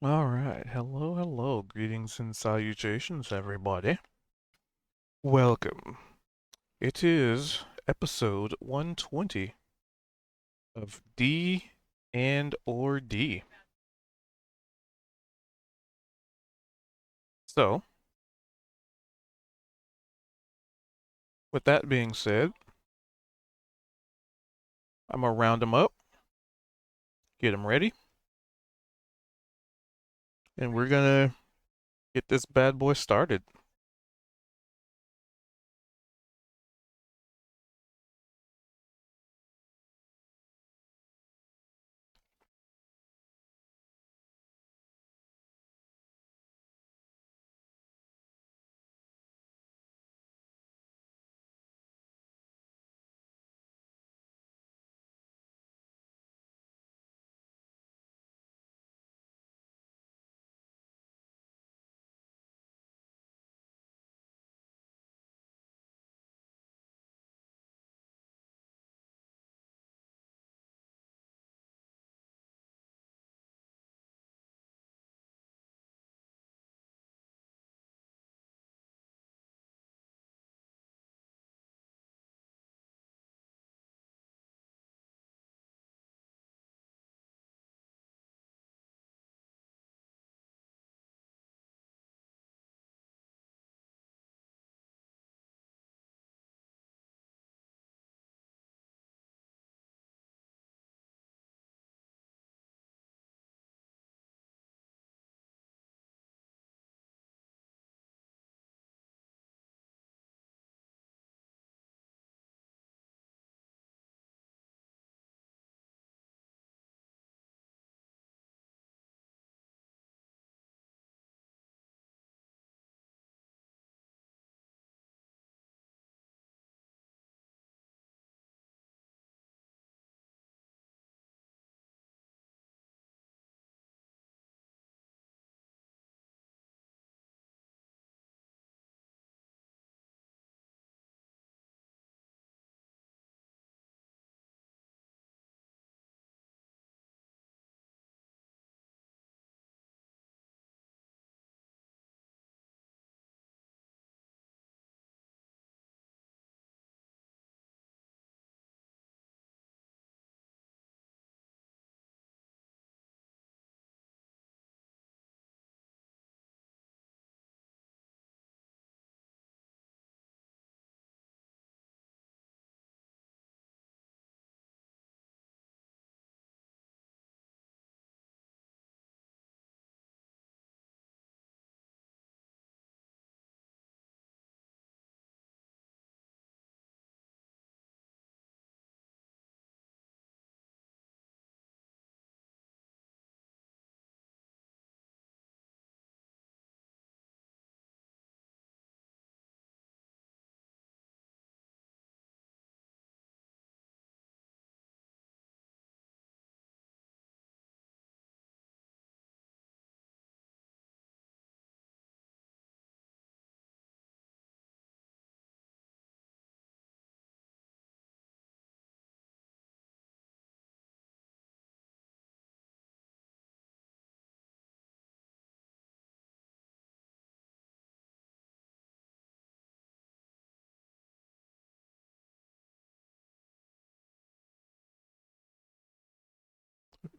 All right. Hello, hello. Greetings and salutations, everybody. Welcome. It is episode 120 of D and or D. So, with that being said, I'm gonna round them up, get them ready, and we're gonna get this bad boy started.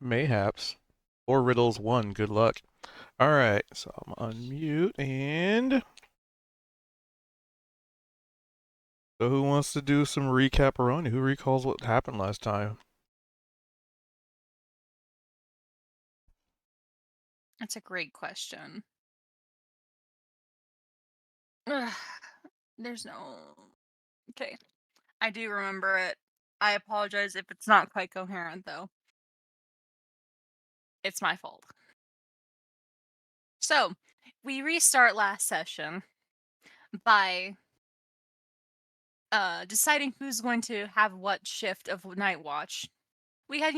Mayhaps. Or riddles one. Good luck. All right. So I'm unmute and so who wants to do some recap-a-roni? Who recalls what happened last time? That's a great question. Ugh, there's no. Okay. I do remember it. I apologize if it's not quite coherent, though. It's my fault. So, we restart last session by deciding who's going to have what shift of night watch. We had,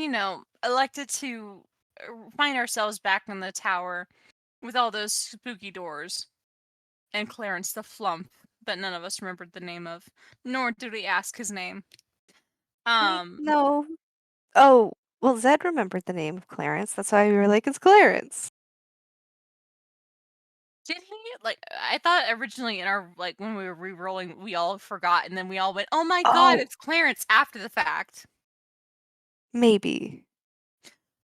elected to find ourselves back in the tower with all those spooky doors and Clarence the Flump that none of us remembered the name of, nor did we ask his name. Wait, Um, no. Oh, well, Zed remembered the name of Clarence. That's why we were like, it's Clarence. like I thought originally in our like when we were re-rolling, we all forgot, and then we all went, "Oh my god, Oh, it's Clarence!" after the fact. maybe.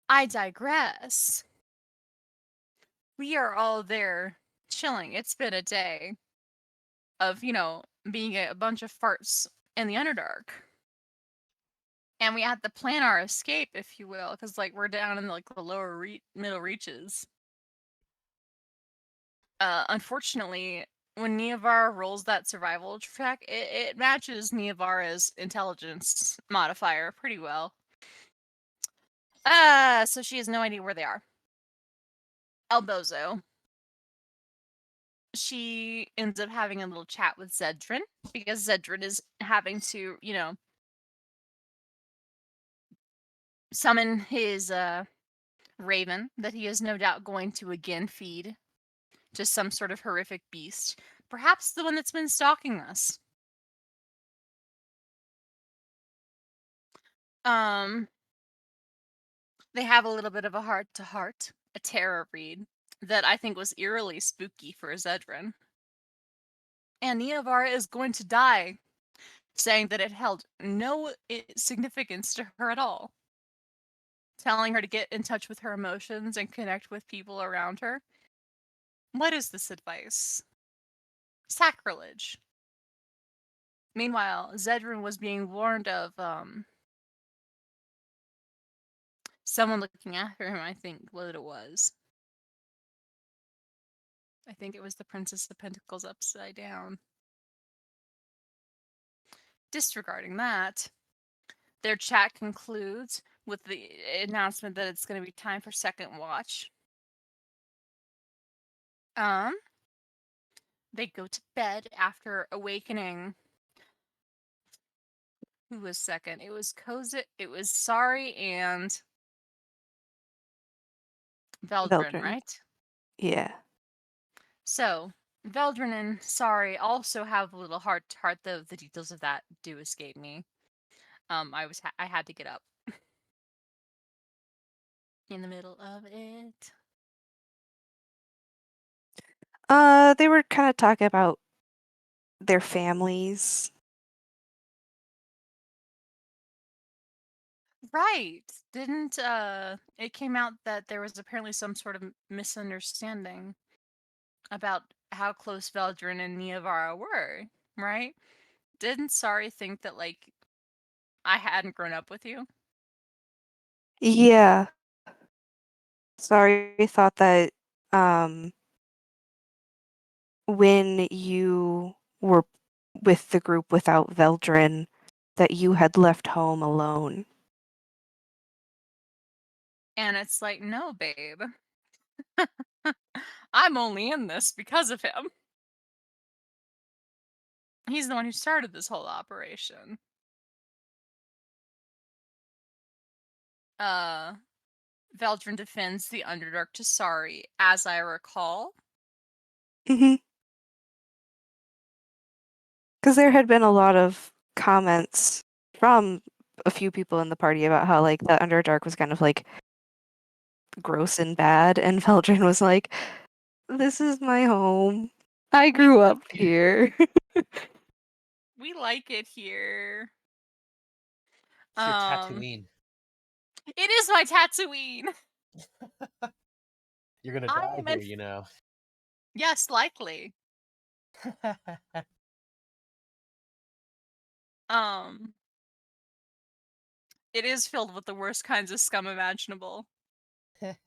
I digress. We are all there chilling. It's been a day of being a bunch of farts in the Underdark. And we had to plan our escape, if you will, because like we're down in like the lower middle reaches. Unfortunately, when Neovar rolls that survival check, it matches Neovara's intelligence modifier pretty well. So she has no idea where they are. Elbozo. She ends up having a little chat with Zedrin because Zedrin is having to, summon his raven that he is no doubt going to again feed to some sort of horrific beast. Perhaps the one that's been stalking us. They have a little bit of a heart-to-heart, a tarot read that I think was eerily spooky for Zedrin. And Neovara is going to die, saying that it held no significance to her at all. Telling her to get in touch with her emotions and connect with people around her. What is this advice? Sacrilege. Meanwhile, Zedrin was being warned of someone looking after him, I think what it was. I think it was the Princess of Pentacles upside down. Disregarding that, their chat concludes with the announcement that it's going to be time for second watch. They go to bed after awakening. Who was second? It was Kozit, it was Sari, and Veldrin, Veldrin. right? Yeah. So, Veldrin and Sari also have a little heart to heart, though the details of that do escape me. I had to get up in the middle of it. They were kind of talking about their families. Right. Didn't it came out that there was apparently some sort of misunderstanding about how close Veldrin and Neovara were, right? Didn't Sari think that like I hadn't grown up with you? Yeah. Sorry, thought that when you were with the group without Veldrin, that you had left home alone. And it's like, no, babe. I'm only in this because of him. He's the one who started this whole operation. Veldrin defends the Underdark to Sari, as I recall. Mm-hmm. Because there had been a lot of comments from a few people in the party about how like the Underdark was kind of like gross and bad, and Veldrin was like, "This is my home. I grew up here." We like it here. It's your Tatooine. It is my Tatooine. You're gonna I die am here, in- you know. Yes, likely. It is filled with the worst kinds of scum imaginable. But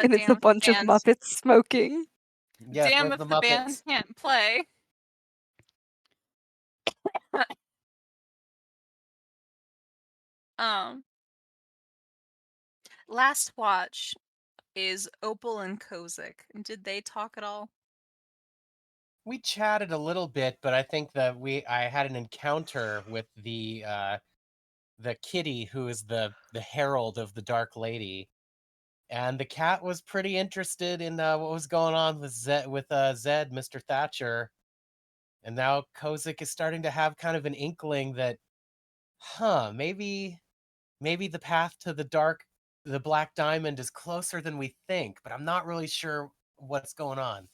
And it's damn a if the bunch of band, Muppets smoking. Yes, damn where's if the the band Muppets? can't play. Um, Last watch is Opal and Kozik. Did they talk at all? We chatted a little bit, but I think that I had an encounter with the kitty who is the herald of the Dark Lady. And the cat was pretty interested in what was going on with Zed, Mr. Thatcher. And now Kozik is starting to have kind of an inkling that, maybe the path to the Black Diamond is closer than we think, but I'm not really sure what's going on?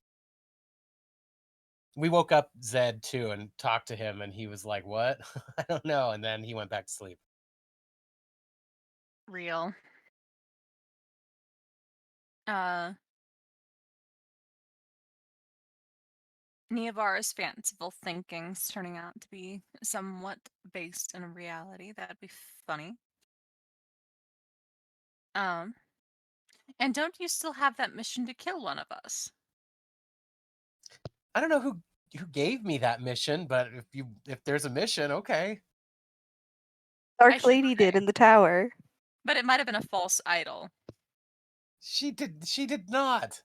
We woke up Zed too and talked to him, and he was like, "What? I don't know." And then he went back to sleep. Real. Uh, Niavara's fanciful thinking's turning out to be somewhat based in reality. That'd be funny. Um, and don't you still have that mission to kill one of us? I don't know who gave me that mission, but if there's a mission, okay. Dark should Lady did say. in the tower. But it might have been a false idol. She did not.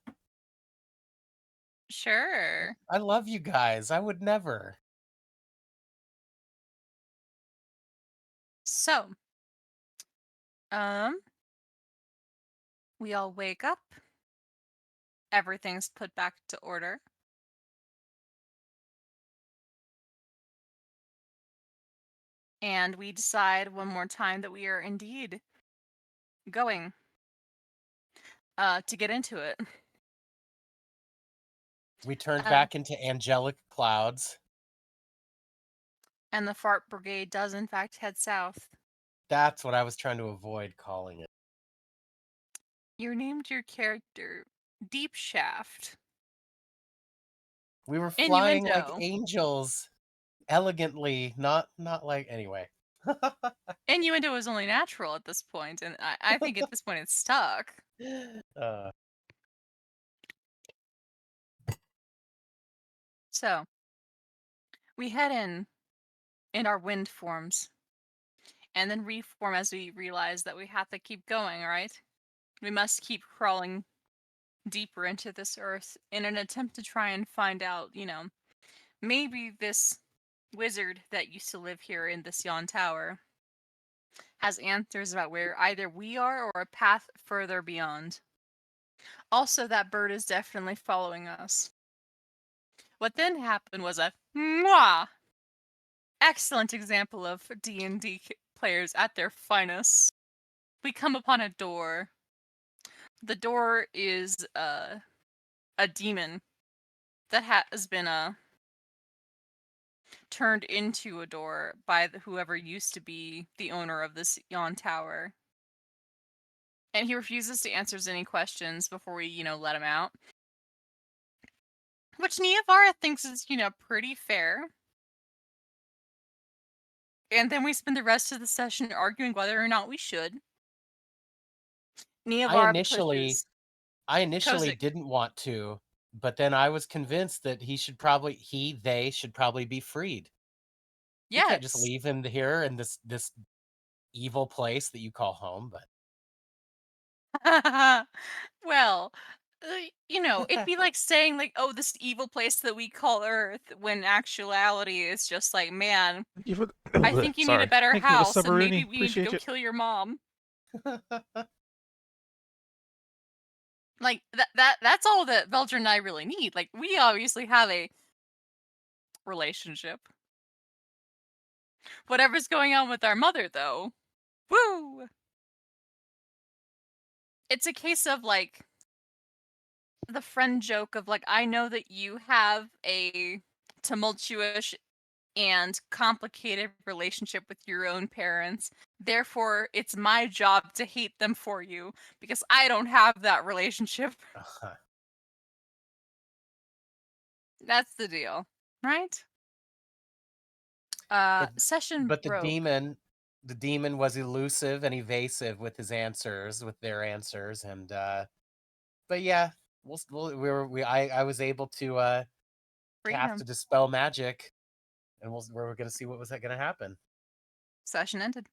Sure. I love you guys. I would never. So, um, we all wake up. Everything's put back to order. And we decide one more time that we are indeed going to get into it. We turned Um, back into angelic clouds. And the fart brigade does in fact head south. That's what I was trying to avoid calling it. You named your character Deep Shaft. We were flying like Innuendo. angels, elegantly, not like anyway. Innuendo is only natural at this point, and I think at this point it's stuck. So, we head in our wind forms, and then reform as we realize that we have to keep going, right? We must keep crawling deeper into this earth in an attempt to try and find out, maybe this wizard that used to live here in this Yon Tower has answers about where either we are or a path further beyond. Also, that bird is definitely following us. What then happened was a mwah! Excellent example of D&D players at their finest. We come upon a door. The door is a demon that has been turned into a door by whoever used to be the owner of this Yon Tower. And he refuses to answer any questions before we, let him out. Which Niavara thinks is, pretty fair. And then we spend the rest of the session arguing whether or not we should. Niavara pushes I initially Kozik. didn't want to, but then I was convinced that they should probably be freed. You can't just Yes. leave him here in this evil place that you call home, but Well, it'd be like saying like, "Oh, this evil place that we call Earth," when actuality is just like, "Man, Thank you for I think you need a sorry. better Thank you for the house, and maybe submarine. we need to Appreciate go you. kill your mom." Like that's all that Veldrin and I really need. Like, we obviously have a relationship. Whatever's going on with our mother, though, woo! It's a case of like the friend joke of like, I know that you have a tumultuous and complicated relationship with your own parents. Therefore, it's my job to hate them for you because I don't have that relationship. That's the deal, right? Session but broke. the demon was elusive and evasive with their answers, and but yeah, I was able to cast a dispel magic, and we're gonna see what was gonna happen. Session ended,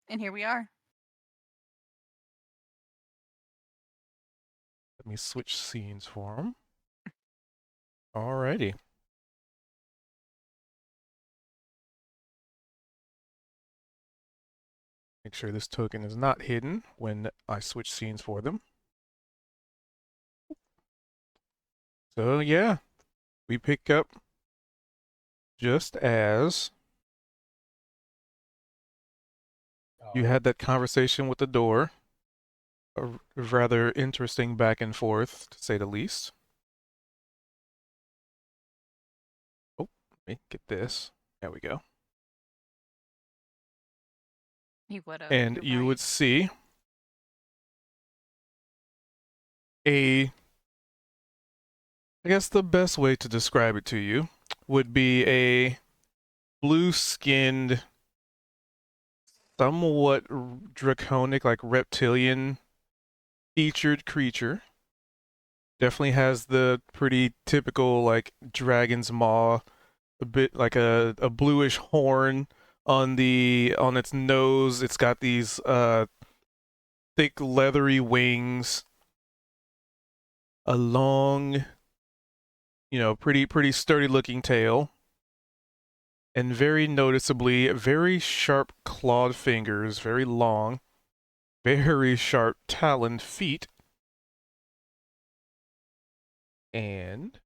and here we are. Let me switch scenes for him. Alrighty. Make sure this token is not hidden when I switch scenes for them. So yeah, we pick up just as you had that conversation with the door a rather interesting back and forth, to say the least. Oh, let me get this. There we go. He would have. And You're you right. would see I guess the best way to describe it to you would be a blue-skinned, somewhat draconic, like reptilian featured creature. Definitely has the pretty typical like dragon's maw, a bit like a bluish horn on its nose. It's got these thick leathery wings, a long, pretty sturdy looking tail, and very noticeably very sharp clawed fingers, very long, very sharp taloned feet. And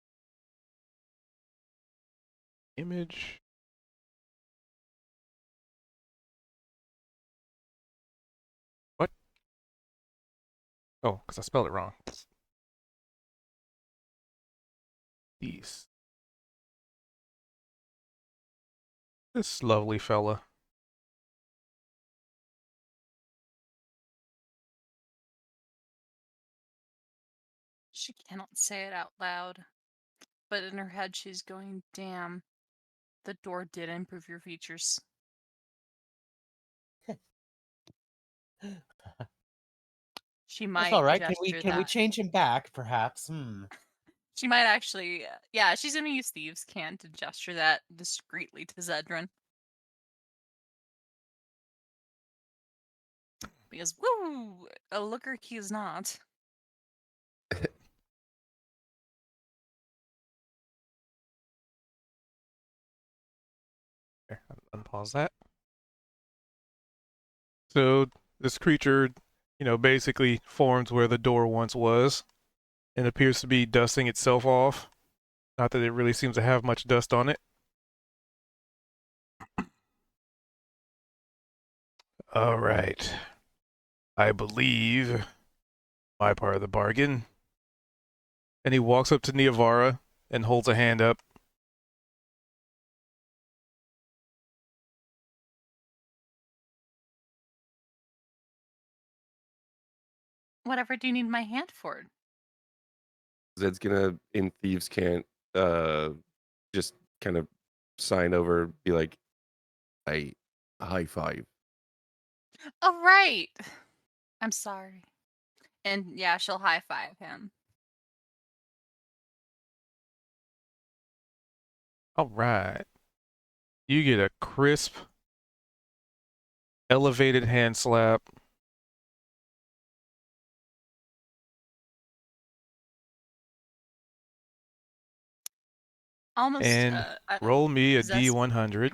image. What? Oh, because I spelled it wrong. These. This lovely fella. She cannot say it out loud, but in her head she's going, damn, the door did improve your features. She That's might all right. gesture Can we that. change him back, perhaps? She might actually, yeah, she's gonna use Thieves' Cant to gesture that discreetly to Zedran. Because, woo, a looker he is not. Here, unpause that. So this creature, basically forms where the door once was and appears to be dusting itself off. Not that it really seems to have much dust on it. All right. I believe my part of the bargain. And he walks up to Niavara and holds a hand up. Whatever do you need my hand for? Zed's gonna in Thieves Can't just kind of sign over, be like, a high five. Oh, right! I'm sorry. And yeah, she'll high five him. All right. You get a crisp, elevated hand slap. Almost, And roll me a possessed. D100.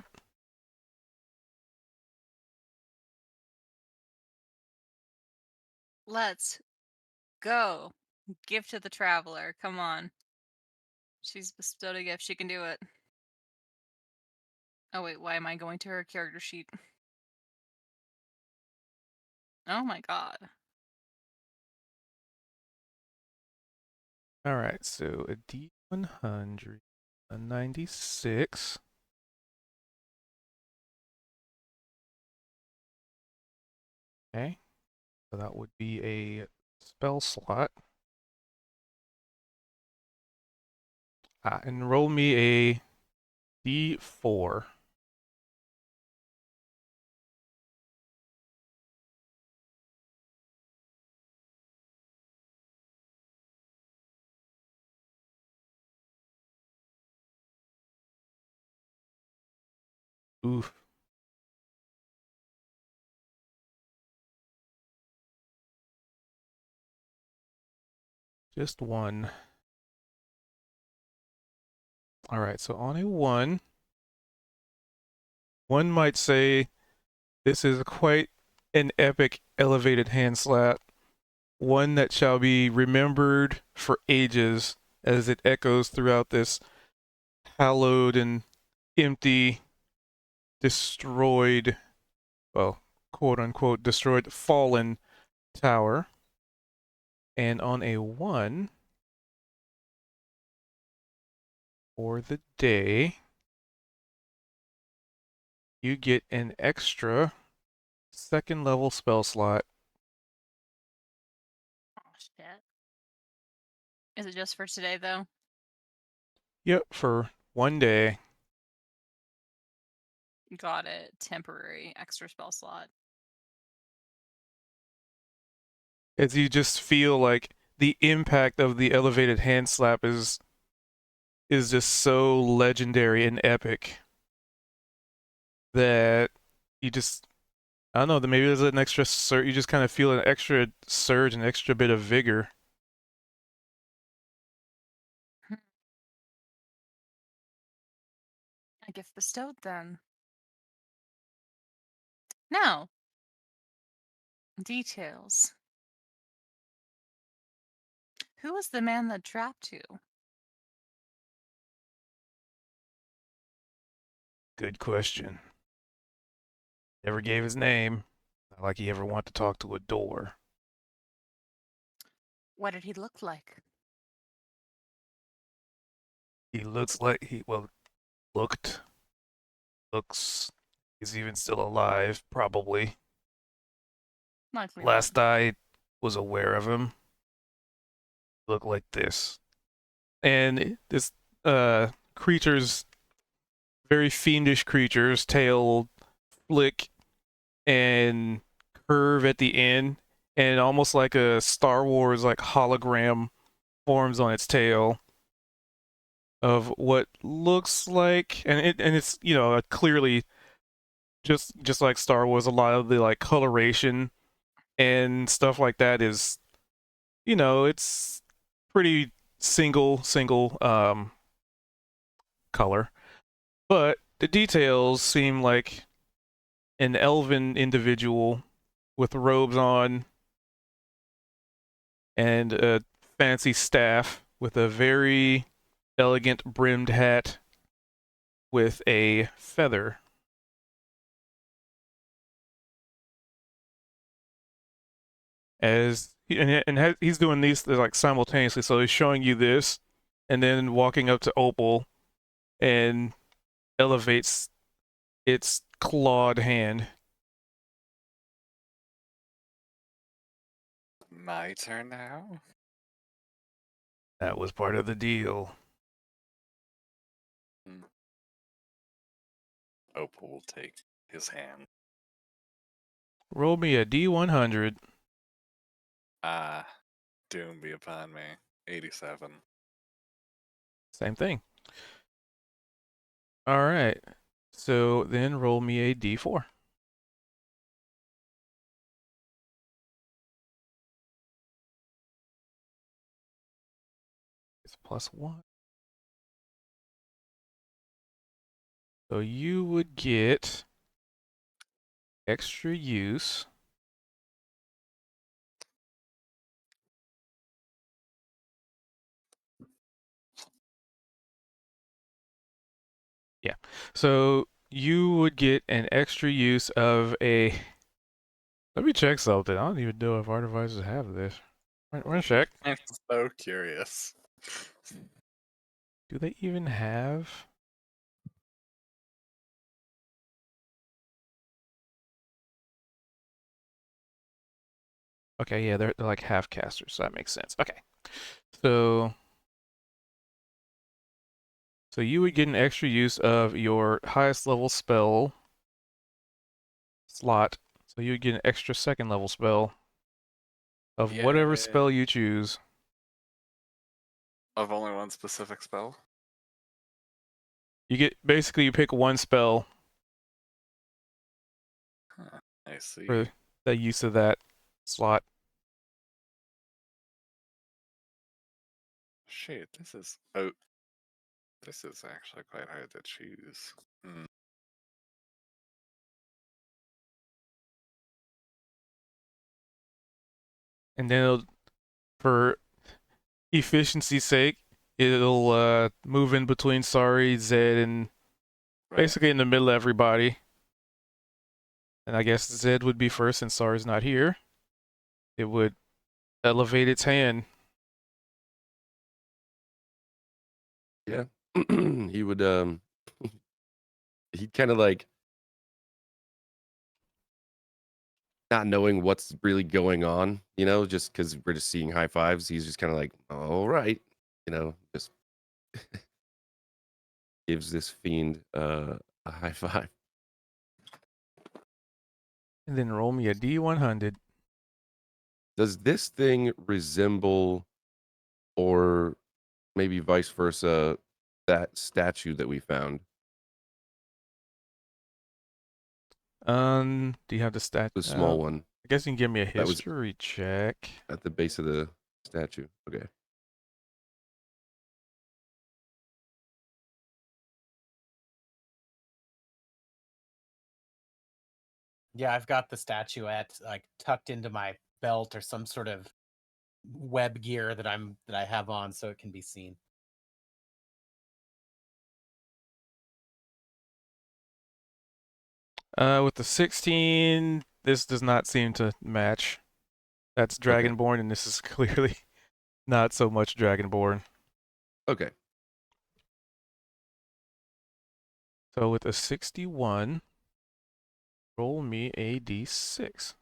Let's go. Give to the traveler. Come on. She's bestowed a gift. She can do it. Oh, wait. Why am I going to her character sheet? Oh my god. All right, so a D100, a 96. Okay, so that would be a spell slot. And roll me a D4. Oof. Just one. All right, so on a one might say this is quite an epic elevated hand slap, one that shall be remembered for ages as it echoes throughout this hallowed and empty, destroyed, well, quote unquote, destroyed, fallen tower. And on a 1 for the day, you get an extra 2nd level spell slot. Oh shit. Is it just for today though? Yep, for 1 day. Got it. Temporary extra spell slot. As you just feel like the impact of the elevated hand slap is just so legendary and epic that you just, I don't know, that maybe there's an extra surge. You just kind of feel an extra surge, an extra bit of vigor. A gift bestowed then. Now, details. Who was the man that trapped you? Good question. Never gave his name. Not like he ever wanted to talk to a door. What did he look like? He looks like looks. He's even still alive, probably. Likely Last I was aware of him, looked like this. And this creature's very fiendish creature's tail flick and curve at the end, and almost like a Star Wars like hologram forms on its tail of what looks like, and it's clearly just like Star Wars, a lot of the like coloration and stuff like that is, it's pretty single color, but the details seem like an elven individual with robes on and a fancy staff with a very elegant brimmed hat with a feather. He's doing these like simultaneously, so he's showing you this and then walking up to Opal and elevates its clawed hand. My turn now? That was part of the deal. Opal will take his hand. Roll me a D100. Doom be upon me. 87. Same thing. All right. So then roll me a D4. It's +1. So you would get extra use Yeah. So you would get an extra use of a. Let me check something. I don't even know if our devices have this. We're gonna check. I'm so curious. Do they even have? Okay, yeah, they're like half casters, so that makes sense. Okay. So you would get an extra use of your highest level spell slot. So you would get an extra 2nd level spell of whatever Yay. spell you choose. Of only one specific spell? You get basically you pick one spell I see. for the use of that slot. Shit, this is actually quite hard to choose. And then for efficiency's sake, it'll move in between Sari, Zed, and Right. basically in the middle of everybody. And I guess Zed would be first since Sari's not here. It would Elevate its hand. Yeah. He would he'd kind of like not knowing what's really going on, just because we're just seeing high fives. He's just kind of like, all right, just gives this fiend a high five. And then roll me a D100. Does this thing resemble, or maybe vice versa, that statue that we found? Do you have the stat? The small one I guess you can give me a That was- history check. at the base of the statue. Okay. Yeah, I've got the statuette like tucked into my belt or some sort of web gear that I have on so it can be seen. With the 16, this does not seem to match. That's Dragonborn, and this is clearly not so much Dragonborn. Okay. So with a 61, roll me a D6.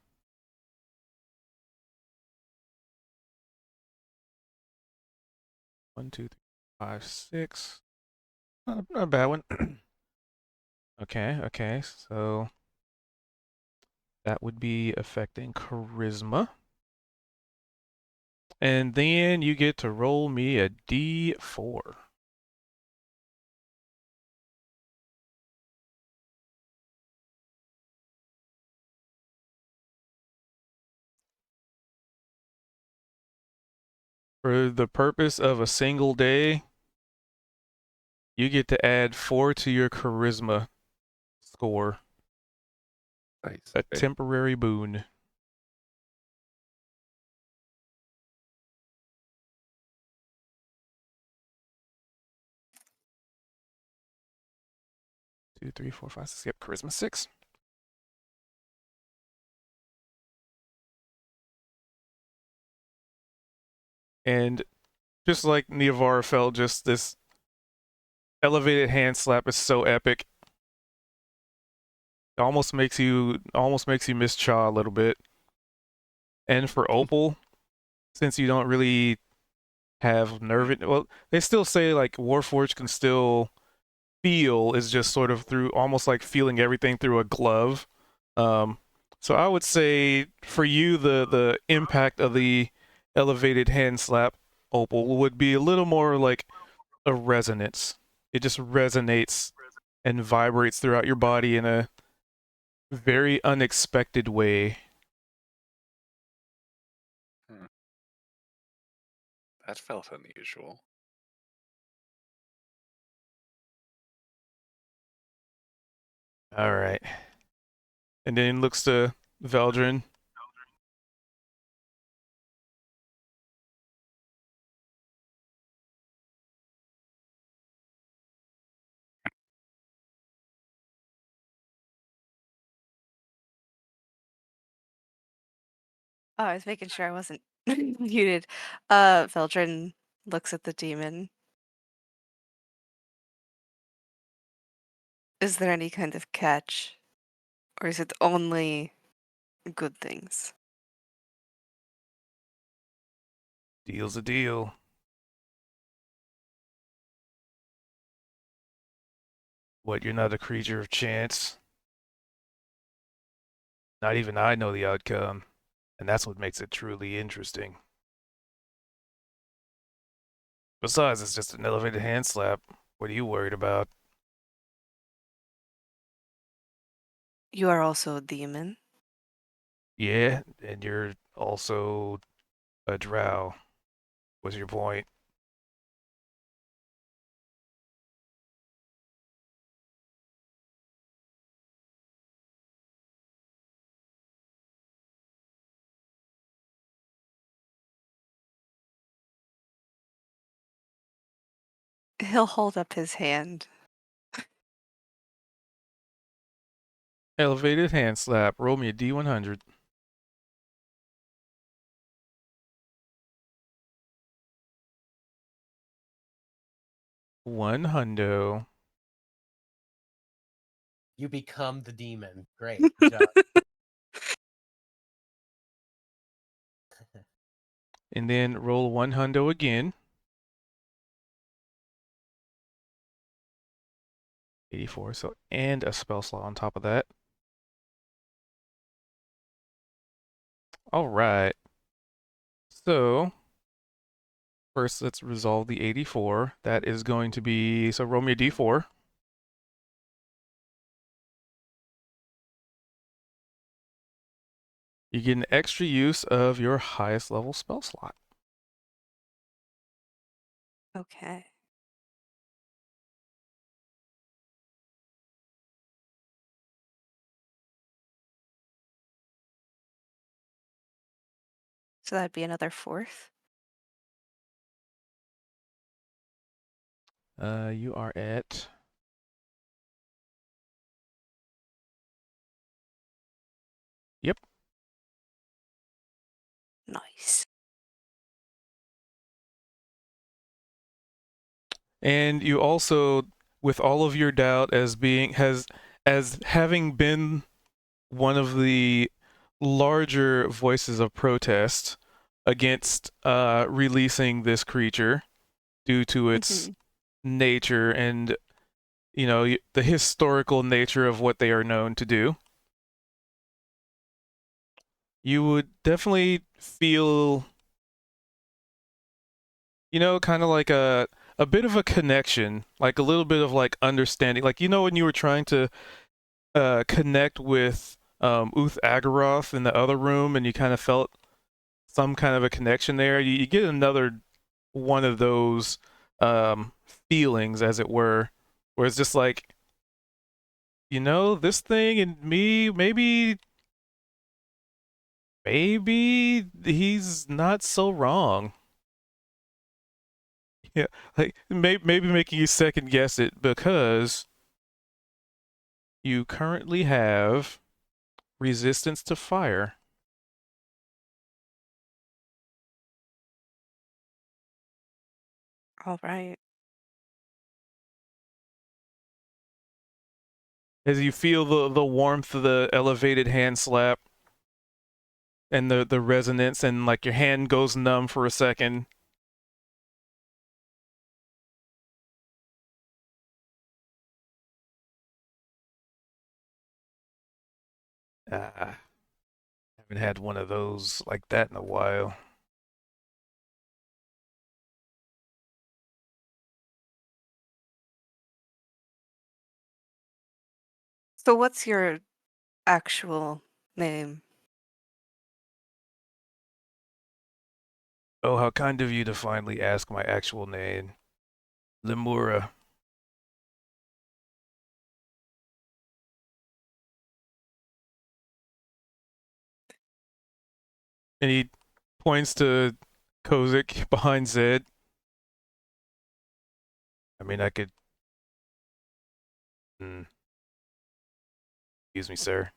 One, two, three, five, six. Not a bad one. Okay, so that would be affecting charisma. And then you get to roll me a D4. For the purpose of a single day, you get to add 4 to your charisma score. Nice. A Okay. temporary boon. Two, three, four, five, six. Yep, charisma 6. And just like Neavara felt, just this elevated hand slap is so epic. It almost makes you miss Cha a little bit. And for Opal, since you don't really have nerve, well, they still say like Warforged can still feel, is just sort of through almost like feeling everything through a glove. So I would say for you, the impact of the elevated hand slap, Opal, would be a little more like a resonance. It just resonates and vibrates throughout your body in a very unexpected way. That felt unusual. All right. And then looks to Veldrin. Oh, I was making sure I wasn't muted. Veldrin looks at the demon. Is there any kind of catch? Or is it only good things? Deal's a deal. What, you're not a creature of chance? Not even I know the outcome. And that's what makes it truly interesting. Besides, it's just an elevated hand slap. What are you worried about? You are also a demon. Yeah, and you're also a drow. What's your point? He'll hold up his hand. Elevated hand slap. Roll me a D100. 1 hundo. You become the demon. Great. Good job. And then roll 1 hundo again. 84, so and a spell slot on top of that. All right. So first, let's resolve the 84. That is going to be, so roll me a d4. You get an extra use of your highest level spell slot. Okay. So that'd be another 4th. You are at Yep. Nice. And you also, with all of your doubt as having been one of the larger voices of protest against releasing this creature due to its nature and the historical nature of what they are known to do, you would definitely feel kind of like a bit of a connection, like a little bit of like understanding, like when you were trying to connect with Uth Agaroth in the other room and you kind of felt some kind of a connection there. You get another one of those feelings, as it were, where it's just like, this thing and me, maybe he's not so wrong. Yeah, like maybe making you second guess it because you currently have resistance to fire. All right. As you feel the warmth of the elevated hand slap and the resonance, and like your hand goes numb for a second. Haven't had one of those like that in a while. So what's your actual name? Oh, how kind of you to finally ask my actual name. Lemura. And he points to Kozik behind Zed. I mean, I could... Excuse me, sir.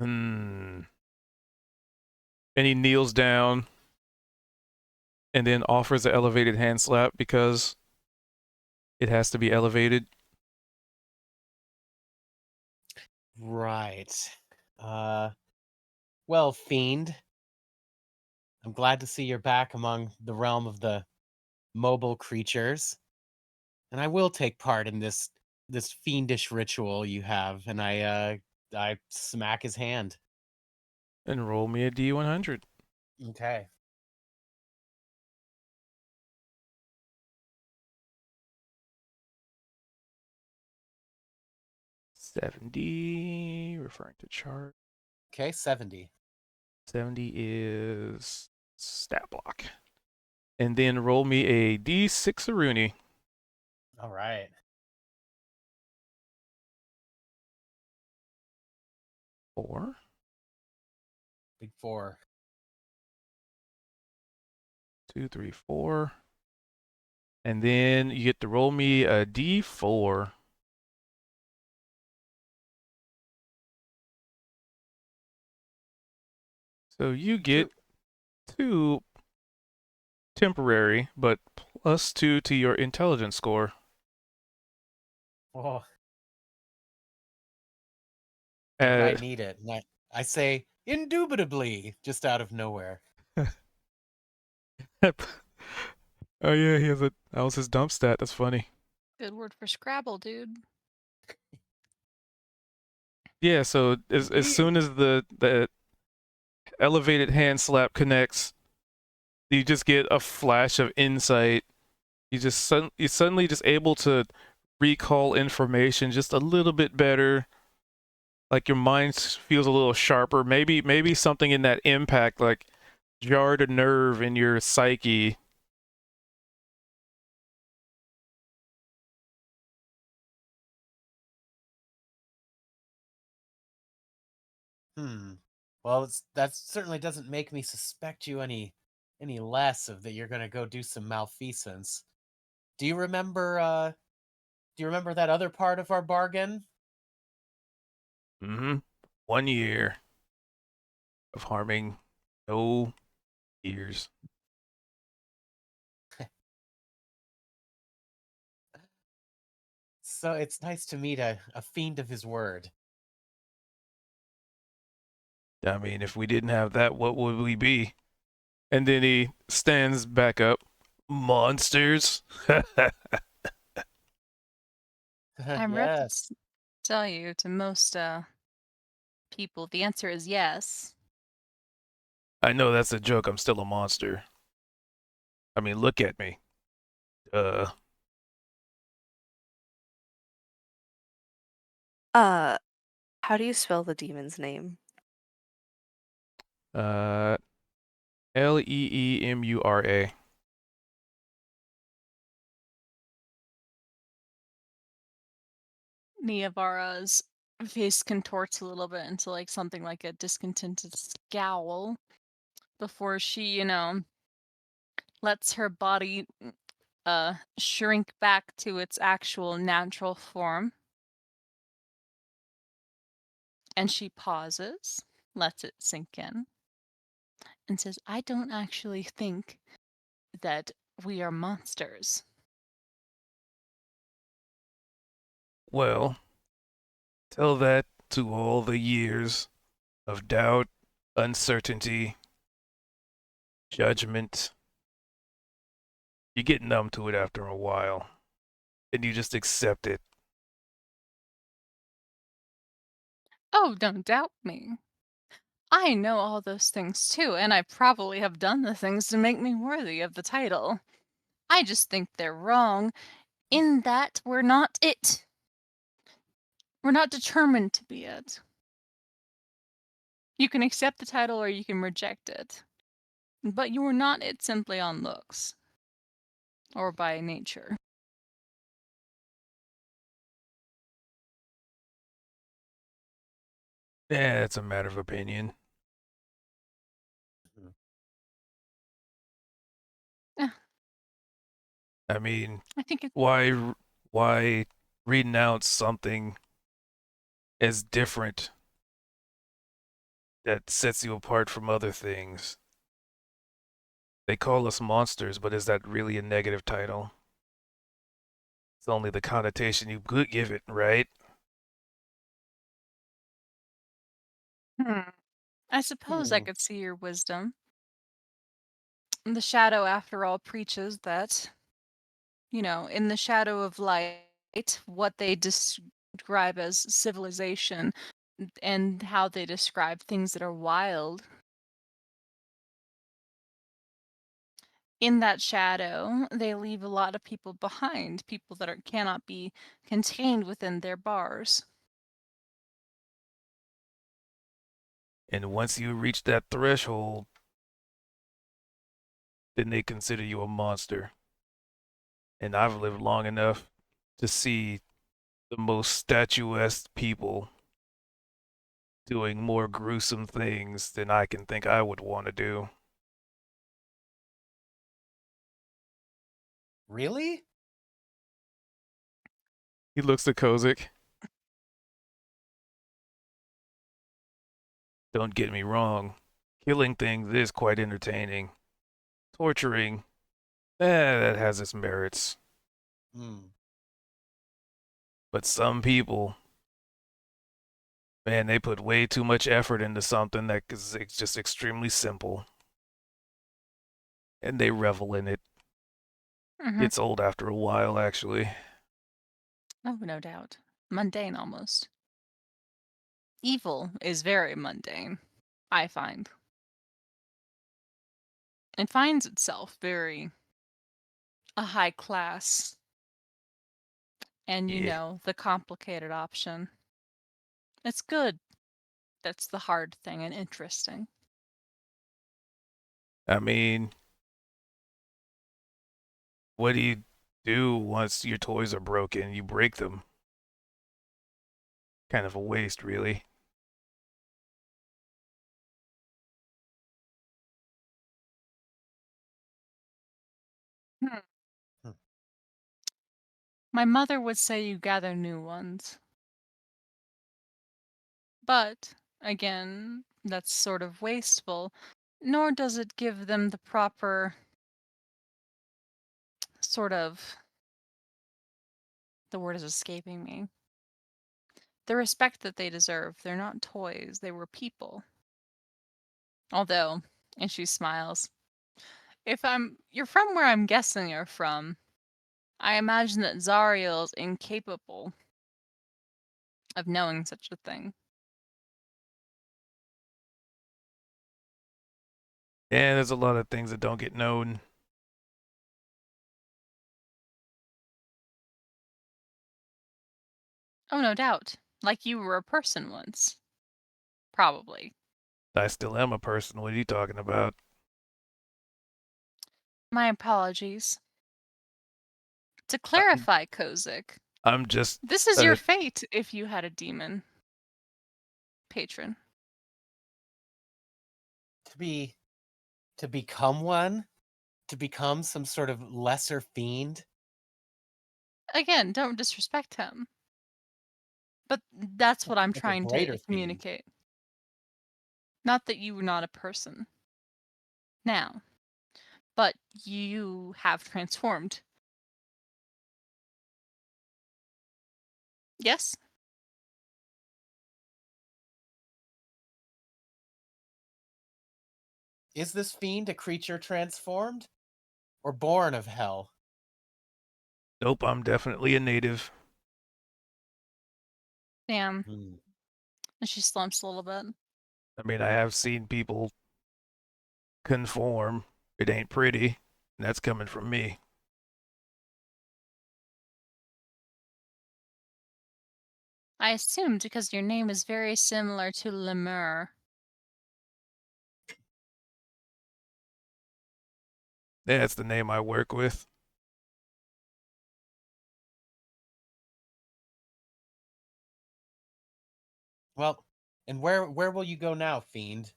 And he kneels down and then offers an elevated hand slap because it has to be elevated. Right. Well, fiend, I'm glad to see you're back among the realm of the mobile creatures, and I will take part in this fiendish ritual you have. And I smack his hand. And roll me a D100. Okay. $70, referring to chart. Okay, 70. 70 is stat block. And then roll me a D6 Aruni. All right. 4. Big 4. 2, 3, 4. And then you get to roll me a D4. So you get 2 temporary, but +2 to your intelligence score. Oh, and I Uh, need it. And I say, indubitably, just out of nowhere. oh yeah, he has a that was his dump stat. That's funny. Good word for Scrabble, dude. Yeah, so as We- soon as the elevated hand slap connects, you just get a flash of insight. You suddenly just able to recall information just a little bit better. Like your mind feels a little sharper. Maybe something in that impact like jarred a nerve in your psyche. Well, that certainly doesn't make me suspect you any less of that you're gonna go do some malfeasance. Do you remember that other part of our bargain? Mm-hmm. 1 year of harming no ears. So it's nice to meet a fiend of his word. I mean, if we didn't have that, what would we be? And then he stands back up. Monsters. I'm ready to Yes. tell you, to most people, the answer is yes. I know that's a joke. I'm still a monster. I mean, look at me. How do you spell the demon's name? Leemura. Niavara's face contorts a little bit into like something like a discontented scowl before she, lets her body shrink back to its actual natural form. And she pauses, lets it sink in, and says, I don't actually think that we are monsters. Well, tell that to all the years of doubt, uncertainty, judgment. You get numb to it after a while, and you just accept it. Oh, don't doubt me. I know all those things too, and I probably have done the things to make me worthy of the title. I just think they're wrong in that we're not it. We're not determined to be it. You can accept the title or you can reject it. But you are not it simply on looks or by nature. Yeah, it's a matter of opinion. Mhm. Eh, I mean, I think it's why renounce something as different that sets you apart from other things? They call us monsters, but is that really a negative title? It's only the connotation you could give it, right? I suppose I could see your wisdom. The shadow, after all, preaches that, in the shadow of light, what they describe as civilization and how they describe things that are wild. In that shadow, they leave a lot of people behind, people that cannot be contained within their bars. And once you reach that threshold, then they consider you a monster. And I've lived long enough to see the most statuesque people doing more gruesome things than I can think I would want to do. Really? He looks at Kozik. Don't get me wrong, killing things is quite entertaining. Torturing that has its merits. Hmm. But some people, man, they put way too much effort into something that is just extremely simple. And they revel in it. Mhm. It's old after a while, actually. Oh, no doubt. Mundane almost. Evil is very mundane, I find. It finds itself very a high class and, Yeah. the complicated option. It's good. That's the hard thing and interesting. I mean, what do you do once your toys are broken? You break them. Kind of a waste, really. Hmm. Hmm. My mother would say you gather new ones. But, again, that's sort of wasteful, nor does it give them the proper sort of, the word is escaping me, the respect that they deserve. They're not toys, they were people. Although, and she smiles, you're from where I'm guessing you're from, I imagine that Zariel's incapable of knowing such a thing. Yeah, there's a lot of things that don't get known. Oh, no doubt. Like you were a person once. Probably. I still am a person. What are you talking about? My apologies. To I- clarify, Kozik, I'm just this is your fate if you had a demon patron. To become one? To become some sort of lesser fiend? Again, don't disrespect him. But that's what I'm Like a trying greater to fiend. communicate. Not that you were not a person. Now. But you have transformed. Yes? Is this fiend a creature transformed? Or born of hell? Nope, I'm definitely a native. Damn. Hmm. And she slumps a little bit. I mean, I have seen people conform. It ain't pretty. And that's coming from me. I assumed because your name is very similar to Lemur. That's the name I work with. Well, and where will you go now, fiend?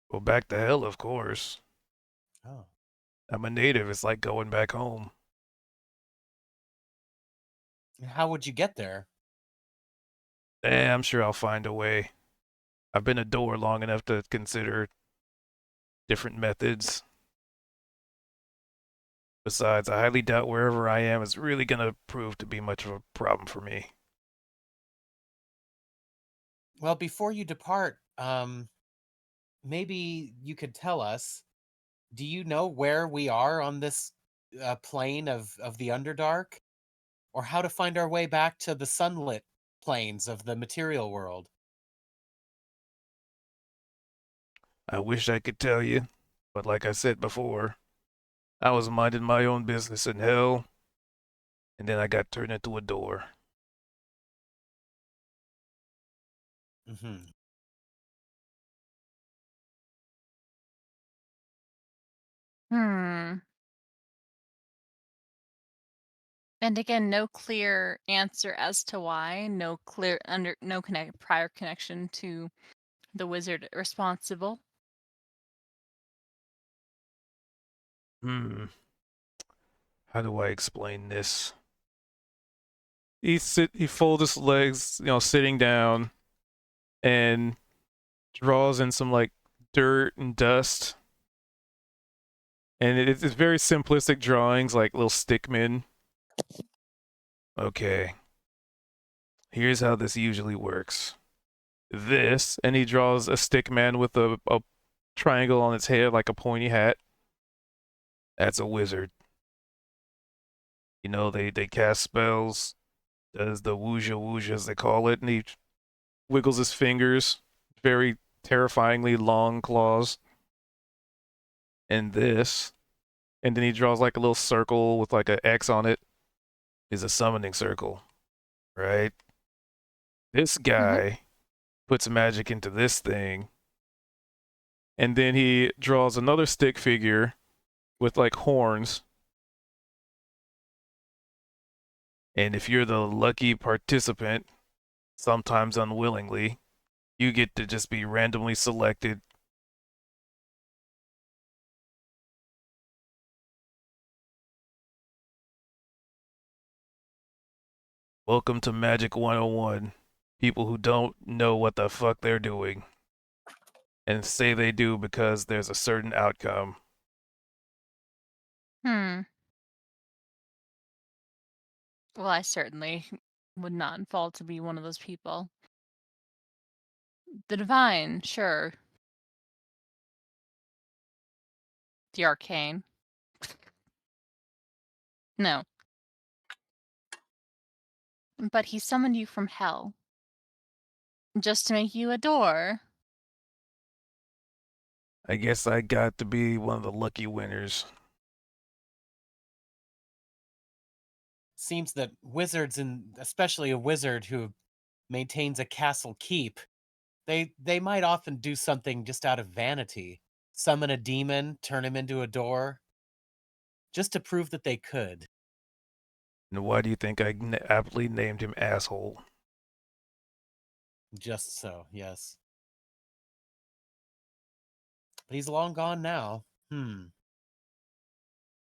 Well, back to hell, of course. Oh. I'm a native. It's like going back home. How would you get there? I'm sure I'll find a way. I've been a door long enough to consider different methods. Besides, I highly doubt wherever I am is really going to prove to be much of a problem for me. Well, before you depart, maybe you could tell us, do you know where we are on this plane of the Underdark? Or how to find our way back to the sunlit planes of the material world? I wish I could tell you, but like I said before, I was minding my own business in hell, and then I got turned into a door. Mm-hmm. Hmm. And again, no clear answer as to why. No clear prior connection to the wizard responsible. How do I explain this? He folds his legs, sitting down, and draws in some like dirt and dust, And it's very simplistic drawings, like little stickmen. Okay, here's how this usually works. This, and he draws a stick man with a triangle on its head like a pointy hat. That's a wizard. You know, they cast spells, does the wooja wooja as they call it, and he wiggles his fingers, very terrifyingly long claws. And this, and then he draws like a little circle with like an X on it, is a summoning circle, right? This guy puts magic into this thing, and then he draws another stick figure with like horns. And if you're the lucky participant, sometimes unwillingly, you get to just be randomly selected. Welcome to Magic 101. People who don't know what the fuck they're doing and say they do because there's a certain outcome. Well, I certainly would not fall to be one of those people. The divine, sure. The arcane. No. But he summoned you from hell. Just to make you adore. I guess I got to be one of the lucky winners. Seems that wizards, and especially a wizard who maintains a castle keep, they might often do something just out of vanity. Summon a demon, turn him into a door, just to prove that they could. And why do you think I aptly named him Asshole? Just so, yes. But he's long gone now.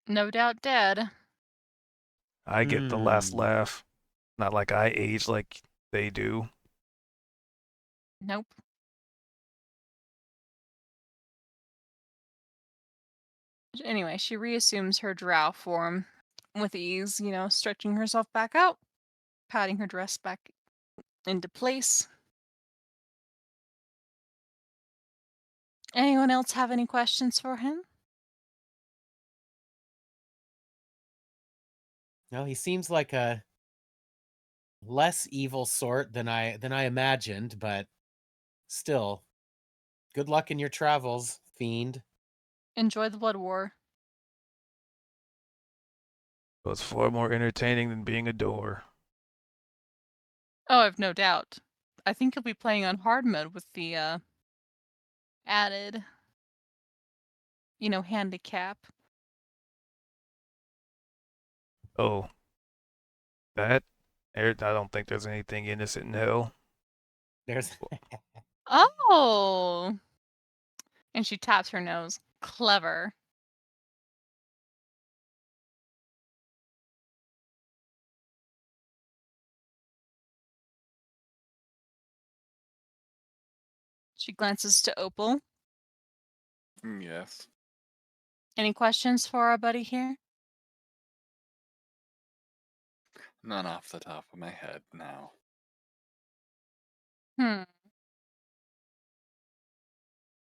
No doubt dead. I get the last laugh. Not like I age like they do. Nope. Anyway, she reassumes her drow form with ease, stretching herself back out, patting her dress back into place. Anyone else have any questions for him? No, he seems like a less evil sort than I imagined, but still, good luck in your travels, fiend. Enjoy the Blood War. It was far more entertaining than being a door. Oh, I've no doubt. I think he'll be playing on hard mode with the added, handicap. Oh, that? I don't think there's anything innocent in hell. There's Oh! And she taps her nose. Clever. She glances to Opal. Yes. Any questions for our buddy here? None off the top of my head now.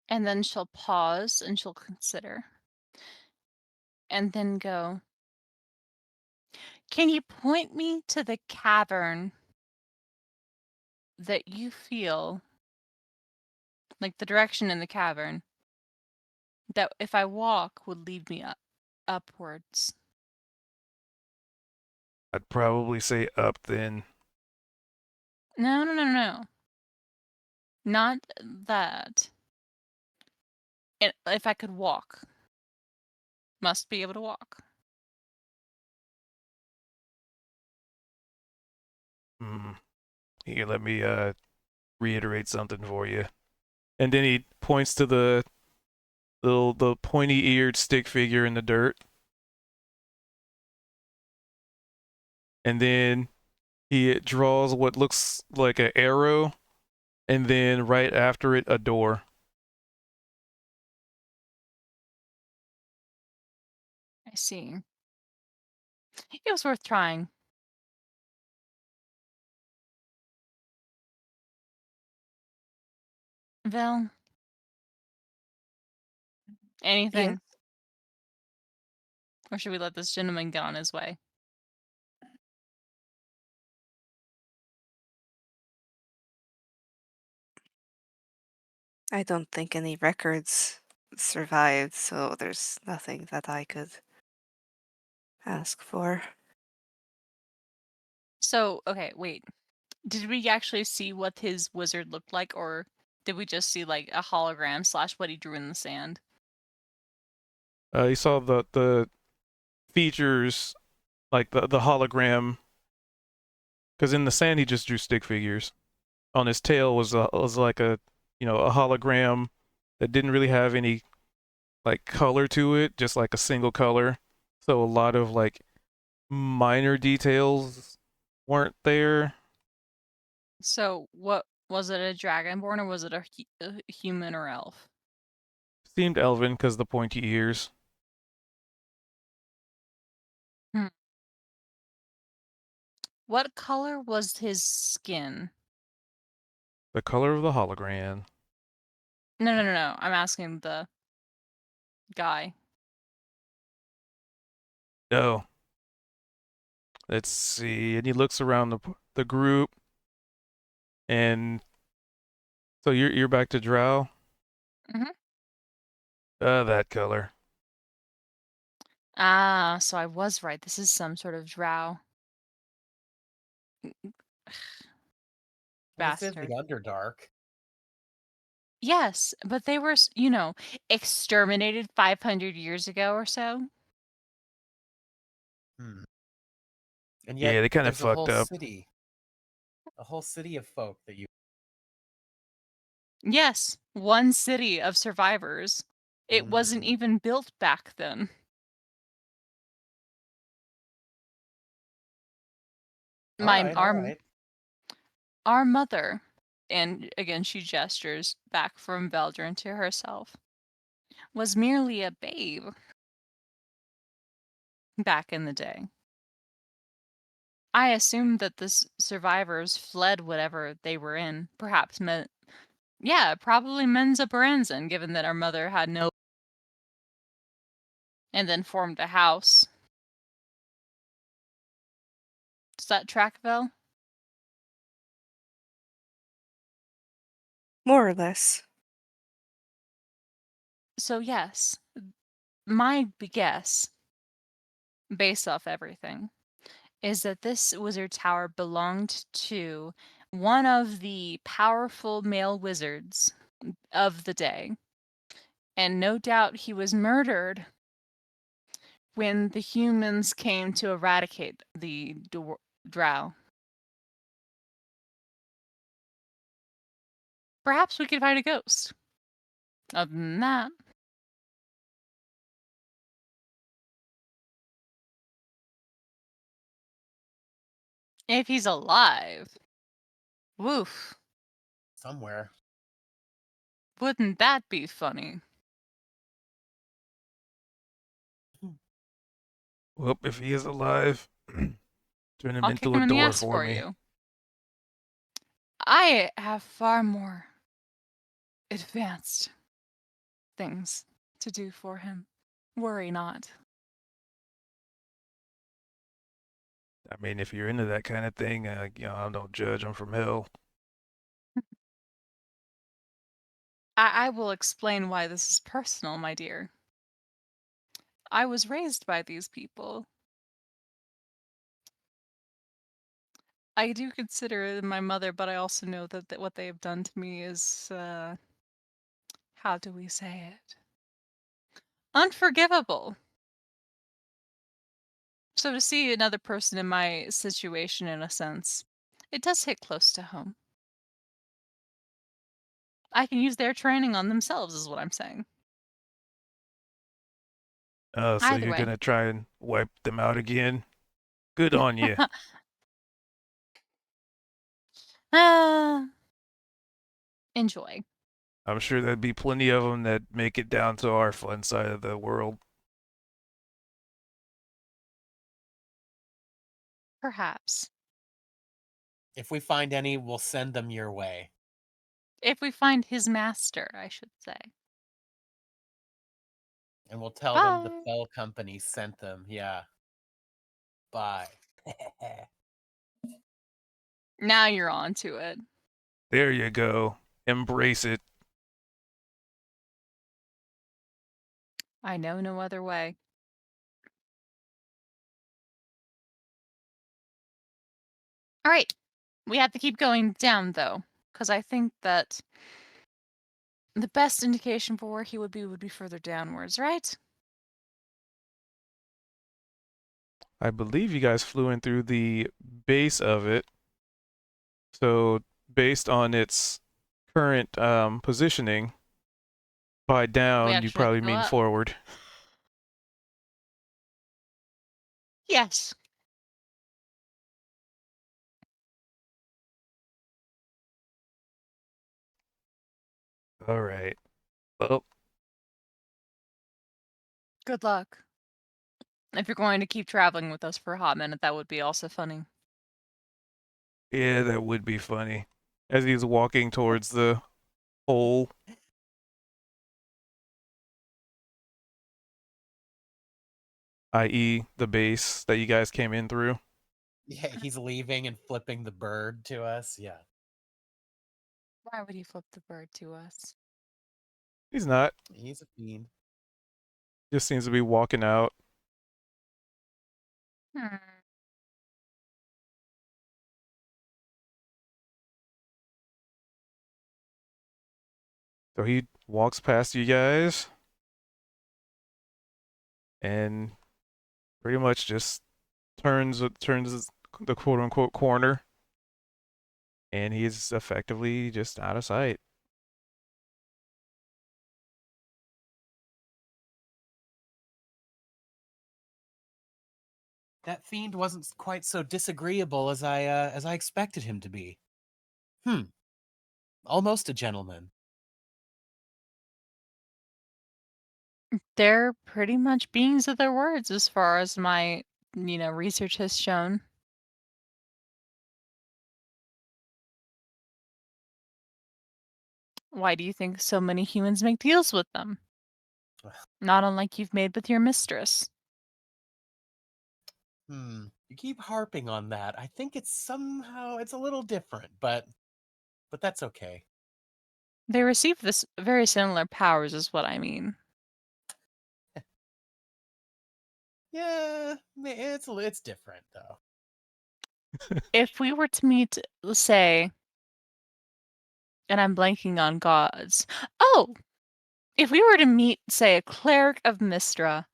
And then she'll pause and she'll consider. And then go, can you point me to the cavern that you feel, like the direction in the cavern, that if I walk would lead me upwards? I'd probably say up then. No. Not that. If I could walk. Must be able to walk. Here, let me reiterate something for you. And then he points to the pointy-eared stick figure in the dirt. And then he draws what looks like an arrow, and then right after it, a door. see. It was worth trying. Vel, anything? Yes. Or should we let this gentleman get on his way? I don't think any records survived, so there's nothing that I could ask for. So, okay, wait. Did we actually see what his wizard looked like, or did we just see like a hologram slash what he drew in the sand? You saw the features, like the hologram, because in the sand he just drew stick figures. On his tail was like a a hologram that didn't really have any like color to it, just like a single color. So a lot of like minor details weren't there. So, what was it, a dragonborn, or was it a human or elf? Seemed elven because the pointy ears. What color was his skin? The color of the hologram. No. I'm asking the guy. Oh. Let's see. And he looks around the group, and so you're back to Drow. Mhm. That color. Ah, so I was right. This is some sort of drow. This is Bastard. the Underdark. Yes, but they were, exterminated 500 years ago or so. Hmm. And Yeah, yet they kind of there's fucked up. a whole city of folk that you. Yes, one city of survivors. It wasn't Mhm. even built back then. All My right, all right. our mother, and again she gestures back from Veldrin to herself, was merely a babe back in the day. I assume that the survivors fled whatever they were in, perhaps probably Menza Berenzin, given that our mother had no, and then formed a house. Does that track, Vel? More or less. So yes, my guess, based off everything, is that this wizard tower belonged to one of the powerful male wizards of the day. And no doubt he was murdered when the humans came to eradicate the drow. Perhaps we could find a ghost. Other than that, if he's alive, woof, Somewhere. wouldn't that be funny? Well, if he is alive, turn him I'll kick into him a in the door ass for for me. you. I have far more advanced things to do for him. Worry not. I mean, if you're into that kind of thing, I don't judge. I'm from hell. I will explain why this is personal, my dear. I was raised by these people. I do consider them my mother, but I also know that what they have done to me is, how do we say it? Unforgivable. So to see another person in my situation, in a sense, it does hit close to home. I can use their training on themselves, is what I'm saying. So Either you're way. gonna try and wipe them out again? Good on you. Enjoy. I'm sure there'd be plenty of them that make it down to our fun side of the world. Perhaps. If we find any, we'll send them your way. If we find his master, I should say. And we'll tell them the Bye. Fell Company sent them. Yeah. Bye. Now you're on to it. There you go. Embrace it. I know no other way. All right. We have to keep going down, though, because I think that the best indication for where he would be further downwards, right? I believe you guys flew in through the base of it. So based on its current positioning, by down, you actually have to probably go mean up. forward. Yes. All right. Well, Good luck. If you're going to keep traveling with us for a hot minute, that would be also funny. yeah, that would be funny. As he's walking towards the hole, i.e., the base that you guys came in through. Yeah, he's leaving and flipping the bird to us. Yeah. Why would he flip the bird to us? He's not. He's a fiend. Just seems to be walking out. Hmm. So he walks past you guys and pretty much just turns the quote unquote corner, and he's effectively just out of sight. That fiend wasn't quite so disagreeable as I expected him to be. Almost a gentleman. They're pretty much beings of their words as far as my, research has shown. Why do you think so many humans make deals with them? Not unlike you've made with your mistress. You keep harping on that. I think it's a little different, but that's okay. They receive this very similar powers is what I mean. Yeah, it's different though. If we were to meet, let's say, and I'm blanking on gods. Oh, if we were to meet, say, a cleric of Mistra,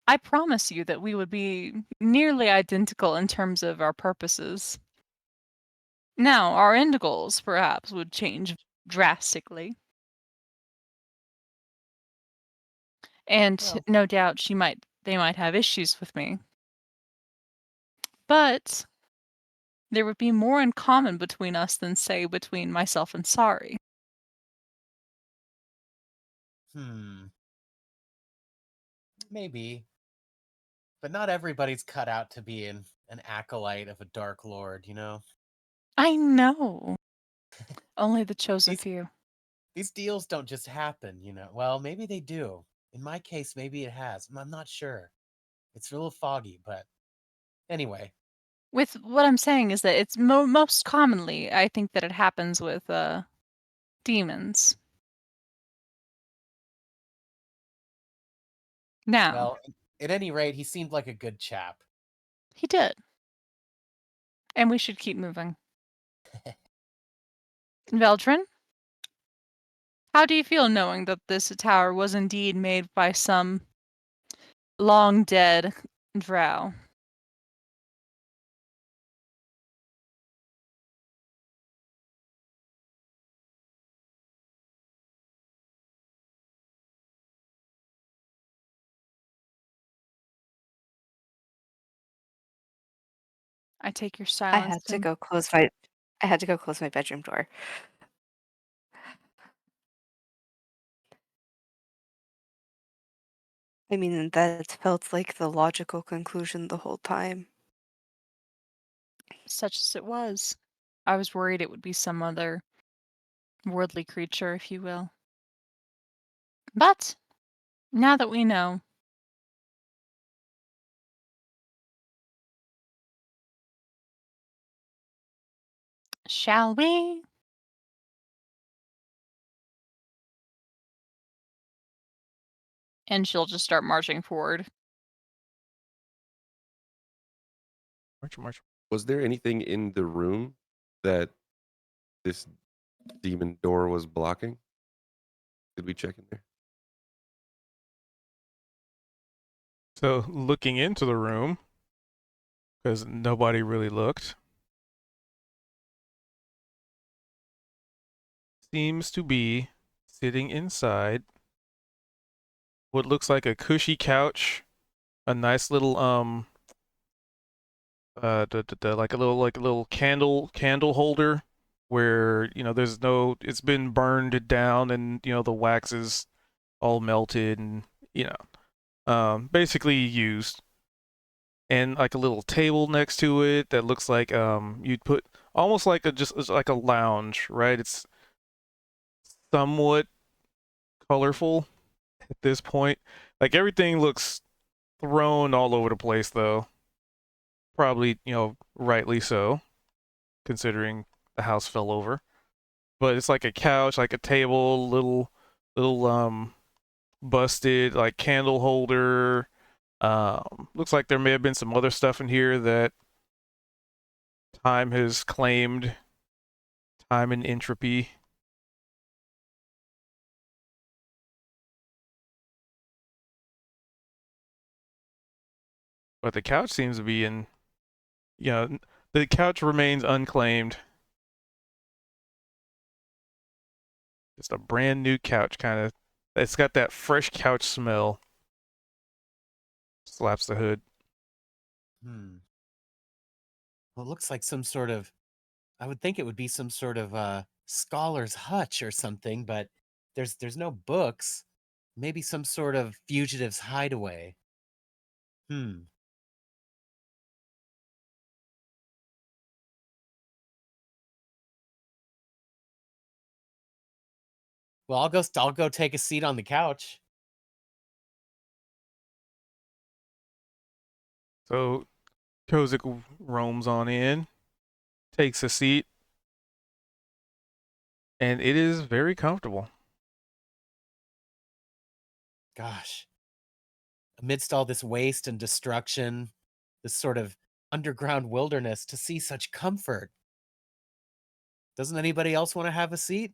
I promise you that we would be nearly identical in terms of our purposes. Now, our end goals perhaps would change drastically. And Well, no doubt they might have issues with me. But there would be more in common between us than, say, between myself and Sari. maybe. But not everybody's cut out to be an acolyte of a dark lord, you know? I know. Only the chosen These few. these deals don't just happen, you know. Well, maybe they do. In my case, maybe it has. I'm not sure. It's a little foggy, but anyway. With what I'm saying is that it's most commonly, I think that it happens with demons. Now, Well, at any rate, he seemed like a good chap. he did. And we should keep moving. Veldrin, how do you feel knowing that this tower was indeed made by some long dead drow? I take your I silence had to to go close my I had to go close my bedroom door. I mean, that felt like the logical conclusion the whole time. such as it was. I was worried it would be some other worldly creature, if you will. But now that we know, shall we? And she'll just start marching forward. March. Was there anything in the room that this demon door was blocking? Did we check in there? So looking into the room, because nobody really looked, seems to be sitting inside what looks like a cushy couch, a nice little like a little candle holder where there's no, it's been burned down and the wax is all melted and basically used, and like a little table next to it that looks like you'd put almost like just like a lounge, right? It's somewhat colorful at this point. Like everything looks thrown all over the place though. Probably, rightly so, considering the house fell over. But it's like a couch, like a table, little busted like candle holder. Looks like there may have been some other stuff in here that time has claimed, time and entropy. But the couch seems to be in, the couch remains unclaimed. Just a brand new couch, kind of. It's got that fresh couch smell. Slaps the hood. Well, it looks like some sort of, I would think it would be some sort of scholar's hutch or something, but there's no books. Maybe some sort of fugitive's hideaway. Well, I'll go take a seat on the couch. So Kozik roams on in, takes a seat, and it is very comfortable. Gosh. Amidst all this waste and destruction, this sort of underground wilderness, to see such comfort. Doesn't anybody else want to have a seat?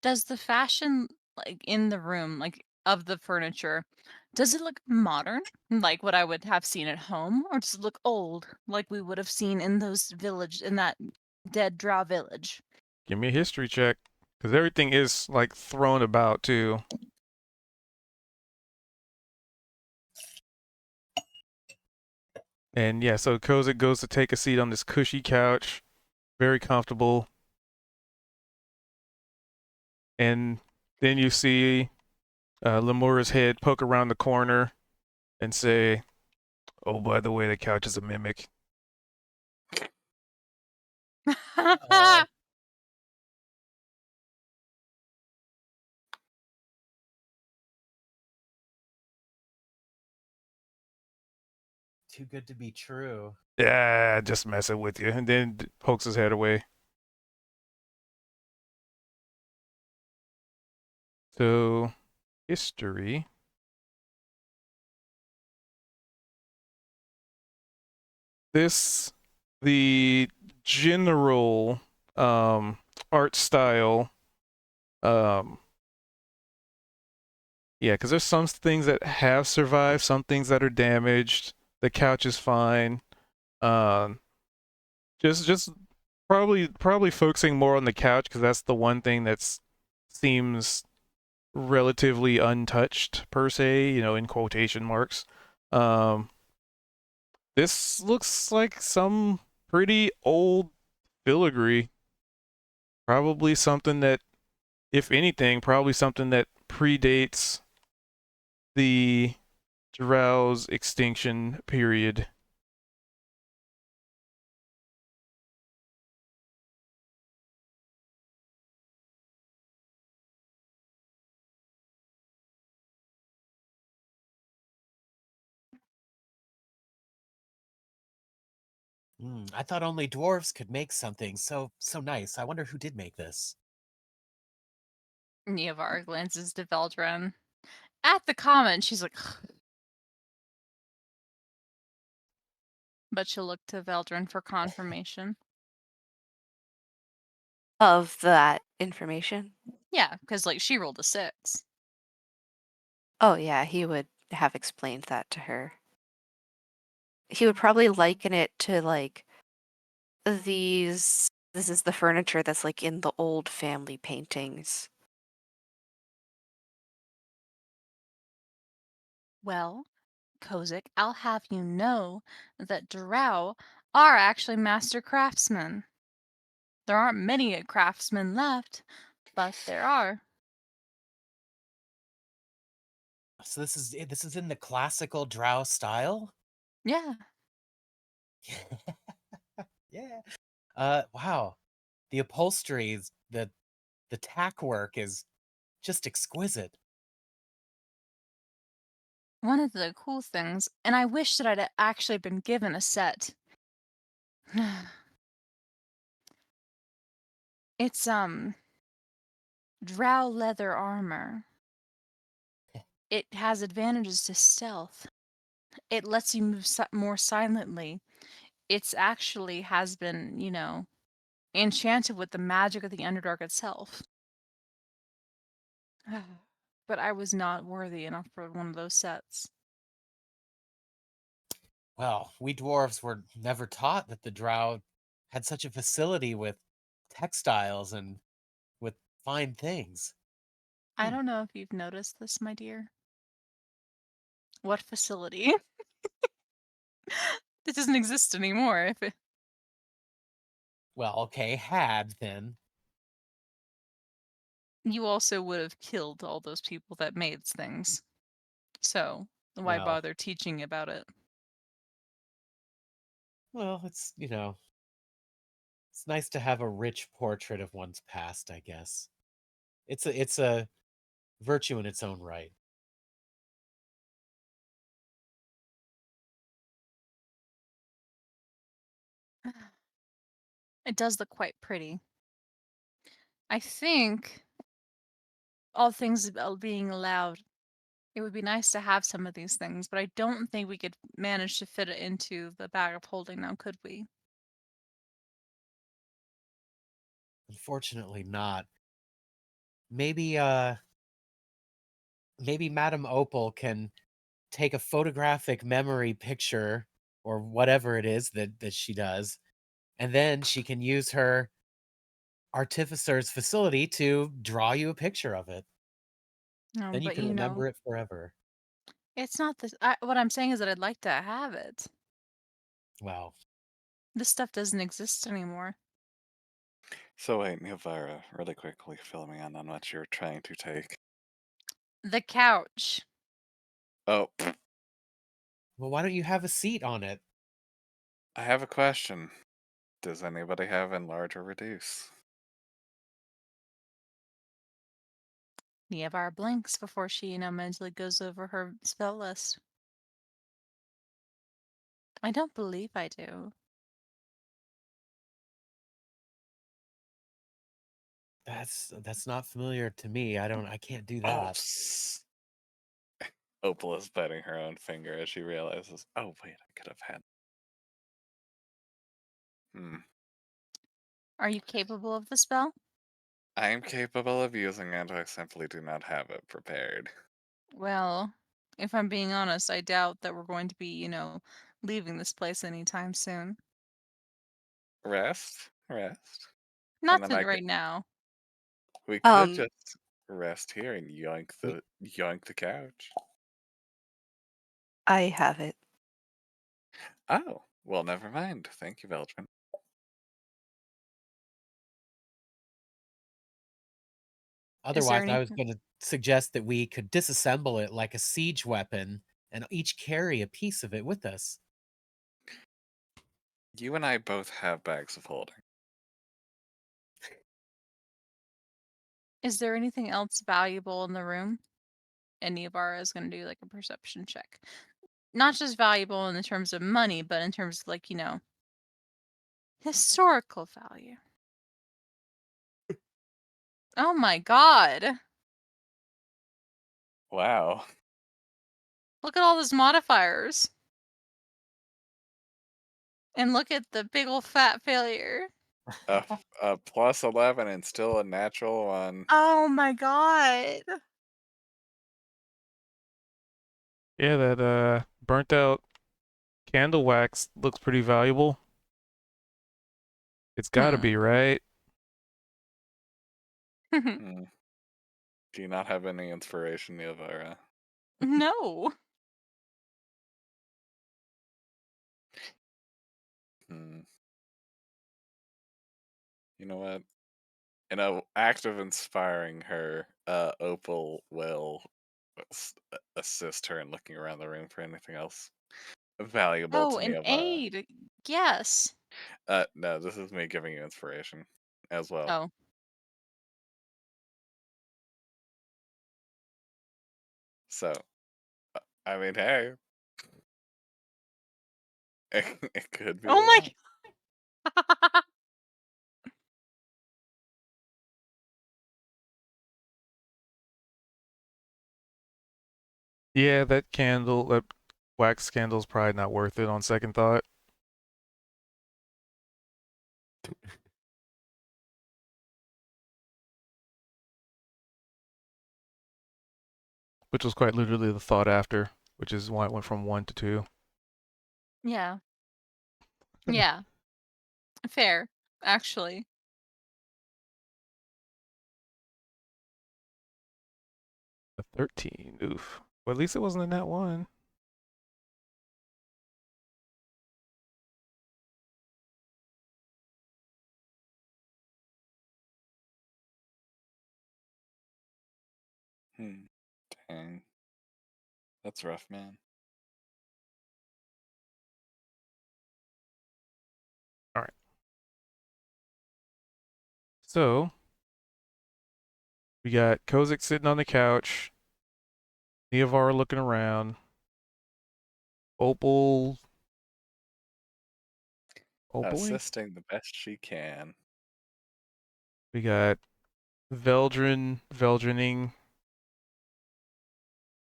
Does the fashion, like, in the room, like, of the furniture, does it look modern, like what I would have seen at home, or does it look old, like we would have seen in that dead drow village? Give me a history check, because everything is like thrown about too. And yeah, so Kozik goes to take a seat on this cushy couch, very comfortable. And then you see Lemura's head poke around the corner and say, "Oh, by the way, the couch is a mimic." Too good to be true. Yeah, just messing with you. And then pokes his head away. So, history. The general art style, yeah, because there's some things that have survived, some things that are damaged. The couch is fine. Um, just probably focusing more on the couch because that's the one thing that seems relatively untouched per se, in quotation marks. This looks like some pretty old filigree. Probably something that, if anything, probably something that predates the Drow's extinction period. I thought only dwarves could make something so nice. I wonder who did make this. Neovar glances to Veldren. At the comment, she's like, but she'll look to Veldren for confirmation. Of that information. Yeah, because like she rolled a 6. Oh yeah, he would have explained that to her. He would probably liken it to like this is the furniture that's like in the old family paintings. Well, Kozik, I'll have you know that Drow are actually master craftsmen. There aren't many craftsmen left, but there are. So this is in the classical drow style? Yeah. Yeah. Wow. The upholsteries, the tack work is just exquisite. One of the cool things, and I wish that I'd actually been given a set. It's drow leather armor. It has advantages to stealth. It lets you move more silently. It's actually has been, enchanted with the magic of the Underdark itself. But I was not worthy enough for one of those sets. Well, we dwarves were never taught that the drow had such a facility with textiles and with fine things. I don't know if you've noticed this, my dear. What facility? It doesn't exist anymore. Well, okay, had then. You also would have killed all those people that made things. So, why Well, bother teaching about it? well, it's nice to have a rich portrait of one's past, I guess. It's a virtue in its own right. It does look quite pretty. I think, all things being allowed, it would be nice to have some of these things, but I don't think we could manage to fit it into the bag of holding now, could we? Unfortunately not. Maybe maybe Madame Opal can take a photographic memory picture or whatever it is that she does, and then she can use her artificer's facility to draw you a picture of it. Then you But can remember it forever. it's not this. What I'm saying is that I'd like to have it. Wow. This stuff doesn't exist anymore. So wait, Nilvara, really quickly fill me in on what you're trying to take. The couch. Oh, Well, why don't you have a seat on it? I have a question. Does anybody have enlarge or reduce? Neovar blinks before she, mentally goes over her spell list. I don't believe I do. That's not familiar to me. I can't do Oh, that. Opal is biting her own finger as she realizes, oh wait, I could have had. Are you capable of the spell? I am capable of using it, I simply do not have it prepared. Well, if I'm being honest, I doubt that we're going to be, leaving this place anytime soon. Rest? Rest. And Not then I could, right now. we could Um, just rest here and yoink the couch. I have it. Oh, well, never mind. Thank you, Veldren. Is there Otherwise, I was anything? going to suggest that we could disassemble it like a siege weapon and each carry a piece of it with us. You and I both have bags of holding. Is there anything else valuable in the room? And Neobara is going to do like a perception check. Not just valuable in the terms of money, but in terms of like, historical value. Oh my god. Wow. Look at all those modifiers. And look at the big old fat failure. A plus 11 and still a natural one. Oh my god. Yeah, that burnt out candle wax looks pretty valuable. It's got to be, right? Hmm. Do you not have any inspiration, Neovira? No. Hmm. You know what? In an act of inspiring her, Opal will assist her in looking around the room for anything else valuable Oh, to an Neovira. aid. Yes. No, this is me giving you inspiration as well. Oh. So, I mean, hey. It could be a Oh my lot. god. Yeah, that wax candle's probably not worth it on second thought. Which was quite literally the thought after, which is why it went from 1 to 2. Yeah. Yeah. Fair, actually. A 13. Oof. Well, at least it wasn't in that one. Dang. That's rough, man. All right. So we got Kozik sitting on the couch, Neovar looking around, Opal. Opaling? Assisting the best she can. We got Veldrining,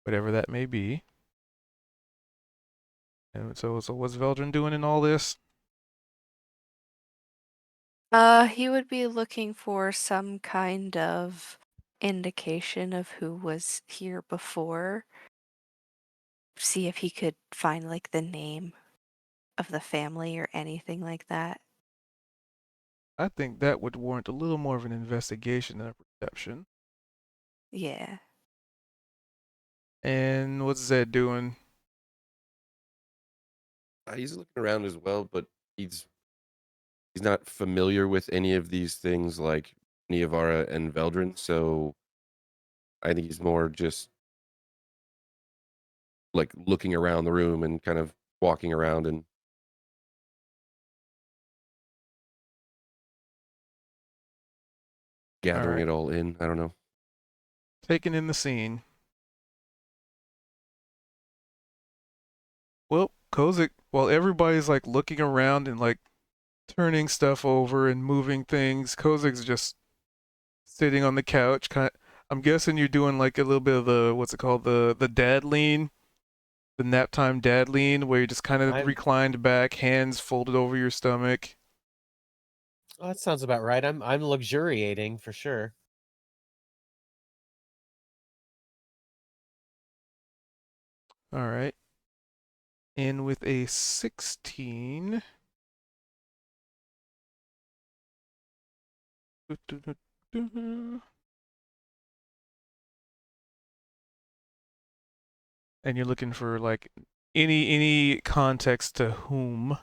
whatever that may be. And so what's Veldrin doing in all this? He would be looking for some kind of indication of who was here before. See if he could find like the name of the family or anything like that. I think that would warrant a little more of an investigation than a perception. Yeah. And what's Zed doing? He's looking around as well, but he's not familiar with any of these things like Neovara and Veldrin, so I think he's more just like looking around the room and kind of walking around and gathering right. it all in. I don't know. Taking in the scene. Well, Kozik, while everybody's like looking around and like turning stuff over and moving things, Kozik's just sitting on the couch. I'm guessing you're doing like a little bit of the what's it called, the dad lean, the nap time dad lean, where you're just kind of I'm- reclined back, hands folded over your stomach. Oh, that sounds about right. I'm luxuriating for sure. All right. And with a 16. And you're looking for like any context to whom.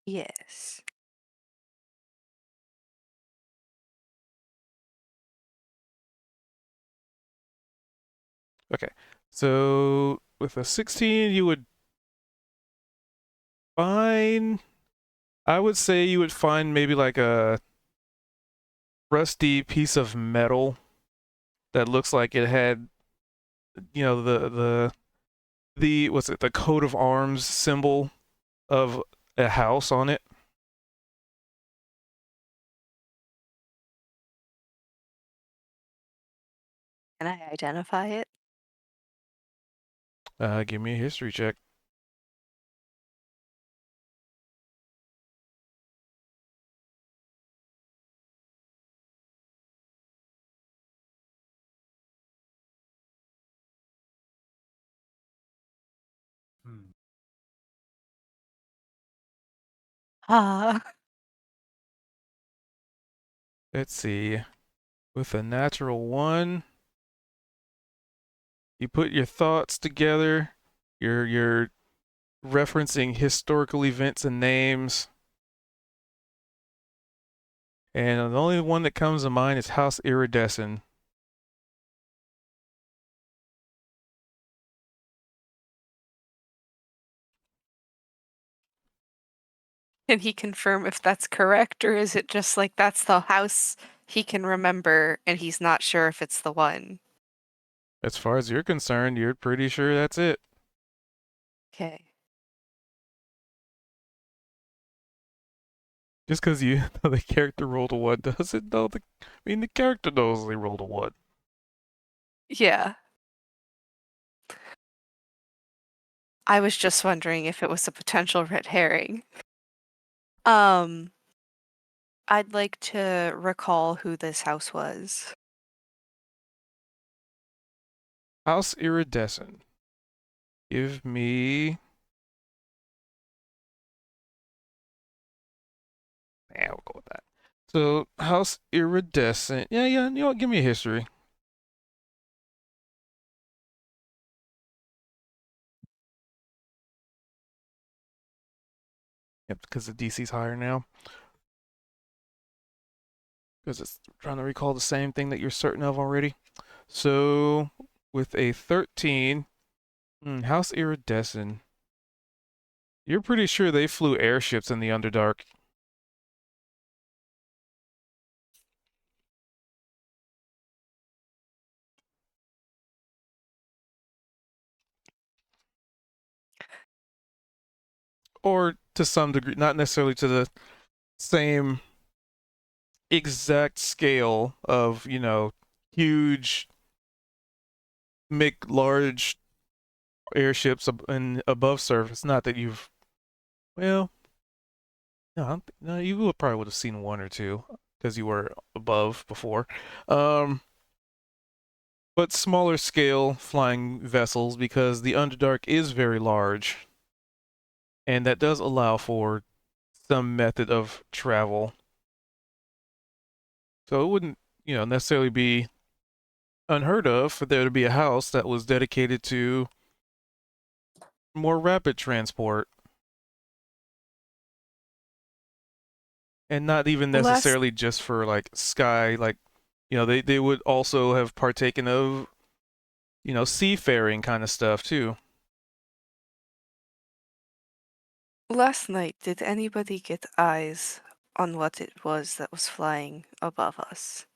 Yes. Okay. So with a 16, you would find. I would say you would find maybe like a rusty piece of metal that looks like it had, the what's it, the coat of arms symbol of a house on it. Can I identify it? Give me a history check. Hmm. Ah. Let's see. With a natural 1, you put your thoughts together. You're referencing historical events and names. And the only one that comes to mind is House Iridescent. Can he confirm if that's correct, or is it just like that's the house he can remember and he's not sure if it's the one? As far as you're concerned, you're pretty sure that's it. Okay. Just because you know the character rolled a 1 doesn't know the character knows they rolled a 1. Yeah. I was just wondering if it was a potential red herring. I'd like to recall who this house was. House Iridescent. Give me. Yeah, we'll go with that. So, House Iridescent. Yeah, you know what? Give me a history. Yep, because the DC's higher now. Because it's trying to recall the same thing that you're certain of already. So, with a 13, House Iridescent. You're pretty sure they flew airships in the Underdark. Or to some degree, not necessarily to the same exact scale of, huge, make large airships and above surface. Not that you've, well, no, no, you probably would have seen one or two because you were above before. But smaller scale flying vessels because the Underdark is very large, and that does allow for some method of travel. So it wouldn't, necessarily be unheard of for there to be a house that was dedicated to more rapid transport. And not even Last necessarily just for like sky, like, they would also have partaken of, seafaring kind of stuff too. last night, did anybody get eyes on what it was that was flying above us?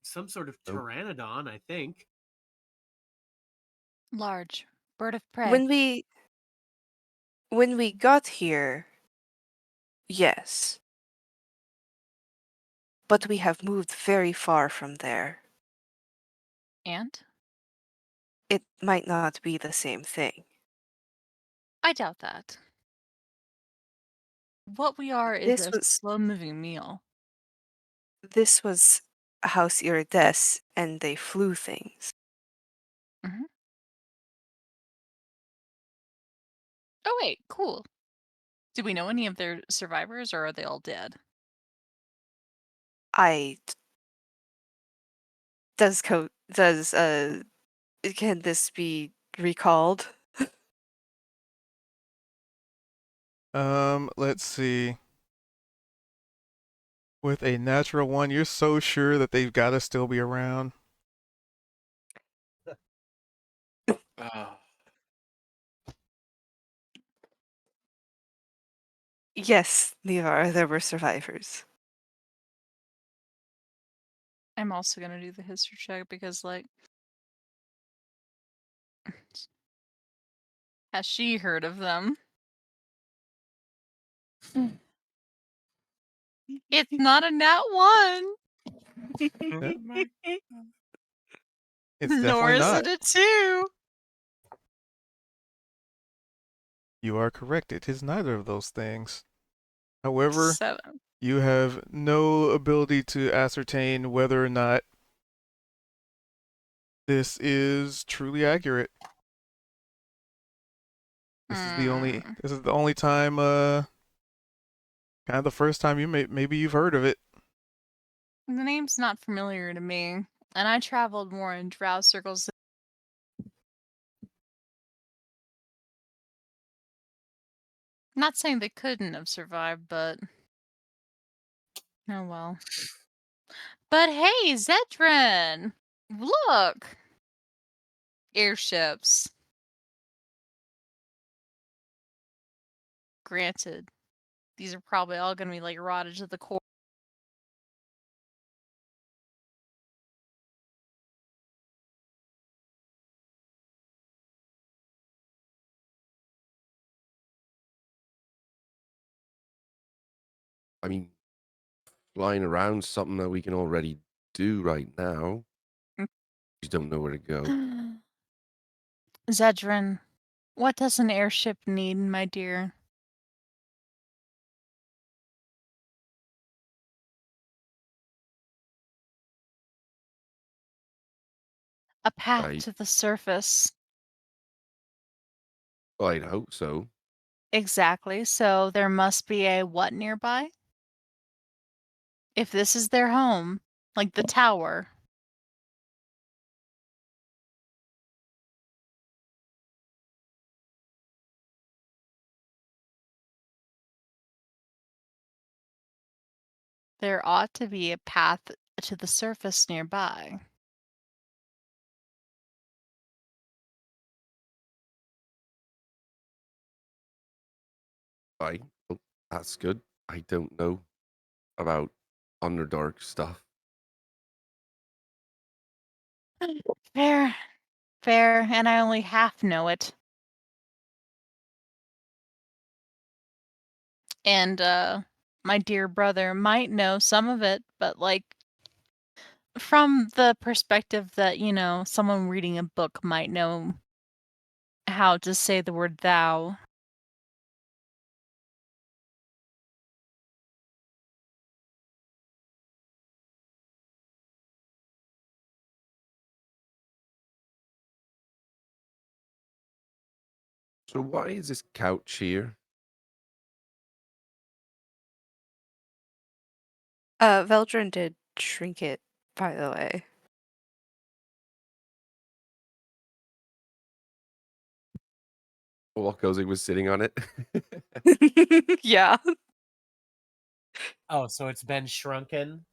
Some sort of Nope. pteranodon, I think. Large bird of prey. When we got here, yes. But we have moved very far from there. And It might not be the same thing. I doubt that. What we are is This a was slow-moving meal. this was House Irides, and they flew things. Oh wait, cool. Do we know any of their survivors, or are they all dead? Can this be recalled? Let's see. With a natural one, you're so sure that they've got to still be around. Oh, Yes, Levar, there were survivors. I'm also gonna do the history check because, like, has she heard of them? It's not a nat one, Yeah, it's nor definitely is not. it a 2. You are correct. It is neither of those things. However, 7. you have no ability to ascertain whether or not this is truly accurate. This is the only Mm. this is the only time kind of the first time maybe you've heard of it. The name's not familiar to me, and I traveled more in drow circles. Not saying they couldn't have survived, but oh well. But hey, Zedrin! Look! Airships. Granted, these are probably all gonna be like rotted to the core. I mean, flying around something that we can already do right now. Mm. Just don't know where to go. Zedrin, what does an airship need, my dear? A path I, to the surface. I'd hope so. Exactly, so there must be a what nearby? If this is their home, like the tower. There ought to be a path to the surface nearby. Oh, that's good. I don't know about Underdark stuff. Fair, fair, and I only half know it. And my dear brother might know some of it, but like from the perspective that, someone reading a book might know how to say the word thou. So why is this couch here? Veldrin did shrink it, by the way. While Kozik was sitting on it. Yeah. Oh, so it's been shrunken,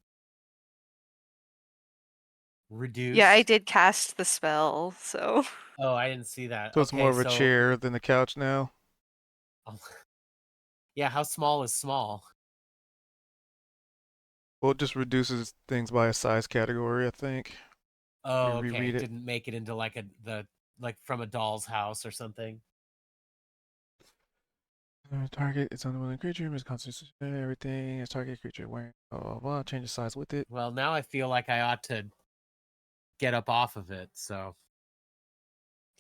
reduced. Yeah, I did cast the spell, so. Oh, I didn't see that. So it's Okay, more of a so chair than the couch now. oh, yeah, how small is small? Well, it just reduces things by a size category, I think. Oh, Let me okay. reread it. Didn't make it into like like from a doll's house or something. Target its unwilling creature, misconstitutes everything. Its target creature wearing blah blah blah. Change the size with it. Well, now I feel like I ought to get up off of it, so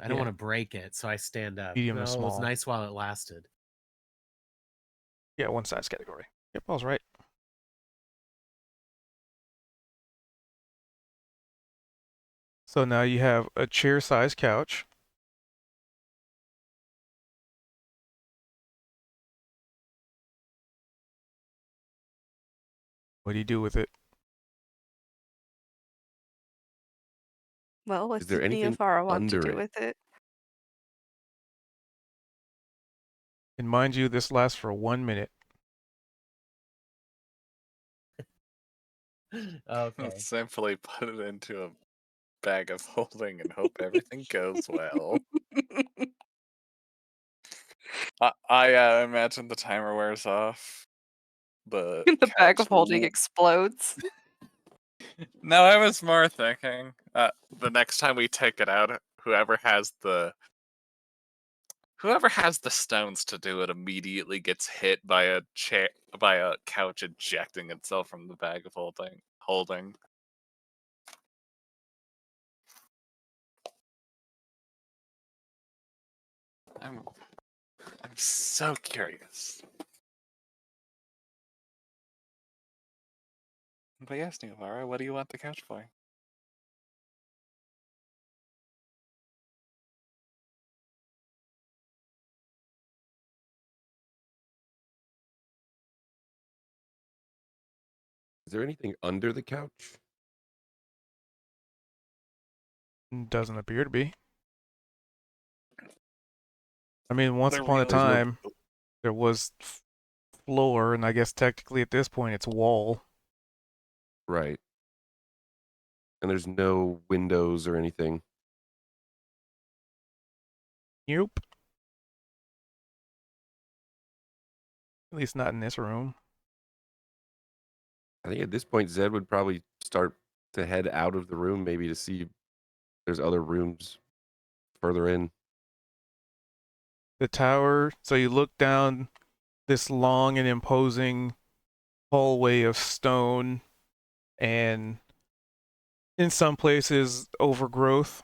I don't Yeah. want to break it, so I stand up. Medium to Well, it was small. nice while it lasted. Yeah, one size category. Yep, I was right. So now you have a chair-sized couch. What do you do with it? Well, what Is there did anything Neophara want to under do it? with it? And mind you, this lasts for 1 minute. Okay. Simply put it into a bag of holding and hope everything goes well. I imagine the timer wears off. The The bag couch of holding explodes. No, I was more thinking the next time we take it out, whoever has the stones to do it immediately gets hit by a couch ejecting itself from the bag of holding. I'm so curious. But yes, Nuvara, what do you want the couch for? Is there anything under the couch? Doesn't appear to be. I mean, once There upon a really is no- time, there was floor, and I guess technically at this point it's wall. Right. And there's no windows or anything. Nope. At least not in this room. I think at this point, Zed would probably start to head out of the room, maybe to see if there's other rooms further in. The tower, so you look down this long and imposing hallway of stone and in some places overgrowth,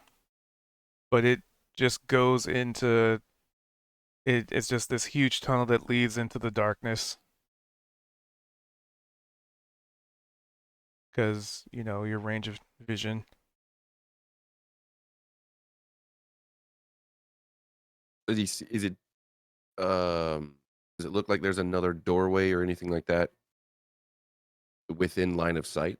but it just goes into it's just this huge tunnel that leads into the darkness. Because, you know, your range of vision. Does it look like there's another doorway or anything like that within line of sight?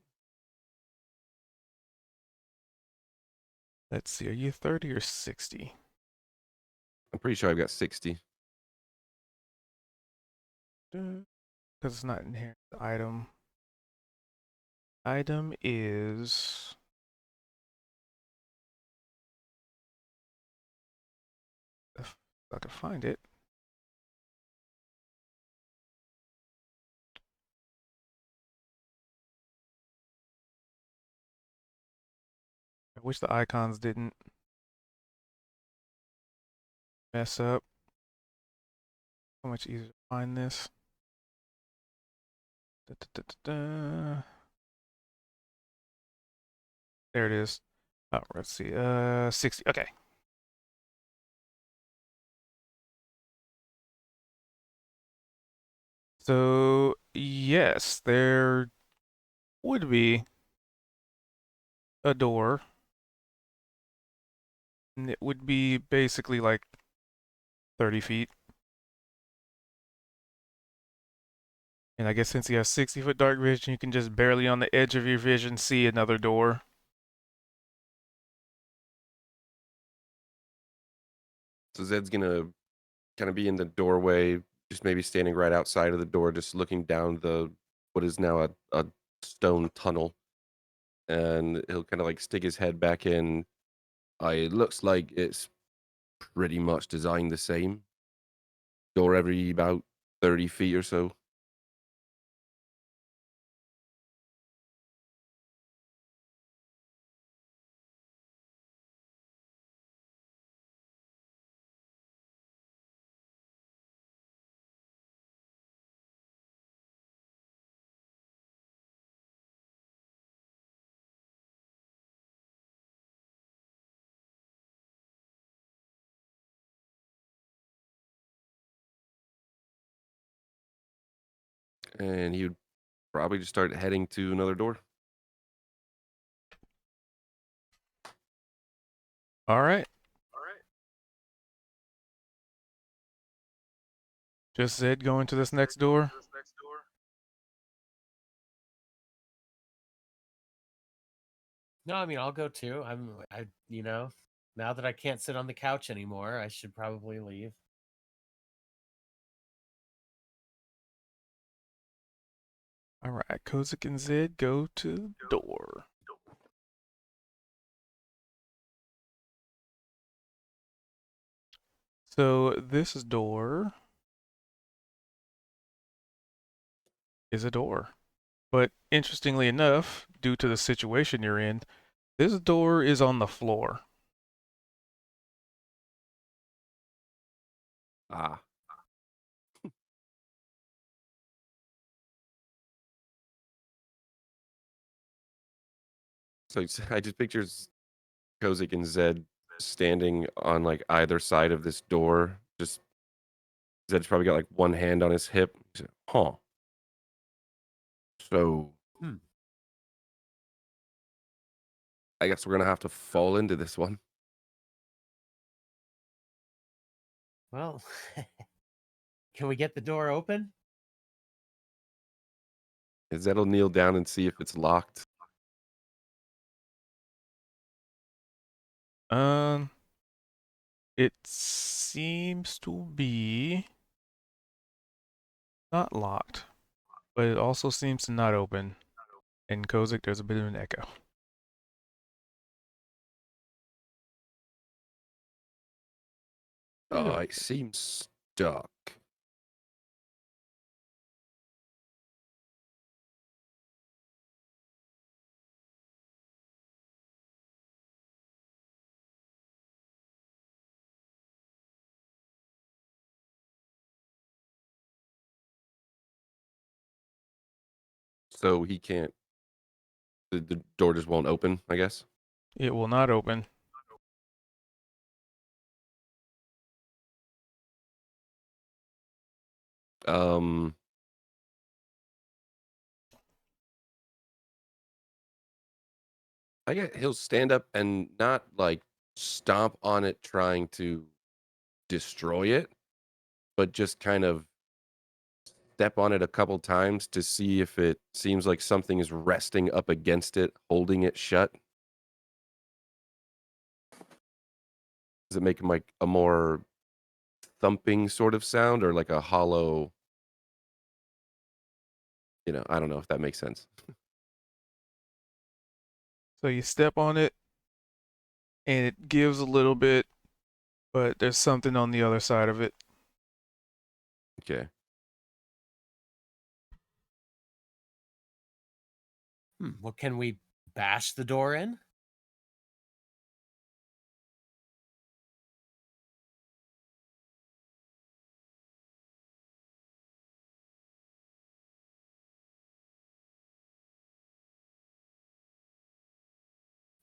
Let's see, are you 30 or 60? I'm pretty sure I've got 60. Because it's not in here. The item. Item is if I can find it. I wish the icons didn't mess up. So much easier to find this. Da, da, da, da, da. There it is. Oh, let's see. 60. Okay. So, yes, there would be a door. And it would be basically like 30 feet. And I guess since you have 60-foot dark vision, you can just barely on the edge of your vision see another door. So Zed's gonna kind of be in the doorway, just maybe standing right outside of the door, just looking down what is now a stone tunnel. And he'll kind of like stick his head back in. It looks like it's pretty much designed the same. Door every about 30 feet or so. And he would probably just start heading to another door. All right. Just Zed going to this next door. No, I mean I'll go too. Now that I can't sit on the couch anymore, I should probably leave. All right, Kozik and Zed go to the door. So this door is a door. But interestingly enough, due to the situation you're in, this door is on the floor. Ah. So I just pictures Kozik and Zed standing on like either side of this door. Just Zed's probably got like one hand on his hip. He's like, huh. So Hmm. I guess we're gonna have to fall into this one. Well, can we get the door open? Zed'll kneel down and see if it's locked. Um, it seems to be not locked, but it also seems to not open. And Kozik, there's a bit of an echo. Oh, it seems stuck. So he can't. The door just won't open, I guess. It will not open. Um, I get he'll stand up and not like stomp on it trying to destroy it, but just kind of step on it a couple times to see if it seems like something is resting up against it, holding it shut. Does it make like a more thumping sort of sound or like a hollow, I don't know if that makes sense. So you step on it, and it gives a little bit, but there's something on the other side of it. Okay. Well, can we bash the door in?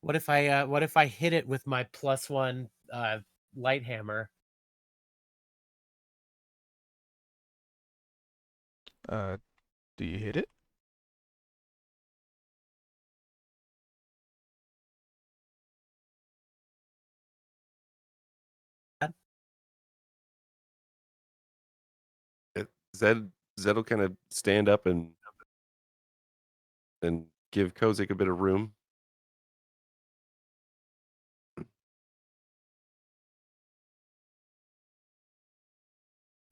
What if I hit it with my +1 light hammer? Do you hit it? Zed Zed will kind of stand up and give Kozik a bit of room.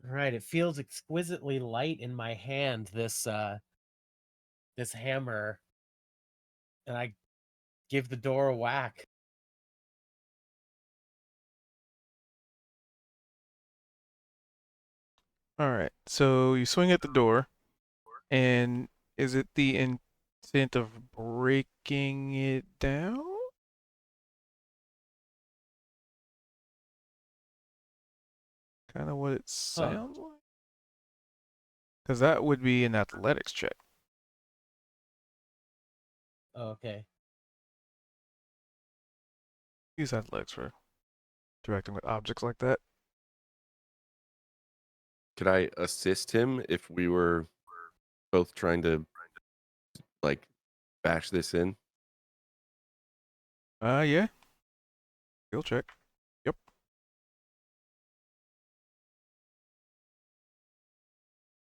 All right, it feels exquisitely light in my hand, this hammer, and I give the door a whack. All right. So you swing at the door, and is it the intent of breaking it down? Kind of what it sounds like? Because that would be an athletics check. Oh, okay. Use athletics for interacting with objects like that. Could I assist him if we were both trying to like bash this in? Yeah. Skill check. Yep.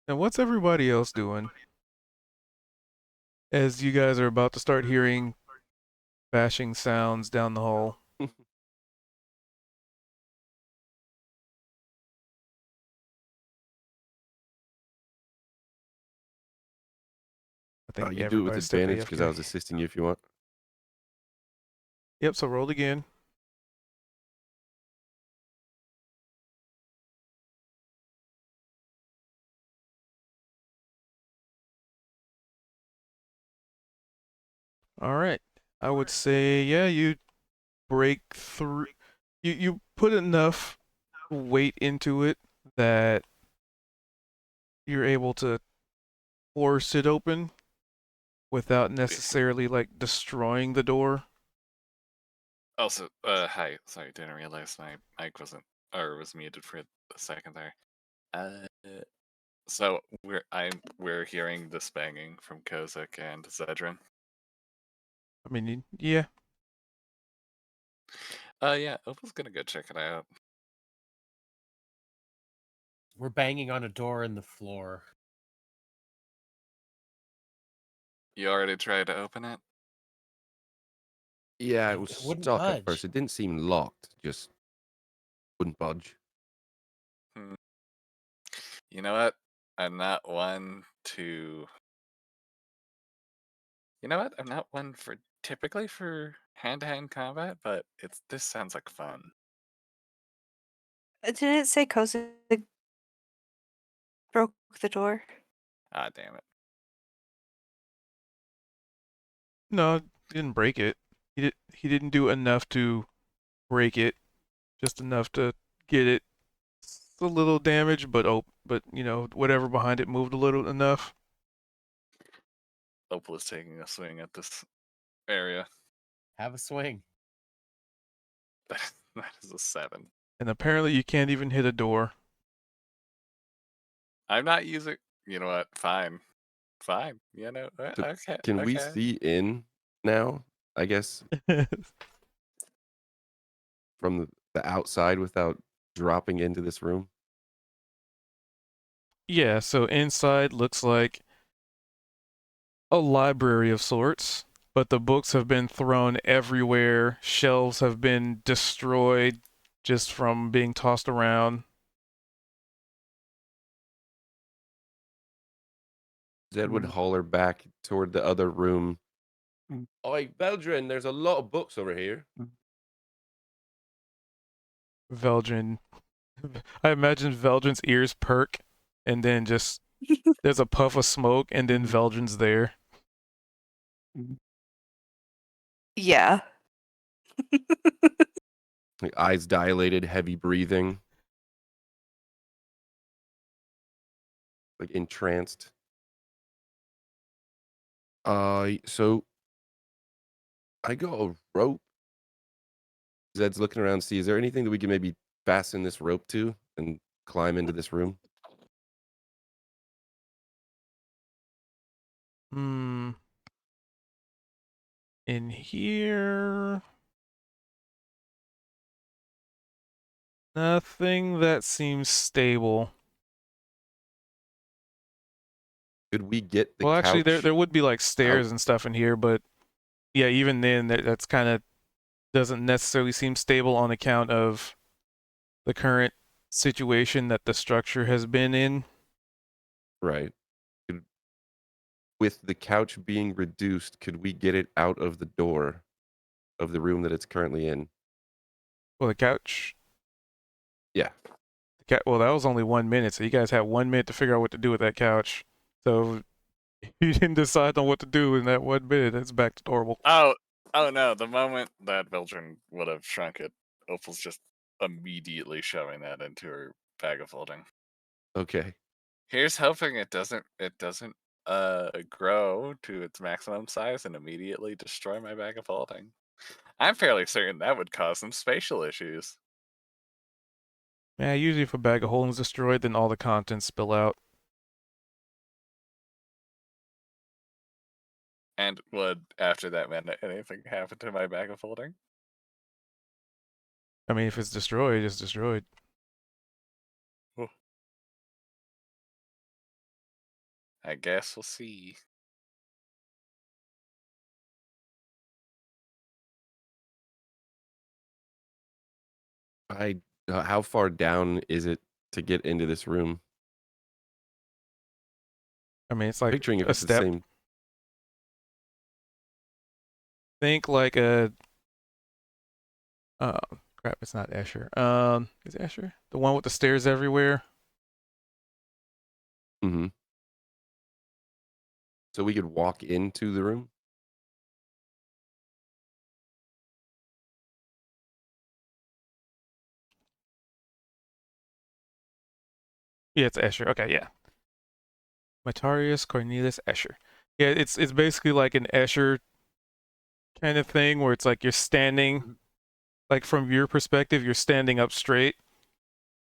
Now, what's everybody else doing? As you guys are about to start hearing bashing sounds down the hall. think you do it with everybody stepped advantage because I AFK. was assisting you if you want. Yep, so roll again. All right. I would say, yeah, you break through. You put enough weight into it that you're able to force it open without necessarily like destroying the door. Also, hi. Sorry, didn't realize my mic wasn't or was muted for a second there. So we're hearing this banging from Kozak and Zedrin. I mean, yeah. Yeah, Opal's gonna go check it out. We're banging on a door in the floor. You already tried to open it? Yeah, It- it was it wouldn't stuck at budge. first. It didn't seem locked. Just wouldn't budge. You know what? I'm not one to. You know what? I'm not one for typically for hand-to-hand combat, but this sounds like fun. Didn't it say Koza broke the door? Ah, damn it. No, he didn't break it. He didn't do enough to break it. Just enough to get it a little damage, but you know, whatever behind it moved a little enough. Opal is taking a swing at this area. Have a swing. That is a 7. And apparently you can't even hit a door. I'm not using. You know what? Fine. You know. So Okay. Can we okay. see in now? I guess from the outside without dropping into this room. Yeah, so inside looks like a library of sorts, but the books have been thrown everywhere. Shelves have been destroyed just from being tossed around. Zed would holler back toward the other room. Oi, Beldrin, there's a lot of books over here. Veldrin, I imagine Veldrin's ears perk, and then just there's a puff of smoke, and then Veldrin's there. Yeah. Like eyes dilated, heavy breathing. Like entranced. So I got a rope. Zed's looking around to see, is there anything that we can maybe fasten this rope to and climb into this room? In here, nothing that seems stable. Could we get the Well, actually, couch? there would be like stairs and stuff in here, but yeah, even then, that's kind of doesn't necessarily seem stable on account of the current situation that the structure has been in. Right. With the couch being reduced, could we get it out of the door of the room that it's currently in? Well, the couch. Yeah. Well, that was only 1 minute, so you guys had 1 minute to figure out what to do with that couch. So you didn't decide on what to do in that 1 minute. It's back to normal. Oh no! The moment that Veldrin would have shrunk it, Opal's just immediately shoving that into her bag of holding. Okay. Here's hoping it doesn't grow to its maximum size and immediately destroy my bag of holding. I'm fairly certain that would cause some spatial issues. Yeah, usually if a bag of holding is destroyed, then all the contents spill out. And would after that minute anything happen to my bag of holding? I mean, if it's destroyed, it's destroyed. Oh. I guess we'll see. How far down is it to get into this room? I mean, it's like Picturing if a it's the step. same. think like a crap, it's not Escher. Is it Escher? The one with the stairs everywhere? Mm-hmm. So we could walk into the room? Yeah, it's Escher. Okay, yeah. Matarius Cornelius Escher. Yeah, it's basically like an Escher kind of thing where it's like you're standing, like from your perspective, you're standing up straight,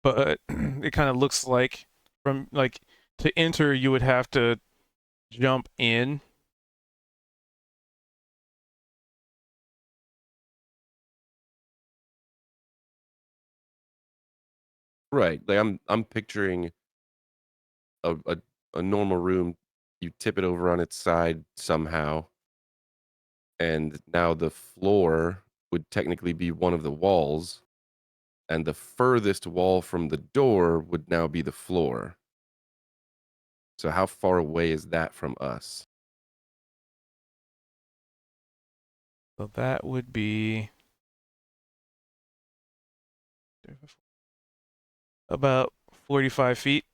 but it kind of looks like from like to enter you would have to jump in. Right. Like I'm picturing a, a a normal room. You tip it over on its side somehow, and now the floor would technically be one of the walls, and the furthest wall from the door would now be the floor. So how far away is that from us? So that would be about 45 feet.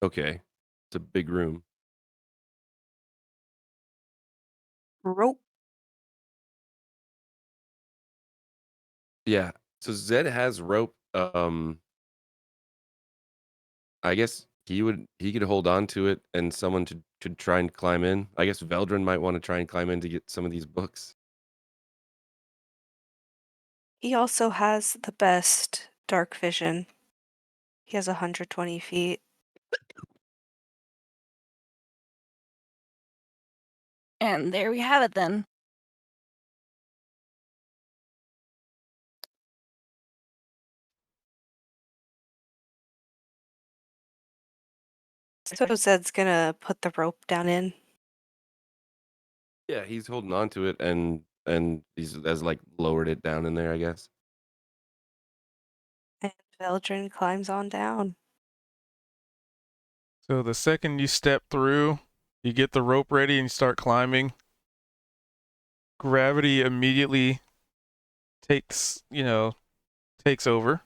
Okay. It's a big room. Rope. Yeah. So Zed has rope. I guess he could hold on to it and someone could try and climb in. I guess Veldrin might want to try and climb in to get some of these books. He also has the best dark vision. He has 120 feet. And there we have it then. So Zed's gonna put the rope down in. Yeah, he's holding on to it and he's has like lowered it down in there, I guess. And Veldrin climbs on down. So the second you step through, you get the rope ready and you start climbing. Gravity immediately takes over.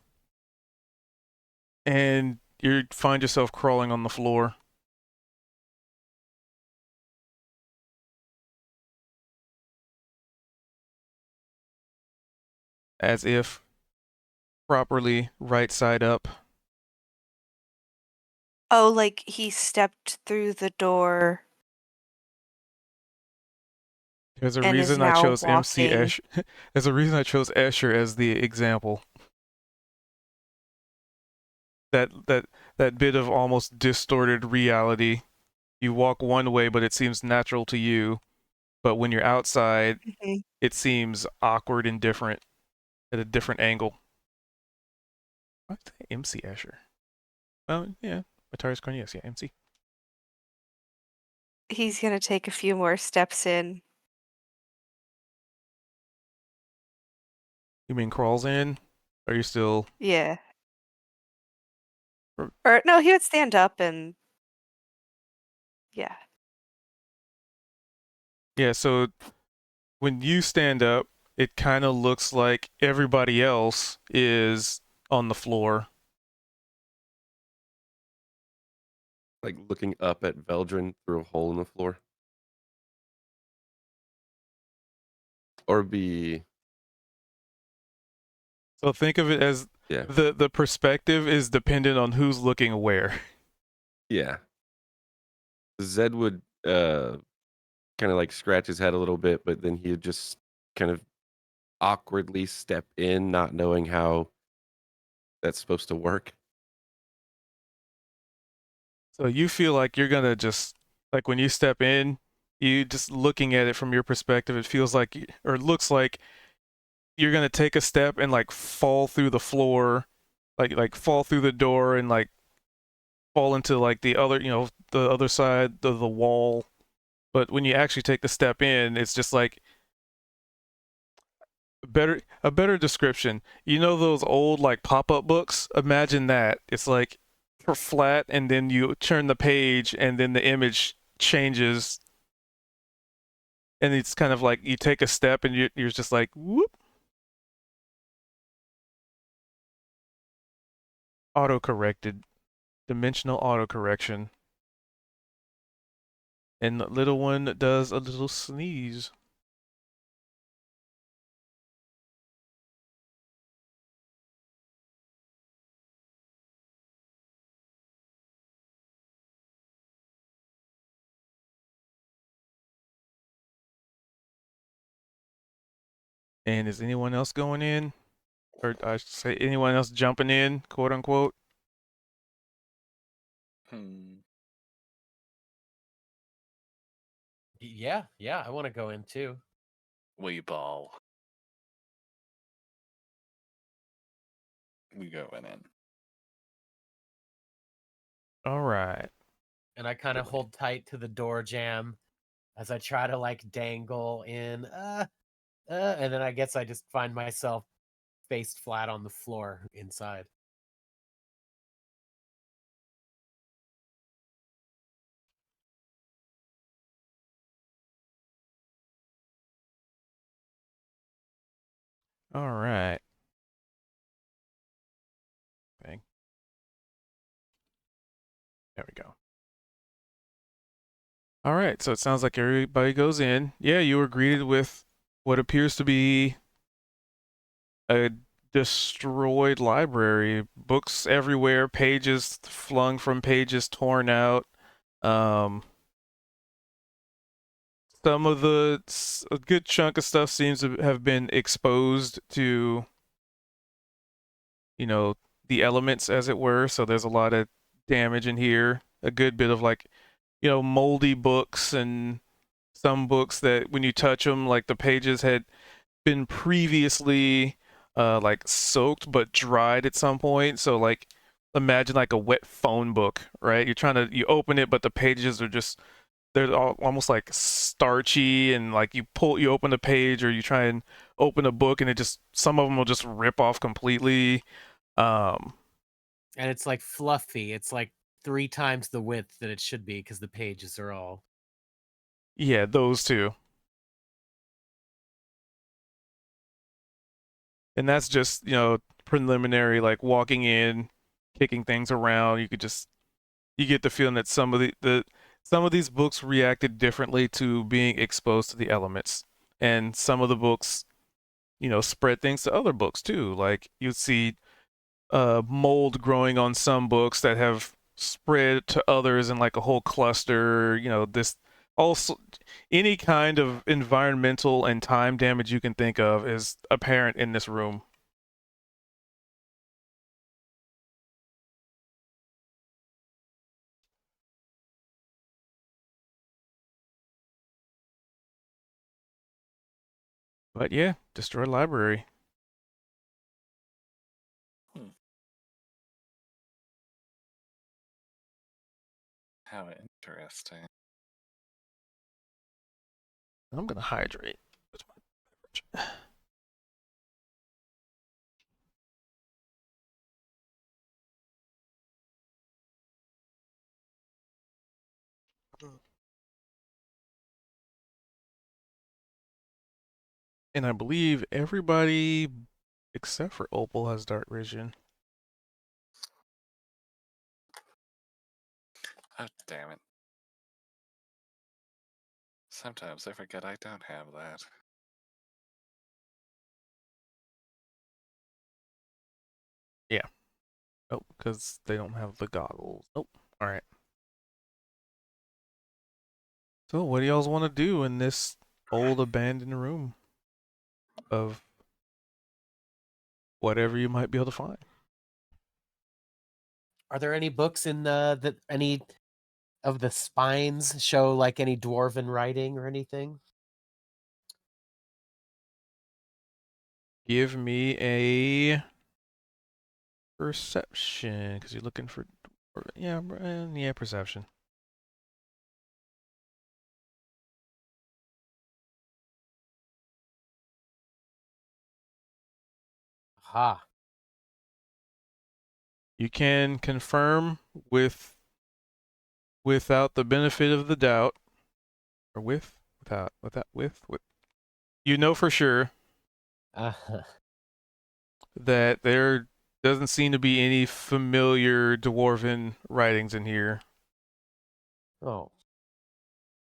And you find yourself crawling on the floor. As if properly right side up. Oh, like he stepped through the door. There's a And is reason I now chose MC walking. Escher. There's a reason I chose Escher as the example. That bit of almost distorted reality. You walk one way, but it seems natural to you. But when you're outside, Mhm. it seems awkward and different at a different angle. Why did I say MC Escher? Well, yeah, Matarius Cornelius, yeah, MC. He's gonna take a few more steps in. You mean crawls in? Are you still? Yeah. Or- Or no, he would stand up and yeah. Yeah, so when you stand up, it kind of looks like everybody else is on the floor. Like looking up at Veldrin through a hole in the floor. Or be So think of it as yeah. the perspective is dependent on who's looking where. Yeah. Zed would kind of like scratch his head a little bit, but then he would just kind of awkwardly step in, not knowing how that's supposed to work. So you feel like you're gonna just like when you step in, you just looking at it from your perspective, it feels like or it looks like you're gonna take a step and like fall through the floor, like fall through the door and like fall into like the other the other side of the wall. But when you actually take the step in, it's just like a better description. You know those old like pop-up books? Imagine that. It's like flat and then you turn the page and then the image changes and it's kind of like you take a step and you're just like whoop. Auto-corrected, dimensional auto-correction. And the little one does a little sneeze. And is anyone else going in? Or I should say anyone else jumping in, quote unquote? Yeah, I want to go in too. We ball. We going in. All right. And I kind of Really? hold tight to the door jamb as I try to like dangle in. And then I guess I just find myself face flat on the floor inside. All right. Bang. There we go. All right, so it sounds like everybody goes in. Yeah, you were greeted with what appears to be a destroyed library. Books everywhere, pages flung from pages torn out. Some of a good chunk of stuff seems to have been exposed to, you know, the elements, as it were. So there's a lot of damage in here. A good bit of like, you know, moldy books and some books that when you touch them, like the pages had been previously like soaked but dried at some point. So like imagine like a wet phone book, right? You open it, but the pages are just they're almost like starchy, and like you open a page or you try and open a book and it just some of them will just rip off completely. Um, And it's like fluffy. It's like 3 times the width that it should be because the pages are all. yeah, those two. And that's just, you know, preliminary, like walking in, kicking things around. You get the feeling that some of some of these books reacted differently to being exposed to the elements. And some of the books, you know, spread things to other books too. Like you'd see mold growing on some books that have spread to others in like a whole cluster. You know, this also any kind of environmental and time damage you can think of is apparent in this room. But yeah, destroy library. How interesting. I'm gonna hydrate. Where's my beverage? And I believe everybody except for Opal has dark vision. Oh, damn it. Sometimes I forget I don't have that. Yeah. Oh, because they don't have the goggles. Nope. All right. So, what do y'all want to do in this old abandoned room of whatever you might be able to find? Are there any books in that any of the spines show like any dwarven writing or anything? Give me a perception, because you're looking for. Yeah, yeah, perception. Aha. You can confirm without the benefit of the doubt, or with with you know for sure Uh, that there doesn't seem to be any familiar dwarven writings in here, oh,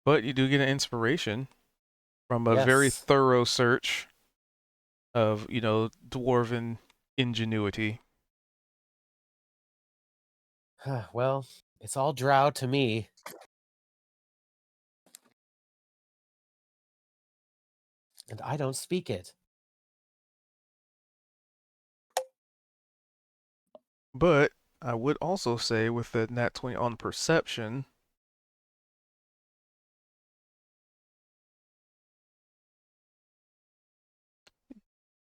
but you do get an inspiration from a very yes. thorough search of, dwarven ingenuity. Well, it's all drow to me. And I don't speak it. But I would also say with the nat 20 on perception,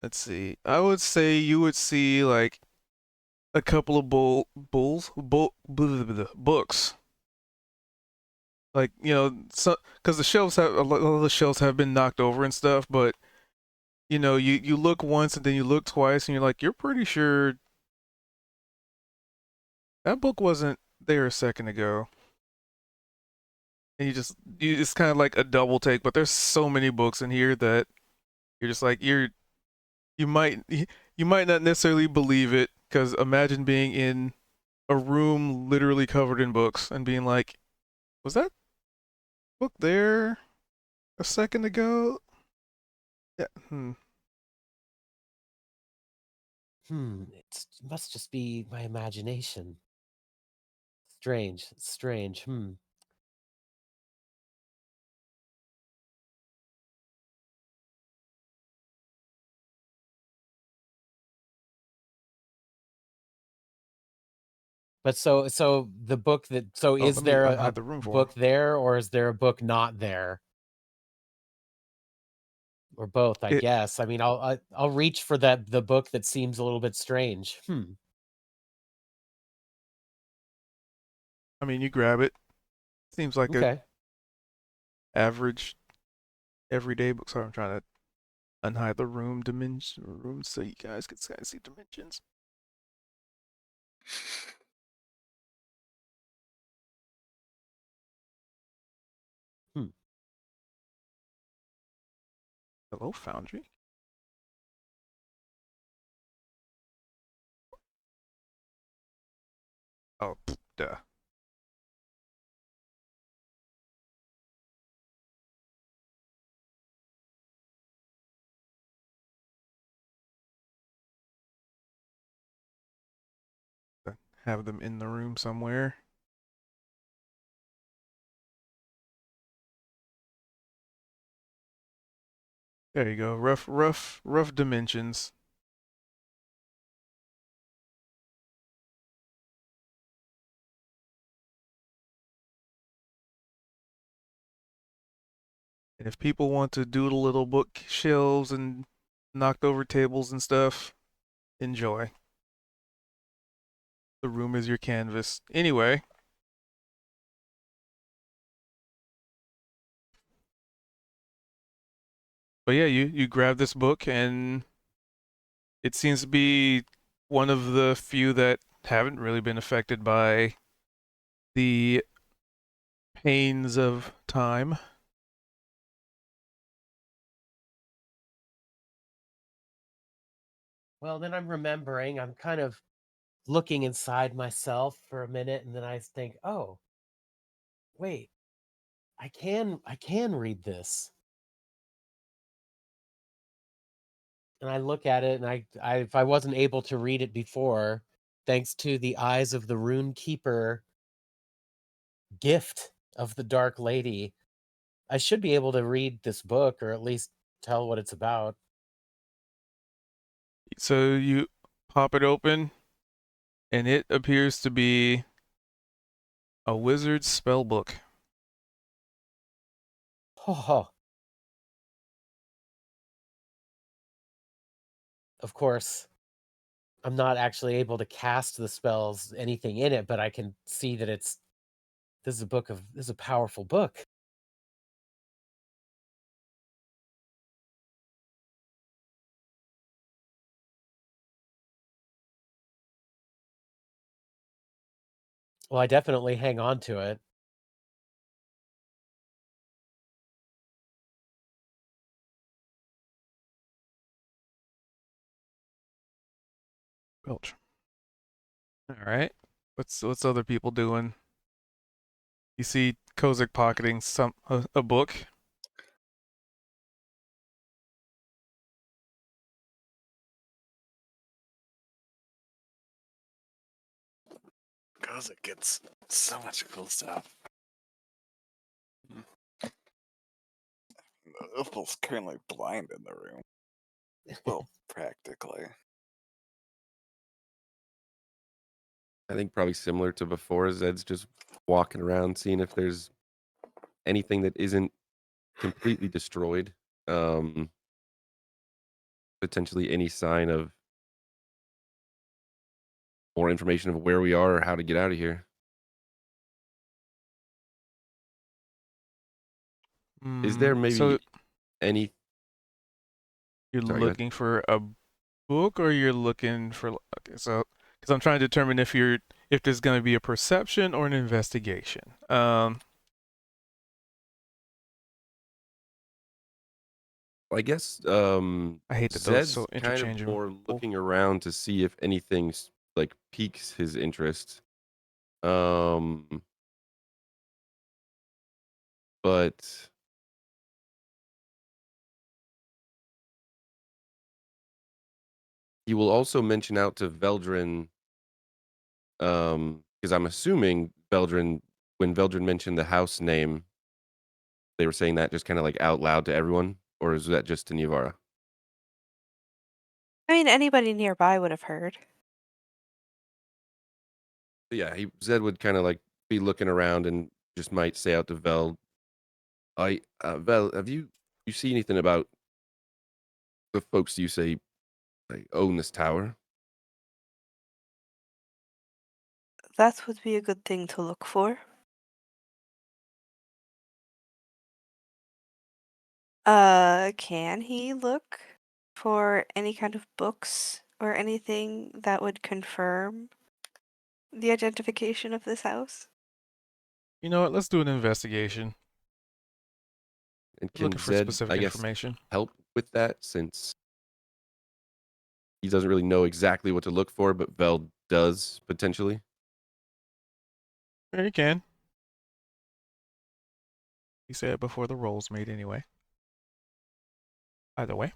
let's see. I would say you would see like a couple of books. Like, so because the shelves have a lot of the shelves have been knocked over and stuff, but you look once and then you look twice and you're like, you're pretty sure that book wasn't there a second ago. And you just kind of like a double take, but there's so many books in here that you're just like you might you might not necessarily believe it, because imagine being in a room literally covered in books and being like, was that book there a second ago? Yeah. It must just be my imagination. Strange, strange. But so the book that so Oh, is let me there a unhide the room for him. book there, or is there a book not there? Or both, I It, guess. I mean, I'll reach for the book that seems a little bit strange. I mean, you grab it. Seems like a Okay. average everyday book. Sorry, I'm trying to unhide the room so you guys can see dimensions. Hmm. Hello, Foundry. Oh, duh. Have them in the room somewhere. There you go. Rough dimensions. And if people want to doodle little bookshelves and knocked over tables and stuff, enjoy. The room is your canvas. Anyway, but yeah, you grab this book and it seems to be one of the few that haven't really been affected by the pains of time. Well, then I'm remembering. I'm kind of looking inside myself for a minute, and then I think, oh, wait, I can read this. And I look at it, and I if I wasn't able to read it before, thanks to the eyes of the Rune Keeper gift of the Dark Lady, I should be able to read this book, or at least tell what it's about. So you pop it open, and it appears to be a wizard's spell book. Oh, of course, I'm not actually able to cast the spells, anything in it, but I can see that this is a powerful book. Well, I definitely hang on to it. Belch. All right. What's other people doing? You see Kozik pocketing a book. Because it gets so much cool stuff. Opal's currently blind in the room. Well, practically. I think probably similar to before. Zed's just walking around, seeing if there's anything that isn't completely destroyed. Potentially any sign of more information of where we are or how to get out of here. Is there maybe So any? you're Sorry, go ahead. looking for a book, or you're looking for? Okay, so because I'm trying to determine if there's going to be a perception or an investigation. I guess I hate that those so Zed's kind of interchangeable. more looking around to see if anything's like piques his interest. But he will also mention out to Veldrin, because I'm assuming Veldrin, when Veldrin mentioned the house name, they were saying that just kind of like out loud to everyone, or is that just to Nivara? I mean, anybody nearby would have heard. But yeah, Zed would kind of like be looking around and just might say out to Vel, Vel, have you see anything about the folks you say like own this tower? That would be a good thing to look for. Can he look for any kind of books or anything that would confirm the identification of this house? You know what? Let's do an investigation. And can Looking for Zed, specific I guess, information. help with that since he doesn't really know exactly what to look for, but Vel does potentially? There you can. He said it before the roll's made anyway. Either way.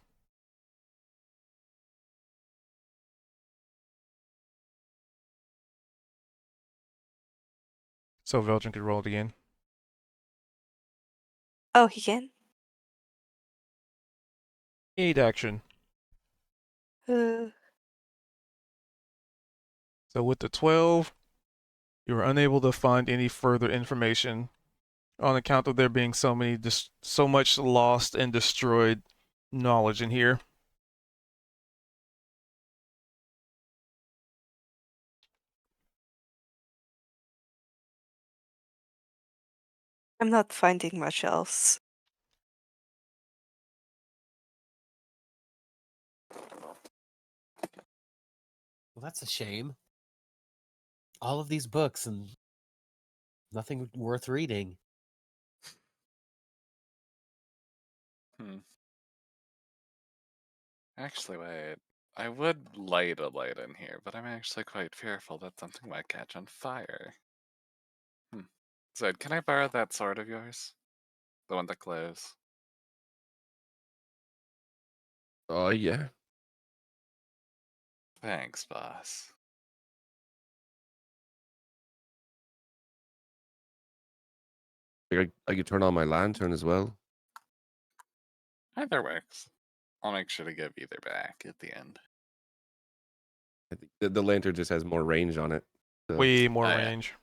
So Veldrin could roll it again. Oh, he can? 8 action. Uh, So with the 12, you were unable to find any further information on account of there being so much lost and destroyed knowledge in here. I'm not finding much else. Well, that's a shame. All of these books and nothing worth reading. Actually, wait. I would light a light in here, but I'm actually quite fearful that something might catch on fire. Zed, can I borrow that sword of yours? The one that glows. Oh, yeah. Thanks, boss. I could turn on my lantern as well. Either works. I'll make sure to give either back at the end. I think the lantern just has more range on it. So. Way more Oh, yeah. range.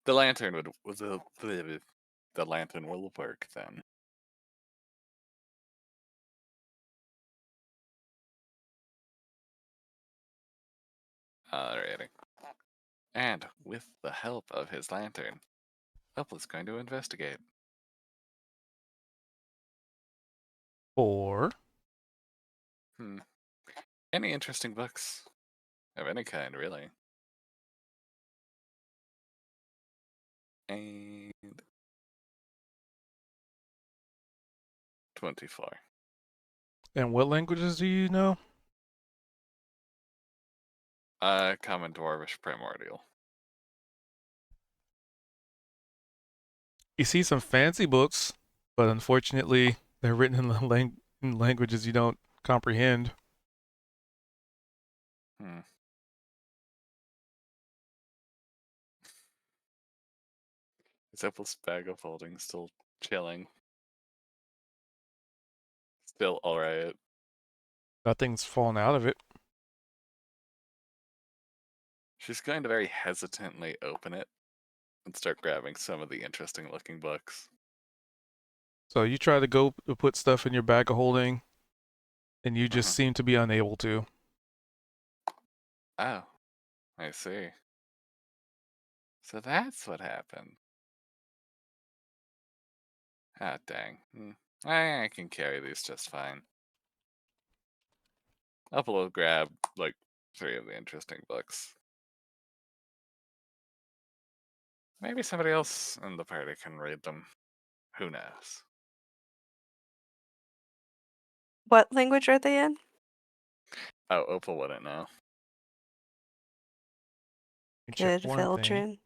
The lantern the lantern will work then. Alrighty. And with the help of his lantern, Opal is going to investigate. 4. Any interesting books? Of any kind, really. And 24. And what languages do you know? Common Dwarvish Primordial. You see some fancy books, but unfortunately, they're written in in languages you don't comprehend. Hmm. Is Apple's bag of holding still chilling? Still alright. Nothing's fallen out of it. She's going to very hesitantly open it and start grabbing some of the interesting looking books. So you try to go to put stuff in your bag of holding, and you just Mhm. seem to be unable to. Oh, I see. So that's what happened. Ah, dang. I can carry these just fine. Up will grab like 3 of the interesting books. Maybe somebody else in the party can read them. Who knows? What language are they in? Oh, Opal wouldn't know. You check Good, one thing. Vildren.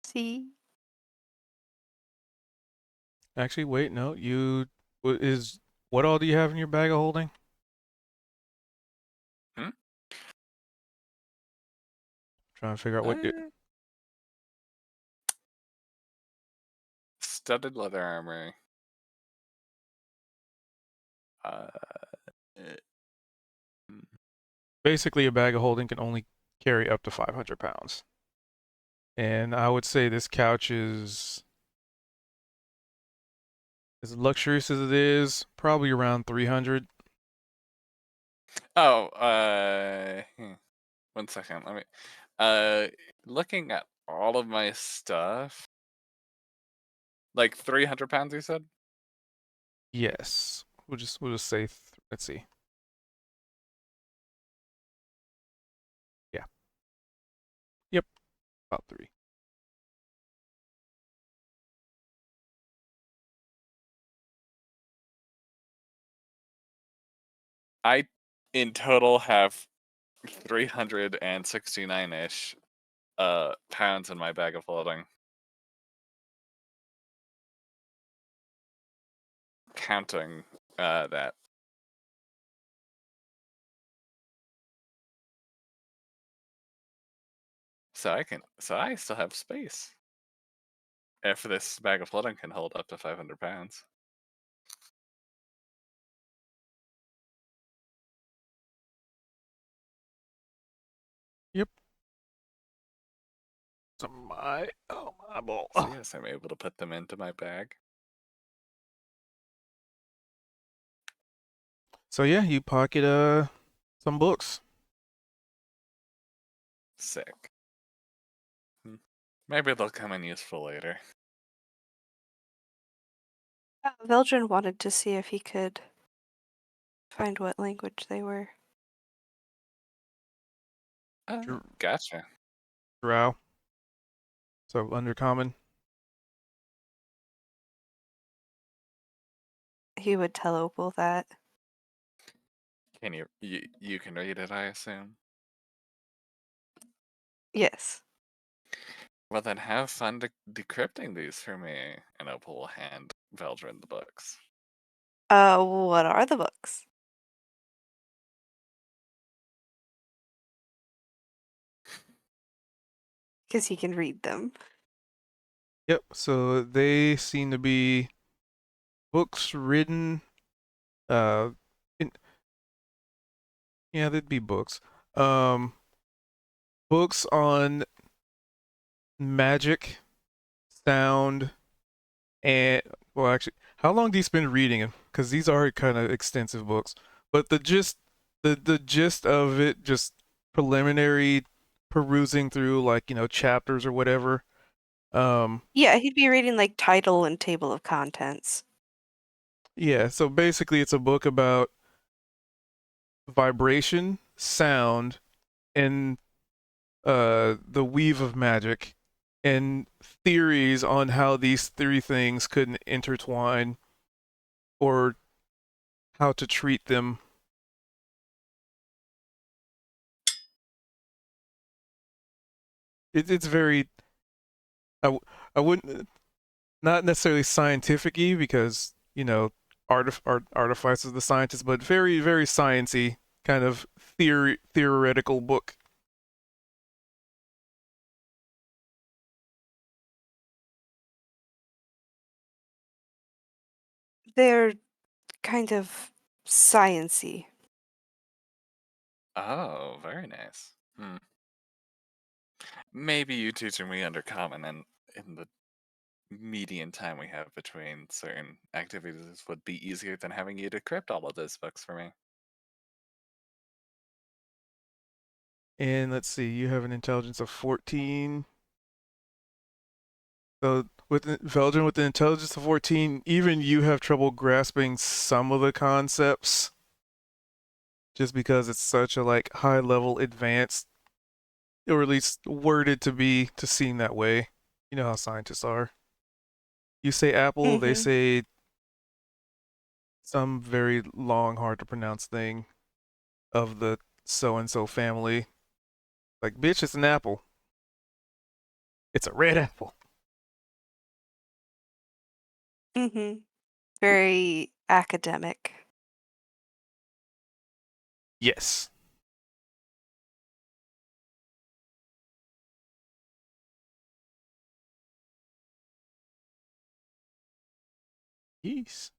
See? Actually, wait, no. What all do you have in your bag of holding? Hmm? Trying to figure out what. Studded leather armor. Uh, mm, Basically, a bag of holding can only carry up to 500 pounds. And I would say this couch is, as luxurious as it is, probably around 300. oh, 1 second. Let me. Looking at all of my stuff, like 300 pounds. You said? Yes. We'll just say, let's see. Yeah. Yep. About 3. I, in total, have 369-ish pounds in my bag of holding. Counting that. So I still have space. If this bag of holding can hold up to 500 pounds. Yep. So my ball. So yes, I'm able to put them into my bag. So yeah, you pocket some books. Sick. Maybe they'll come in useful later. Vildren wanted to see if he could find what language they were. Gotcha. Drow. So undercommon. He would tell Opal that. Can you can read it, I assume? Yes. Well then have fun decrypting these for me, and Opal will hand Veldrin the books. What are the books? Because he can read them. Yep. So they seem to be books written. In, yeah, they'd be books. Books on magic, sound, and well, actually, how long do you spend reading them? Because these are kind of extensive books. But the gist of it, just preliminary perusing through, like chapters or whatever. Yeah, he'd be reading like title and table of contents. Yeah. So basically, it's a book about vibration, sound, and the weave of magic, and theories on how these 3 things could intertwine or how to treat them. It's very. I wouldn't not necessarily scientific-y because artifice is the scientist, but very very sciencey kind of theoretical book. They're kind of sciency. Oh, very nice. Maybe you teaching me Undercommon and in the median time we have between certain activities would be easier than having you decrypt all of those books for me. And let's see, you have an intelligence of 14. So with Veldrin with an intelligence of 14, even you have trouble grasping some of the concepts, just because it's such a like high level advanced, or at least worded to seem that way. You know how scientists are. You say apple, they Mhm. say some very long, hard to pronounce thing of the so and so family. Like, bitch, it's an apple. It's a red apple. Mhm. Very academic. Yes. Yes.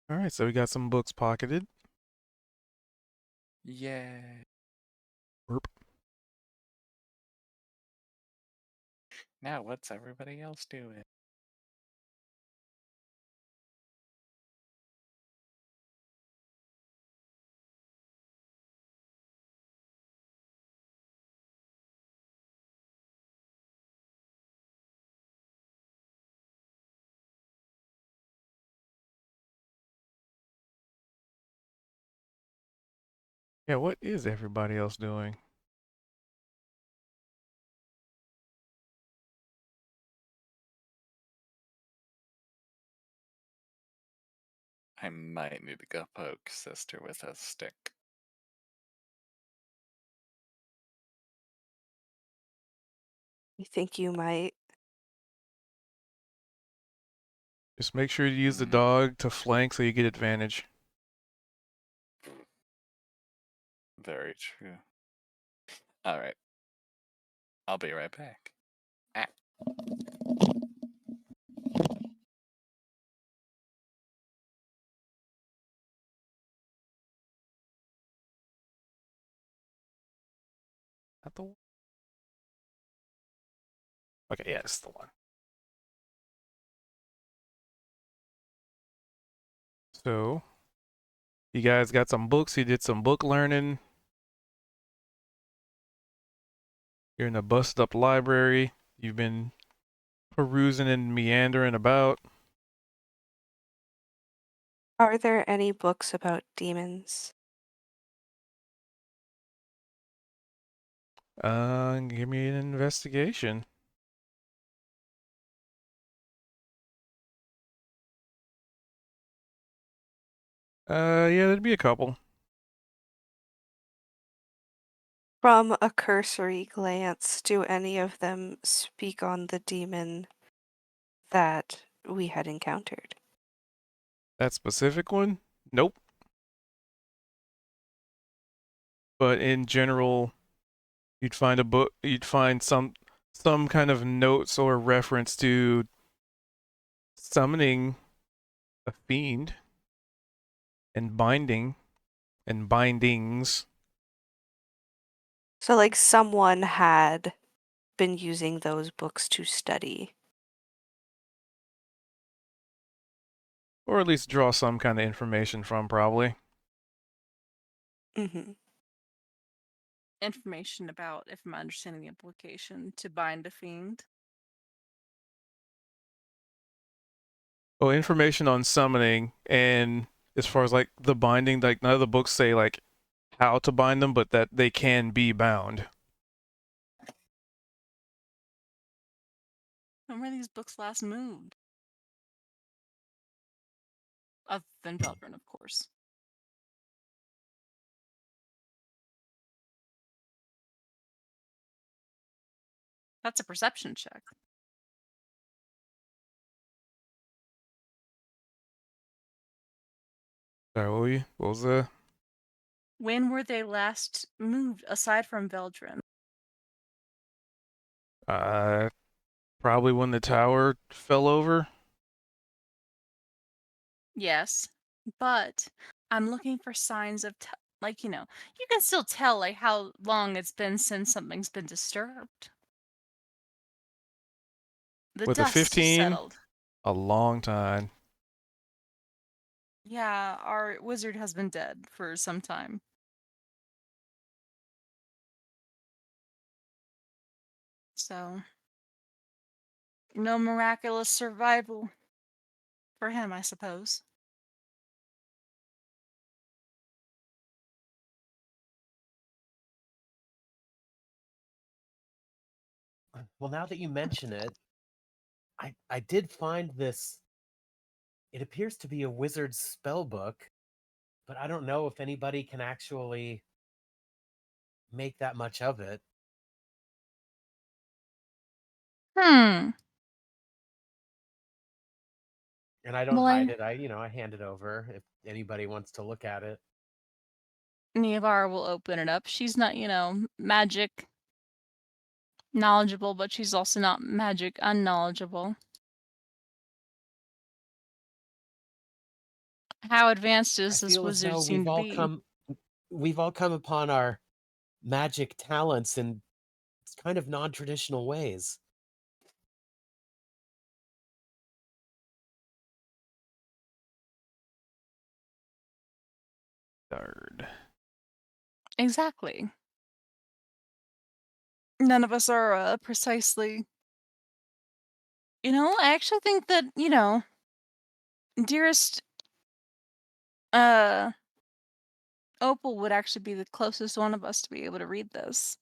All right, so we got some books pocketed. Yay. Burp. Now what's everybody else doing? Yeah, what is everybody else doing? I might need to go poke sister with a stick. I think you might. Just make sure you use the Mhm. dog to flank so you get advantage. Very true. Alright. I'll be right back. Ah. Not the one. Okay, yeah, it's the one. So, you guys got some books. You did some book learning. You're in a busted up library. You've been perusing and meandering about. Are there any books about demons? Give me an investigation. Yeah, there'd be a couple. From a cursory glance, do any of them speak on the demon that we had encountered? That specific one? Nope. But in general, you'd find a book. You'd find some kind of notes or reference to summoning a fiend and bindings. So, like, someone had been using those books to study. Or at least draw some kind of information from, probably. Mm-hmm. Information about, if I'm understanding the implication, to bind a fiend. Well, information on summoning, and as far as like the binding, like none of the books say like how to bind them, but that they can be bound. When were these books last moved? Other than Veldrin, of course. That's a perception check. Sorry, what was that? When were they last moved aside from Veldrin? Probably when the tower fell over. Yes, but I'm looking for signs of like, you can still tell like how long it's been since something's been disturbed. The With a dust 15, settled. a long time. Yeah, our wizard has been dead for some time. So, no miraculous survival for him, I suppose. Well, now that you mention it, I did find this. It appears to be a wizard's spell book, but I don't know if anybody can actually make that much of it. Hmm. And I don't Well, hide it. I hand it over if anybody wants to look at it. Nevar will open it up. She's not, magic knowledgeable, but she's also not magic unknowledgeable. How advanced I does this feel as wizard though seem to be? we've all come upon our magic talents in kind of non-traditional ways. Third. Exactly. None of us are precisely. I actually think that, dearest Opal would actually be the closest one of us to be able to read this.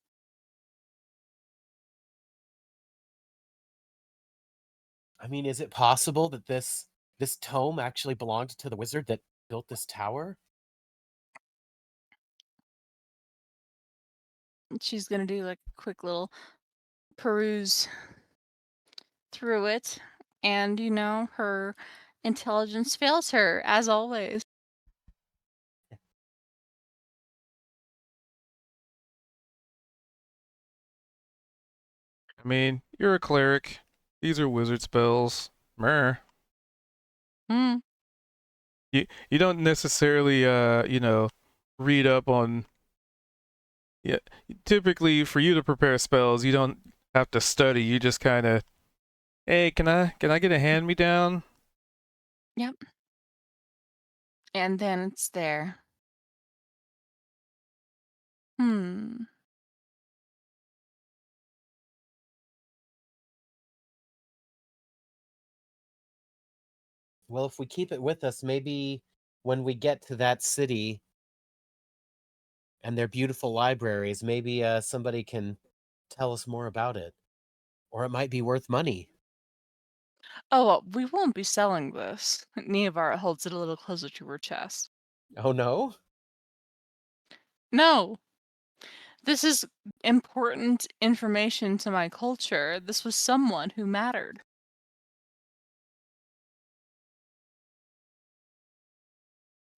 I mean, is it possible that this tome actually belonged to the wizard that built this tower? She's gonna do like a quick little peruse through it, and her intelligence fails her as always. I mean, you're a cleric. These are wizard spells. Mer. Hmm. You don't necessarily read up on. Yeah, typically for you to prepare spells, you don't have to study. You just kind of, hey, can I get a hand me down? Yep. And then it's there. Hmm. Well, if we keep it with us, maybe when we get to that city and their beautiful libraries, maybe somebody can tell us more about it. Or it might be worth money. Oh, well, we won't be selling this. Neavara holds it a little closer to her chest. Oh, no? No. This is important information to my culture. This was someone who mattered.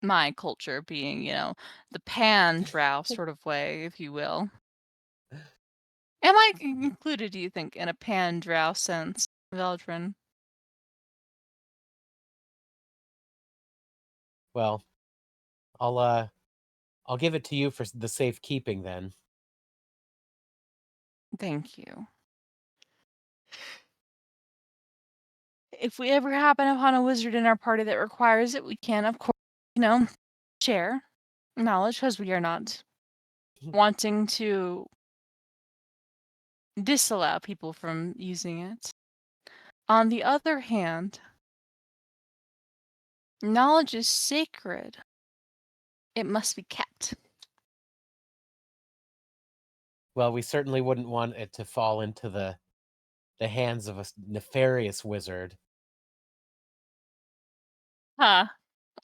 My culture being, the pan-drow sort of way, if you will. Am I included, do you think, in a pan-drow sense, Veldrin? Well, I'll give it to you for the safekeeping then. Thank you. If we ever happen upon a wizard in our party that requires it, we can, of course, share knowledge because we are not wanting to disallow people from using it. On the other hand, knowledge is sacred. It must be kept. Well, we certainly wouldn't want it to fall into the hands of a nefarious wizard. Huh.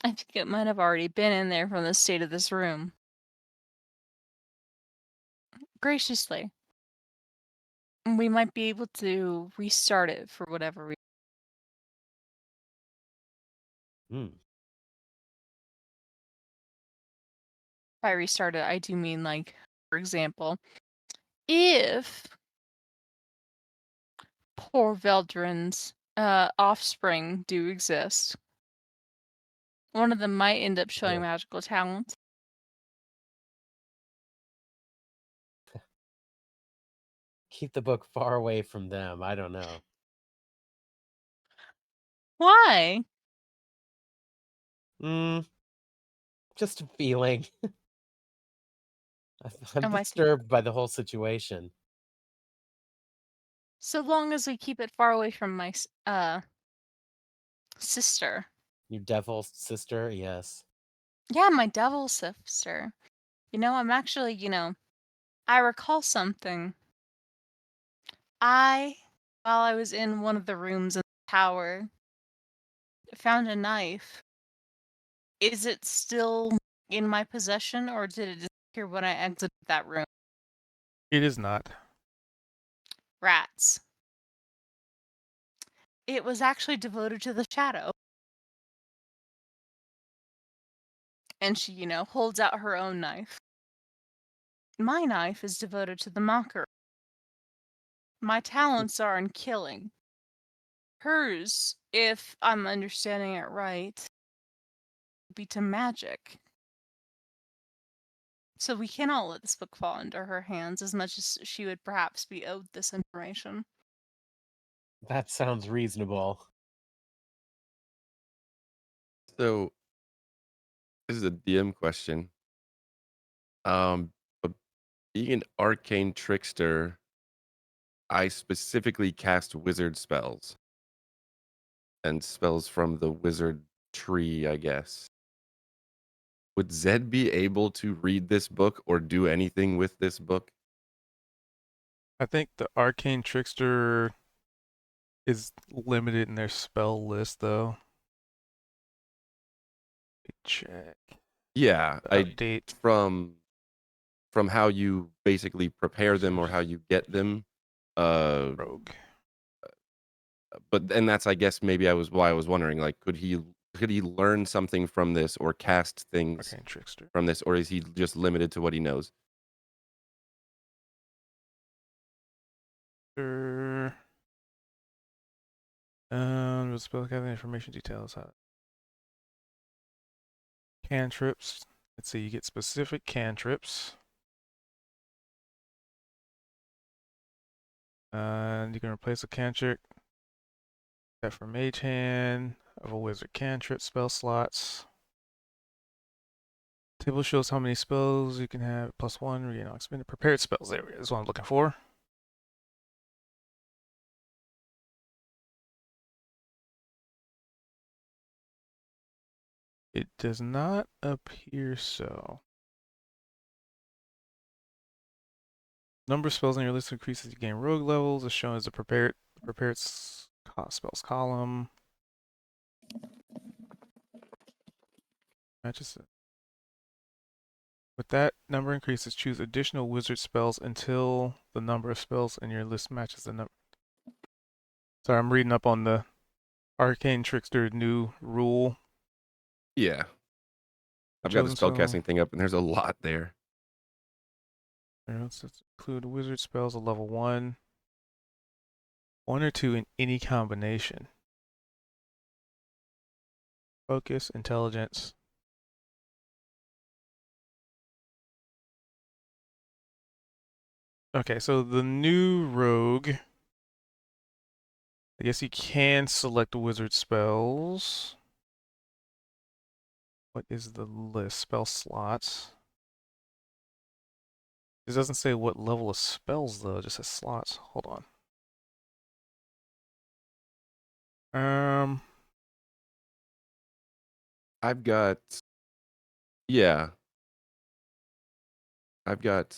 I think it might have already been in there from the state of this room. Graciously. We might be able to restart it for whatever reason. Hmm. By restart it, I do mean, like, for example, if poor Veldrin's offspring do exist, one of them might end up showing Yeah. magical talent. Keep the book far away from them. I don't know. Why? Mm, just a feeling. I'm Oh, I see. disturbed by the whole situation. So long as we keep it far away from my sister. You devil sister, yes. Yeah, my devil sister. I'm actually, I recall something. While I was in one of the rooms in the tower, found a knife. Is it still in my possession, or did it disappear when I exited that room? It is not. Rats. It was actually devoted to the shadow. And she, holds out her own knife. My knife is devoted to the mocker. My talents are in killing. Hers, if I'm understanding it right, would be to magic. So we cannot let this book fall into her hands as much as she would perhaps be owed this information. That sounds reasonable. So this is a DM question. But being an arcane trickster, I specifically cast wizard spells and spells from the wizard tree, I guess. Would Zed be able to read this book or do anything with this book? I think the arcane trickster is limited in their spell list, though. Let me check. Yeah, Update. from how you basically prepare them or how you get them. Rogue. But and that's I guess maybe why I was wondering, like, could he learn something from this or cast things Arcane trickster. from this, or is he just limited to what he knows? The spell gathering information details. Cantrips. Let's see. You get specific cantrips. And you can replace a cantrip that for mage hand of a wizard cantrip spell slots. Table shows how many spells you can have +1. Expended prepared spells. There we go. That's what I'm looking for. It does not appear so. Number of spells on your list increases as you gain rogue levels, as shown as the prepared spells column. Matches it. With that number increases, choose additional wizard spells until the number of spells in your list matches the number. Sorry, I'm reading up on the Arcane Trickster new rule. Yeah. I've got the Chosen spell. spellcasting thing up, and there's a lot there. Let's include wizard spells of level 1. 1 or 2 in any combination. Focus, intelligence. Okay, so the new rogue. I guess you can select wizard spells. What is the list? Spell slots. It doesn't say what level of spells though, it just says slots. Hold on. I've got yeah. I've got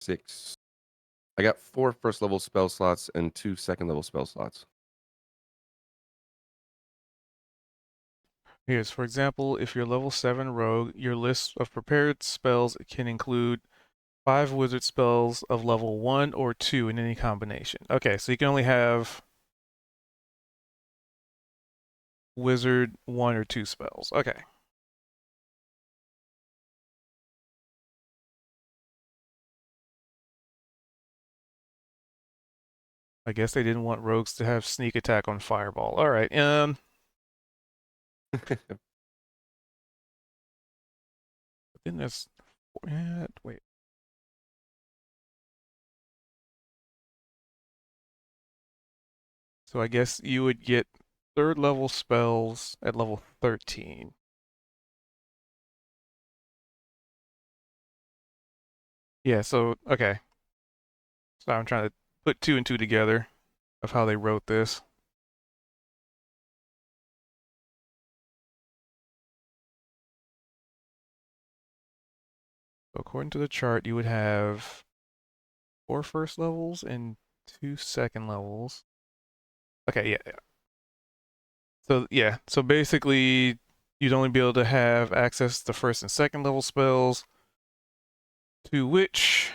6. I got 4 first level spell slots and 2 second level spell slots. Here's, for example, if you're level 7 rogue, your list of prepared spells can include 5 wizard spells of level 1 or 2 in any combination. Okay, so you can only have wizard 1 or 2 spells. Okay. I guess they didn't want rogues to have sneak attack on fireball. All right. Then there's wait. So I guess you would get 3rd level spells at level 13. Yeah, so okay. So I'm trying to put 2 and 2 together of how they wrote this. So according to the chart, you would have 4 first levels and 2 second levels. Okay, yeah. So basically you'd only be able to have access to 1st and 2nd level spells, to which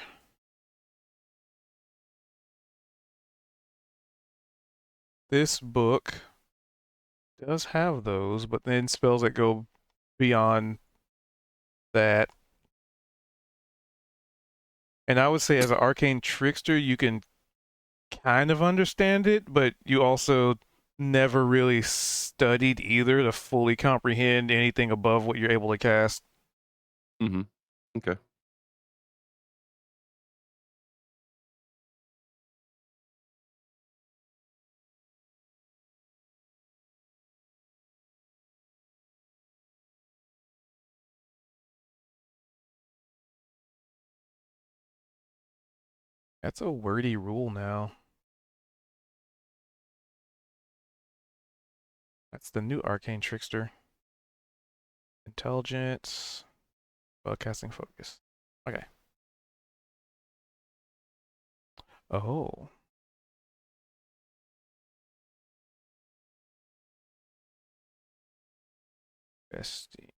this book does have those, but then spells that go beyond that. And I would say as an arcane trickster, you can kind of understand it, but you also never really studied either to fully comprehend anything above what you're able to cast. Mm-hmm. Okay. That's a wordy rule now. That's the new arcane trickster. Intelligence, spellcasting focus. Okay. Oh. Bestie.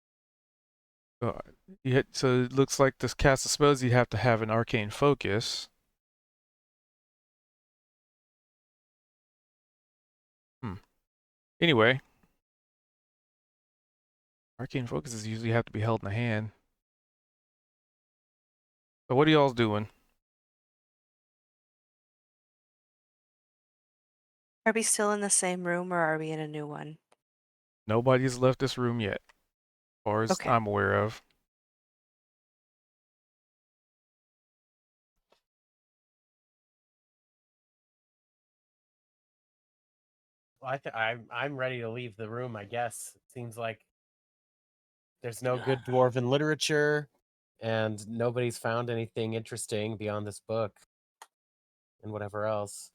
So it looks like to cast the spells, you have to have an arcane focus. Anyway, arcane focuses usually have to be held in the hand. So what are y'all doing? Are we still in the same room or are we in a new one? Nobody's left this room yet, as far as Okay. I'm aware of. Well, I'm ready to leave the room. I guess it seems like there's no good dwarven literature, and nobody's found anything interesting beyond this book and whatever else.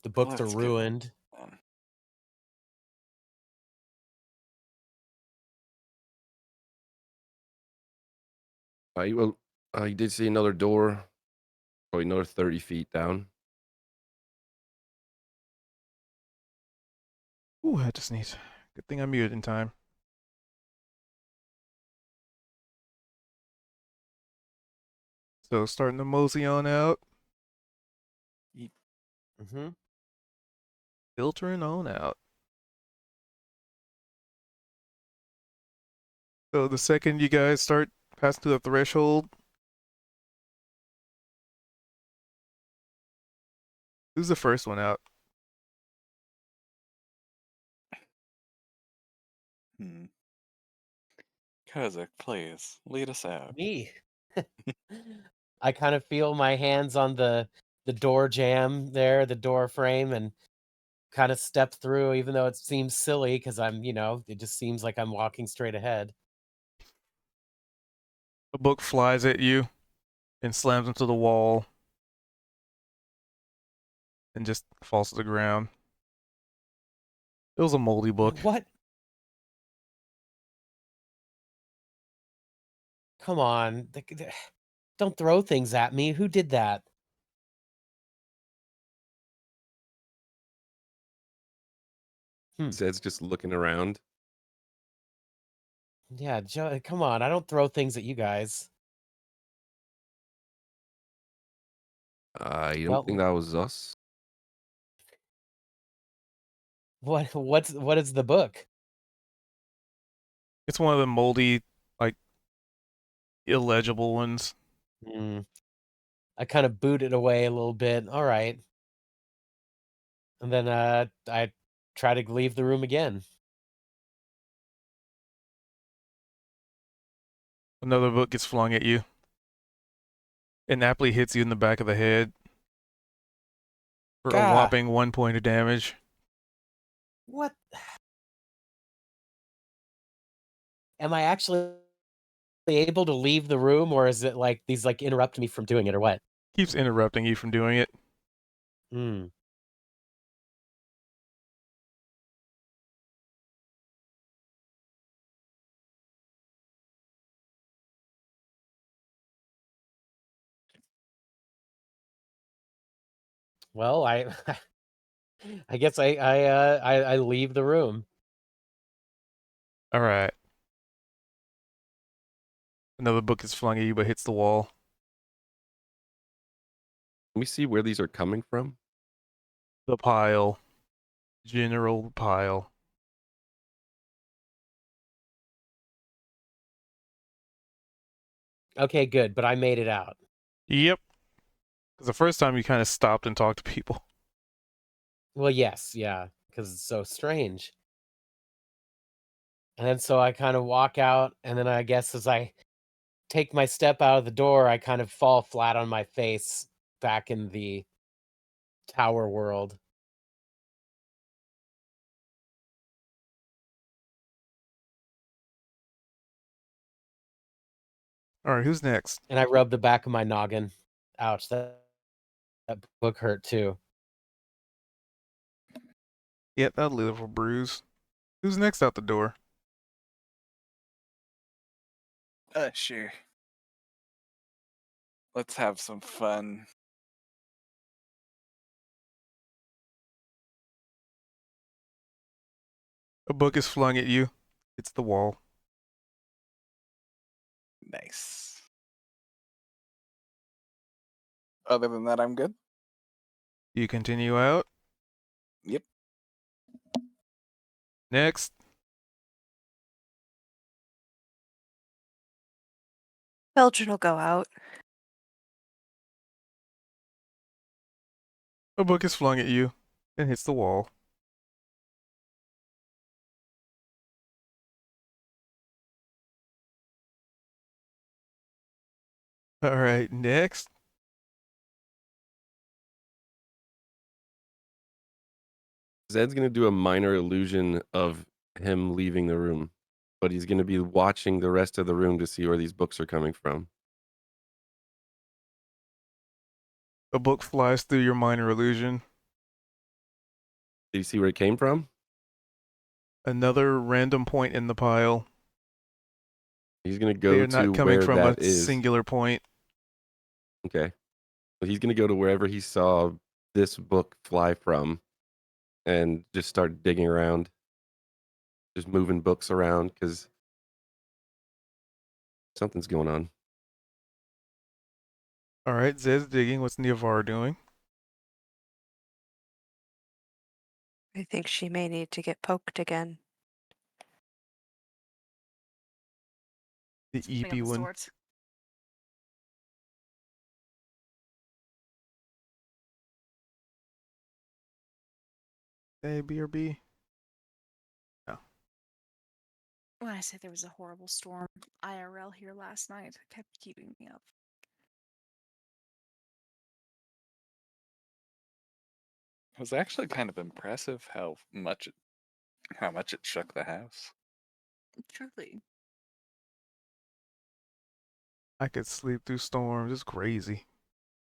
The books are Let's get ruined. on. You did see another door, probably another 30 feet down. Ooh, I had to sneeze. Good thing I muted in time. So starting to mosey on out, Mm-hmm. filtering on out. So the second you guys start passing through the threshold, who's the first one out? Kozak, please lead us out. Me. I kind of feel my hands on the door jamb there, the door frame, and kind of step through, even though it seems silly because it just seems like I'm walking straight ahead. A book flies at you and slams into the wall and just falls to the ground. It was a moldy book. What? Come on. Don't throw things at me. Who did that? Zed's just looking around. Yeah, Joe, come on. I don't throw things at you guys. You don't Well, think that was us? what is the book? It's one of the moldy, like illegible ones. Hmm. I kind of boot it away a little bit. All right. And then I try to leave the room again. Another book gets flung at you. It aptly hits you in the back of the head for a Gah. whopping 1 point of damage. What? Am I actually able to leave the room, or is it like these like interrupt me from doing it, or what? Keeps interrupting you from doing it. Hmm. Well, I guess I leave the room. All right. Another book is flung at you but hits the wall. Let me see where these are coming from. The pile. General pile. Okay, good, but I made it out. Yep. Because the first time you kind of stopped and talked to people. Well, yes, yeah, because it's so strange. And then so I kind of walk out, and then I guess as I take my step out of the door, I kind of fall flat on my face back in the tower world. All right, who's next? And I rub the back of my noggin. Ouch, that book hurt too. Yep, that little bruise. Who's next out the door? Sure. Let's have some fun. A book is flung at you. It's the wall. Nice. Other than that, I'm good. You continue out. Yep. Next. Belgian will go out. A book is flung at you and hits the wall. All right, next. Zed's gonna do a minor illusion of him leaving the room, but he's gonna be watching the rest of the room to see where these books are coming from. A book flies through your minor illusion. Do you see where it came from? Another random point in the pile. He's gonna They go are not to coming where from a that is. singular point. Okay. Well, he's gonna go to wherever he saw this book fly from, and just start digging around, just moving books around because something's going on. All right, Zed's digging. What's Niavar doing? I think she may need to get poked again. The Pick up eepy the one. swords. A, B, or B? When I say there was a horrible storm IRL here last night, it kept keeping me up. It was actually kind of impressive how much it shook the house. Truly. I could sleep through storms. It's crazy.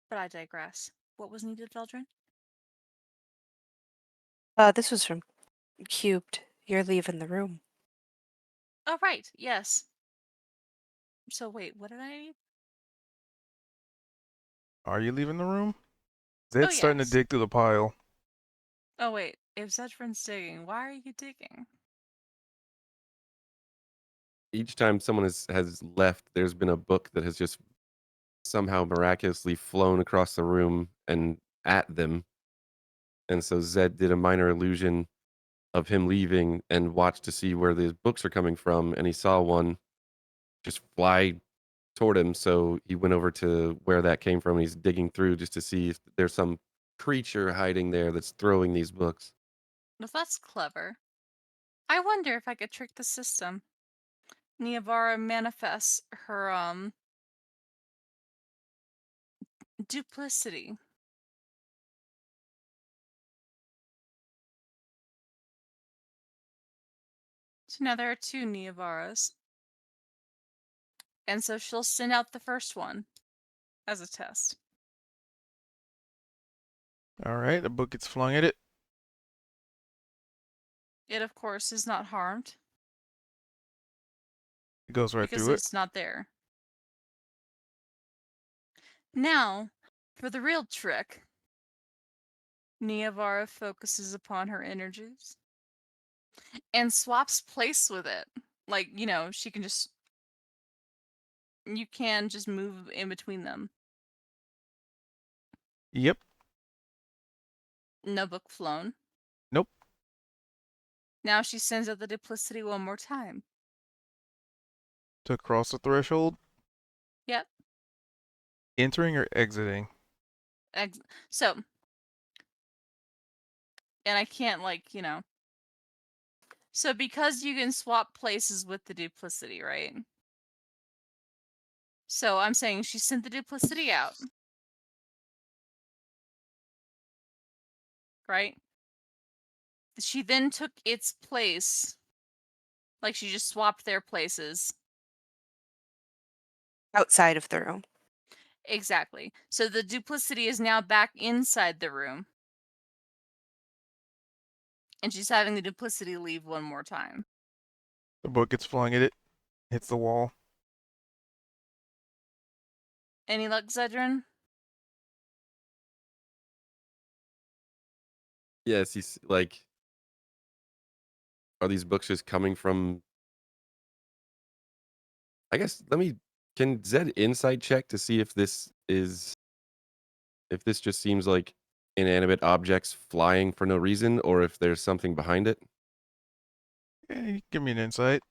But I digress. What was needed, Veldrin? This was from Cubed. You're leaving the room. Oh, right. Yes. So wait, what did I need? Are you leaving the room? Zed's Oh, starting to yes. dig through the pile. Oh, wait. if Zedrin's digging, why are you digging? Each time someone has left, there's been a book that has just somehow miraculously flown across the room and at them. And so Zed did a minor illusion of him leaving and watched to see where the books are coming from, and he saw one just fly toward him. So he went over to where that came from, and he's digging through just to see if there's some creature hiding there that's throwing these books. Well, that's clever. I wonder if I could trick the system. Niavara manifests her duplicity. So now there are 2 Niavaras. And so she'll send out the first one as a test. All right, the book gets flung at it. It, of course, is not harmed It goes right because through it. it's not there. Now, for the real trick, Niavara focuses upon her energies and swaps place with it. Like, she can just. You can just move in between them. Yep. No book flown. Nope. Now she sends out the duplicity one more time. To cross the threshold. Yep. Entering or exiting? So, and I can't, So because you can swap places with the duplicity, right? So I'm saying she sent the duplicity out. Right? She then took its place. Like she just swapped their places. Outside of the room. Exactly. So the duplicity is now back inside the room. And she's having the duplicity leave one more time. The book gets flung at it. Hits the wall. Any luck, Zedrin? Yes, he's like, are these books just coming from? I guess can Zed insight check to see if this just seems like inanimate objects flying for no reason, or if there's something behind it? Yeah, give me an insight.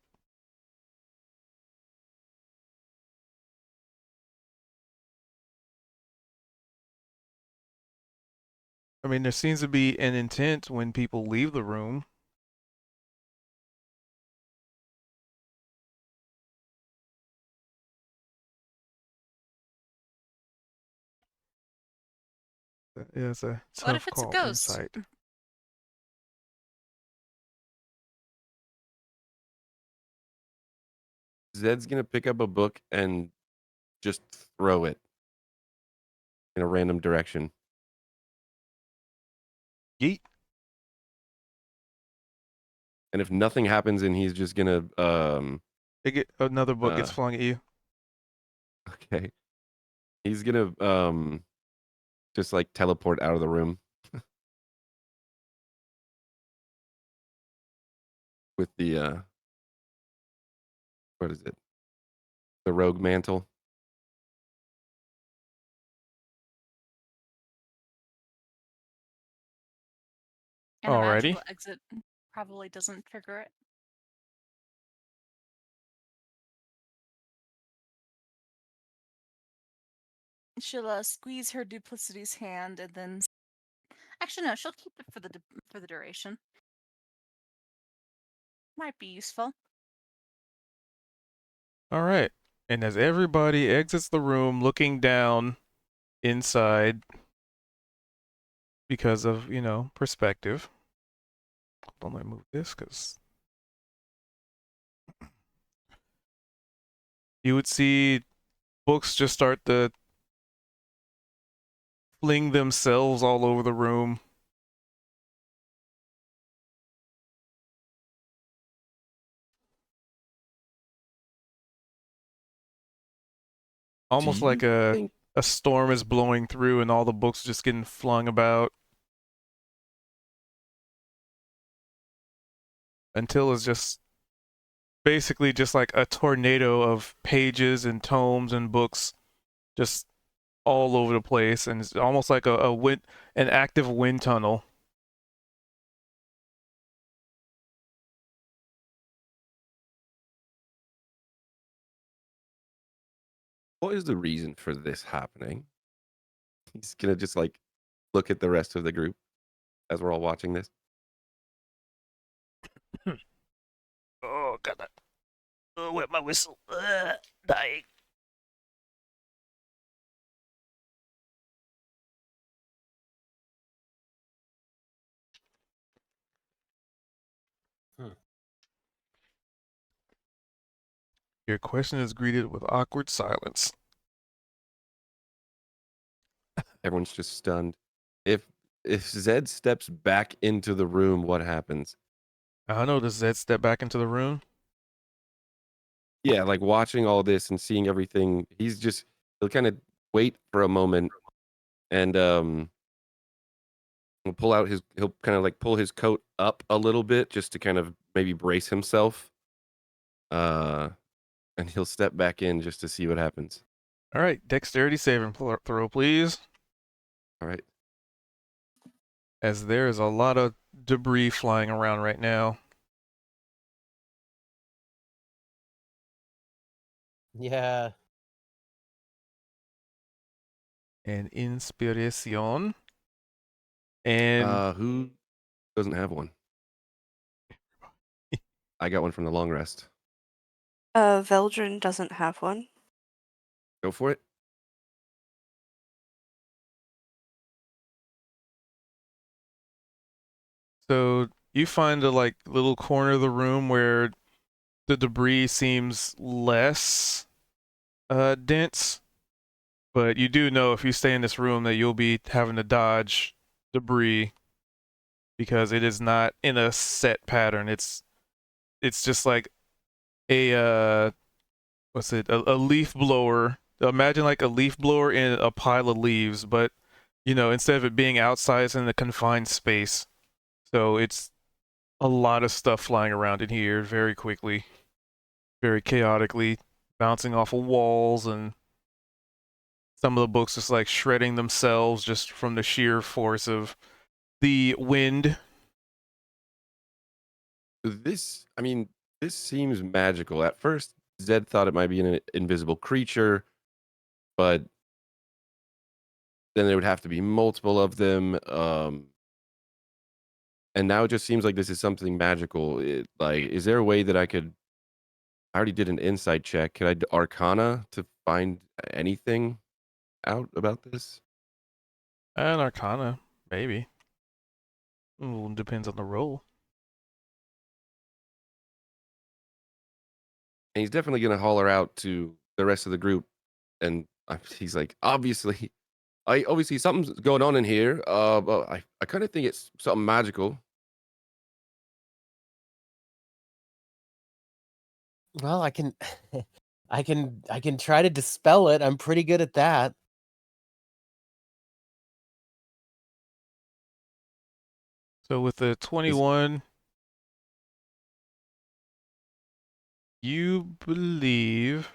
I mean, there seems to be an intent when people leave the room. Yeah, it's a What if tough it's a call. ghost? Insight. Zed's gonna pick up a book and just throw it in a random direction. Yeet. And if nothing happens, and he's just gonna Another book gets flung at you. okay, he's gonna just like teleport out of the room with the what is it? The rogue mantle. And a Alrighty. magical exit probably doesn't trigger it. She'll squeeze her duplicity's hand and then. Actually, no. She'll keep it for the duration. Might be useful. All right. And as everybody exits the room looking down inside because of, perspective. Hold on, let me move this because you would see books just start to fling themselves all over the room. Almost Do you like a think- storm is blowing through and all the books just getting flung about. until it's just basically just like a tornado of pages and tomes and books just all over the place, and it's almost like an active wind tunnel. What is the reason for this happening? He's gonna just like look at the rest of the group as we're all watching this. Oh, God. Oh, wet my whistle. Dying. Your question is greeted with awkward silence. Everyone's just stunned. If Zed steps back into the room, what happens? I don't know. Does Zed step back into the room? Yeah, like watching all this and seeing everything, he'll kind of wait for a moment and he'll kind of like pull his coat up a little bit just to kind of maybe brace himself. And he'll step back in just to see what happens. All right, dexterity saving throw, please. All right. As there is a lot of debris flying around right now. Yeah. And inspiration. And Who doesn't have one? I got one from the long rest. Veldrin doesn't have one. Go for it. so you find a like little corner of the room where the debris seems less dense, but you do know if you stay in this room that you'll be having to dodge debris because it is not in a set pattern. It's just like a a leaf blower. Imagine like a leaf blower in a pile of leaves, but instead of it being outside, it's in a confined space. So it's a lot of stuff flying around in here very quickly, very chaotically, bouncing off of walls, and some of the books just like shredding themselves just from the sheer force of the wind. This seems magical. At first, Zed thought it might be an invisible creature, but then there would have to be multiple of them. And now it just seems like this is something magical. Is there a way that I already did an insight check. Could I Arcana to find anything out about this? An Arcana, maybe. Ooh, depends on the roll. And he's definitely going to holler out to the rest of the group. And he's like, obviously something's going on in here. But I kind of think it's something magical. Well, I can I can try to dispel it. I'm pretty good at that. So with the 21, you believe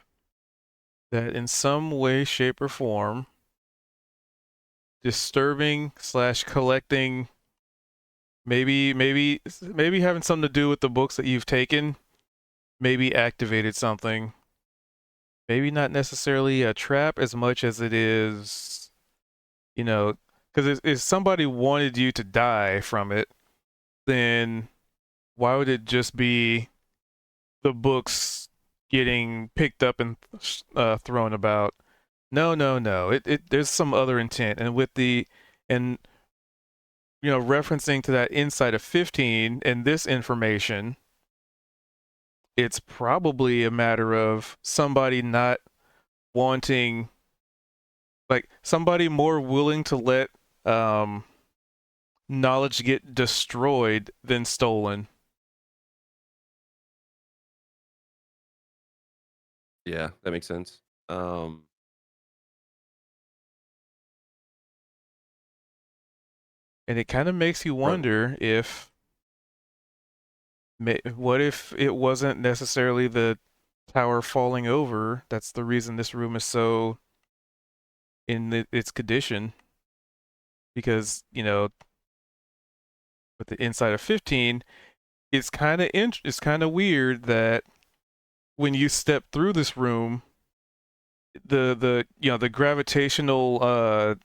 that in some way, shape, or form, disturbing / collecting, maybe having something to do with the books that you've taken, maybe activated something. Maybe not necessarily a trap as much as it is, because if somebody wanted you to die from it, then why would it just be the books getting picked up and thrown about? No. There's some other intent, and referencing to that insight of 15 and this information, it's probably a matter of somebody not wanting, like somebody more willing to let knowledge get destroyed than stolen. Yeah, that makes sense. And it kind of makes you wonder if What if it wasn't necessarily the tower falling over? That's the reason this room is so in its condition. Because, with the inside of 15, it's kind of weird that when you step through this room, the gravitational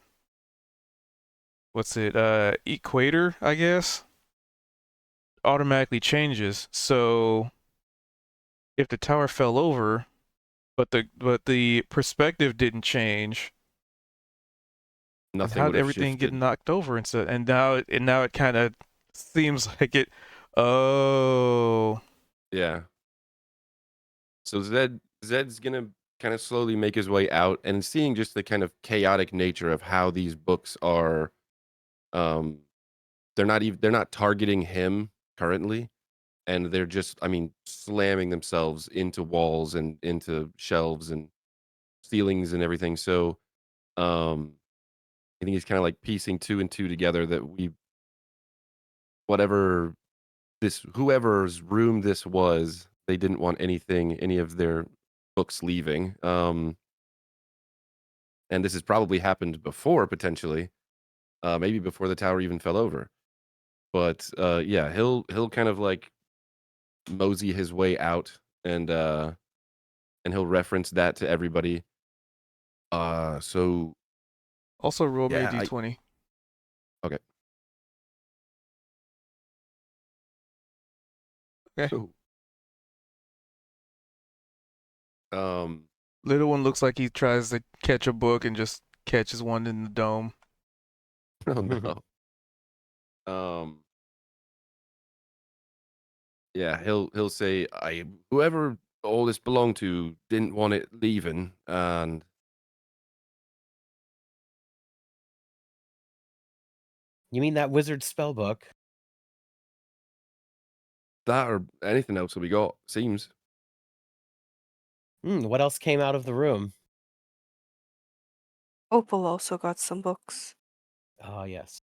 equator, I guess, automatically changes. So if the tower fell over, but the perspective didn't change, Nothing how would did have everything get shifted. knocked over and now it kind of seems like it. Oh, Yeah. So Zed's gonna kind of slowly make his way out and seeing just the kind of chaotic nature of how these books are. Um, they're not targeting him currently, and they're just, I mean, slamming themselves into walls and into shelves and ceilings and everything. So, I think he's kind of like piecing two and two together that whatever whoever's room this was, they didn't want any of their books leaving. And this has probably happened before potentially, maybe before the tower even fell over. But yeah, he'll kind of like mosey his way out and he'll reference that to everybody. So also roll me a yeah, d20. okay. Okay. So, Little one looks like he tries to catch a book and just catches one in the dome. oh no. Yeah, he'll say, I whoever all this belonged to didn't want it leaving, and You mean that wizard spell book? that or anything else that we got seems. What else came out of the room? Opal also got some books. Oh, yes.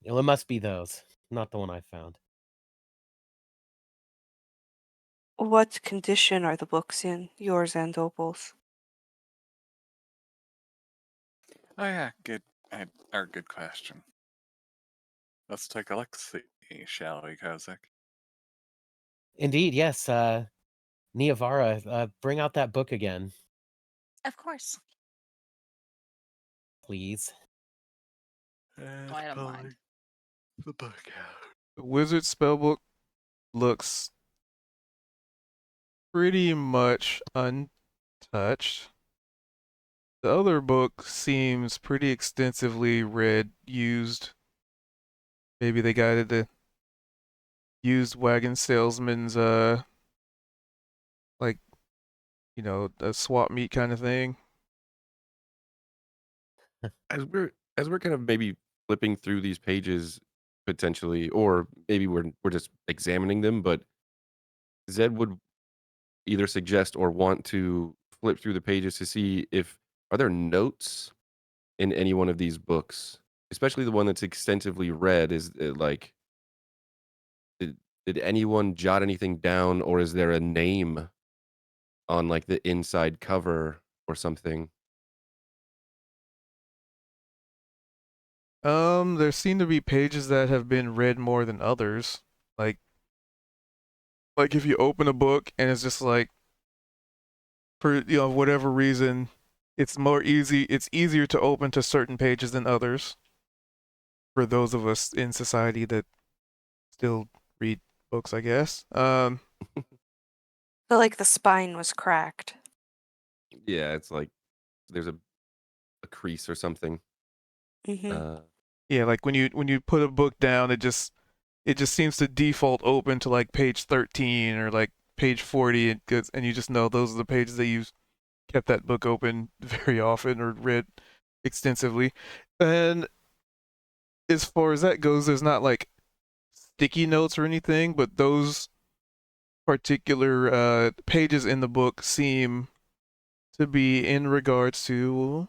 Well, it must be those, not the one I found. What condition are the books in, yours and Opal's? Oh yeah, good question. Let's take a look, see, shall we, Kozak? Indeed, yes. Niavara, bring out that book again, Of course. please. And I don't mind. pulling the book out. The wizard spellbook looks pretty much untouched. The other book seems pretty extensively used. Maybe they got it to used wagon salesman's like, a swap meet kind of thing. As we're kind of maybe flipping through these pages potentially, or maybe we're just examining them, but Zed would either suggest or want to flip through the pages to see if are there notes in any one of these books, especially the one that's extensively read. Is it like did, did anyone jot anything down, or is there a name on like the inside cover or something? There seem to be pages that have been read more than others. Like if you open a book and it's just like, for whatever reason, it's easier to open to certain pages than others. For those of us in society that still read books, I guess. But like the spine was cracked. Yeah, it's like there's a crease or something. Mm-hmm. Yeah, like when you put a book down, it just seems to default open to like page 13 or like page 40, and you just know those are the pages that you kept that book open very often or read extensively. And as far as that goes, there's not like sticky notes or anything, but those particular pages in the book seem to be in regards to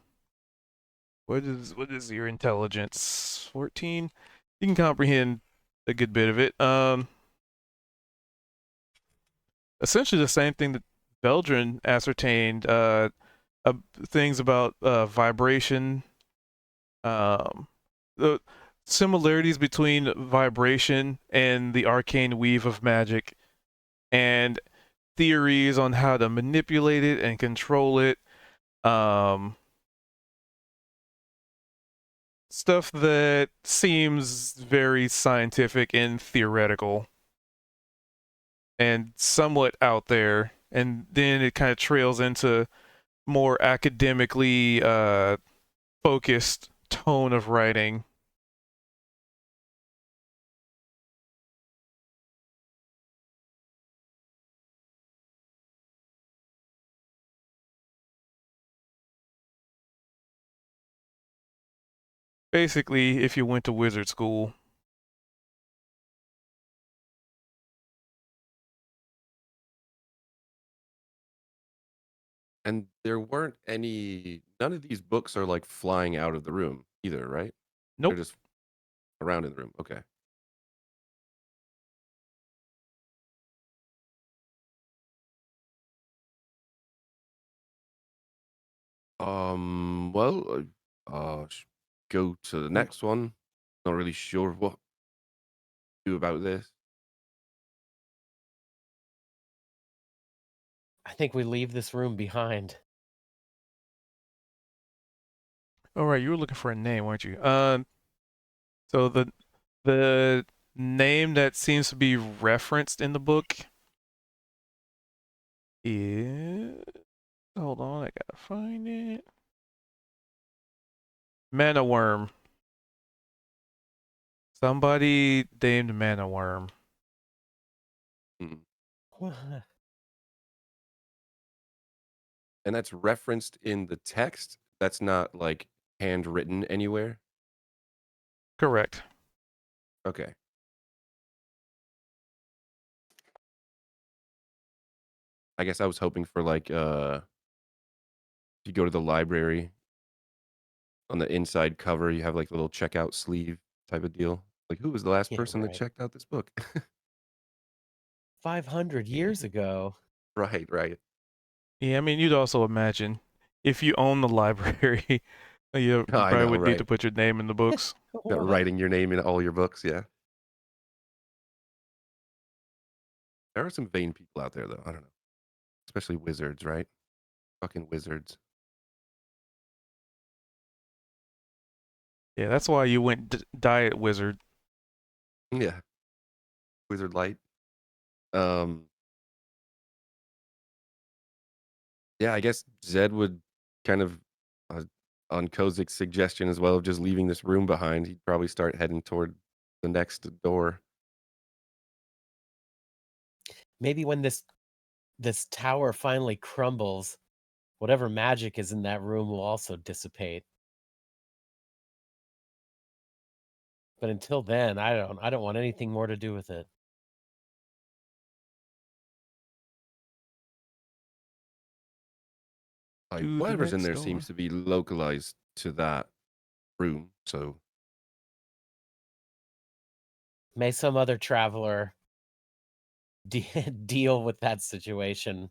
what is your intelligence? 14? You can comprehend a good bit of it. essentially the same thing that Veldrin ascertained. Things about vibration, the similarities between vibration and the arcane weave of magic, and theories on how to manipulate it and control it. Stuff that seems very scientific and theoretical and somewhat out there. And then it kind of trails into more academically focused tone of writing. Basically, if you went to wizard school. And there weren't none of these books are like flying out of the room either, right? Nope. They're just around in the room. Okay. Well, go to the next one. Not really sure what to do about this. I think we leave this room behind. All right, you were looking for a name, weren't you? So the name that seems to be referenced in the book is, hold on, I gotta find it. Mana Worm. Somebody named Mana Worm. Mm. What? And that's referenced in the text. That's not like handwritten anywhere. Correct. Okay. I guess I was hoping for like if you go to the library, on the inside cover you have like a little checkout sleeve type of deal. Like, who was the last Yeah, person that right. checked out this book? 500 years ago. Right. Yeah, I mean, you'd also imagine if you own the library, you I probably know, would need right? to put your name in the books. Got What? writing your name in all your books, yeah. There are some vain people out there, though. I don't know. Especially wizards, right? Fucking wizards. Yeah, that's why you went diet wizard. Yeah. Wizard light. Um. Yeah, I guess Zed would kind of, on Kozik's suggestion as well of just leaving this room behind, he'd probably start heading toward the next door. Maybe when this tower finally crumbles, whatever magic is in that room will also dissipate. But until then, I don't want anything more to do with it. Like, To the whatever's in next there door. seems to be localized to that room. So, May some other traveler deal with that situation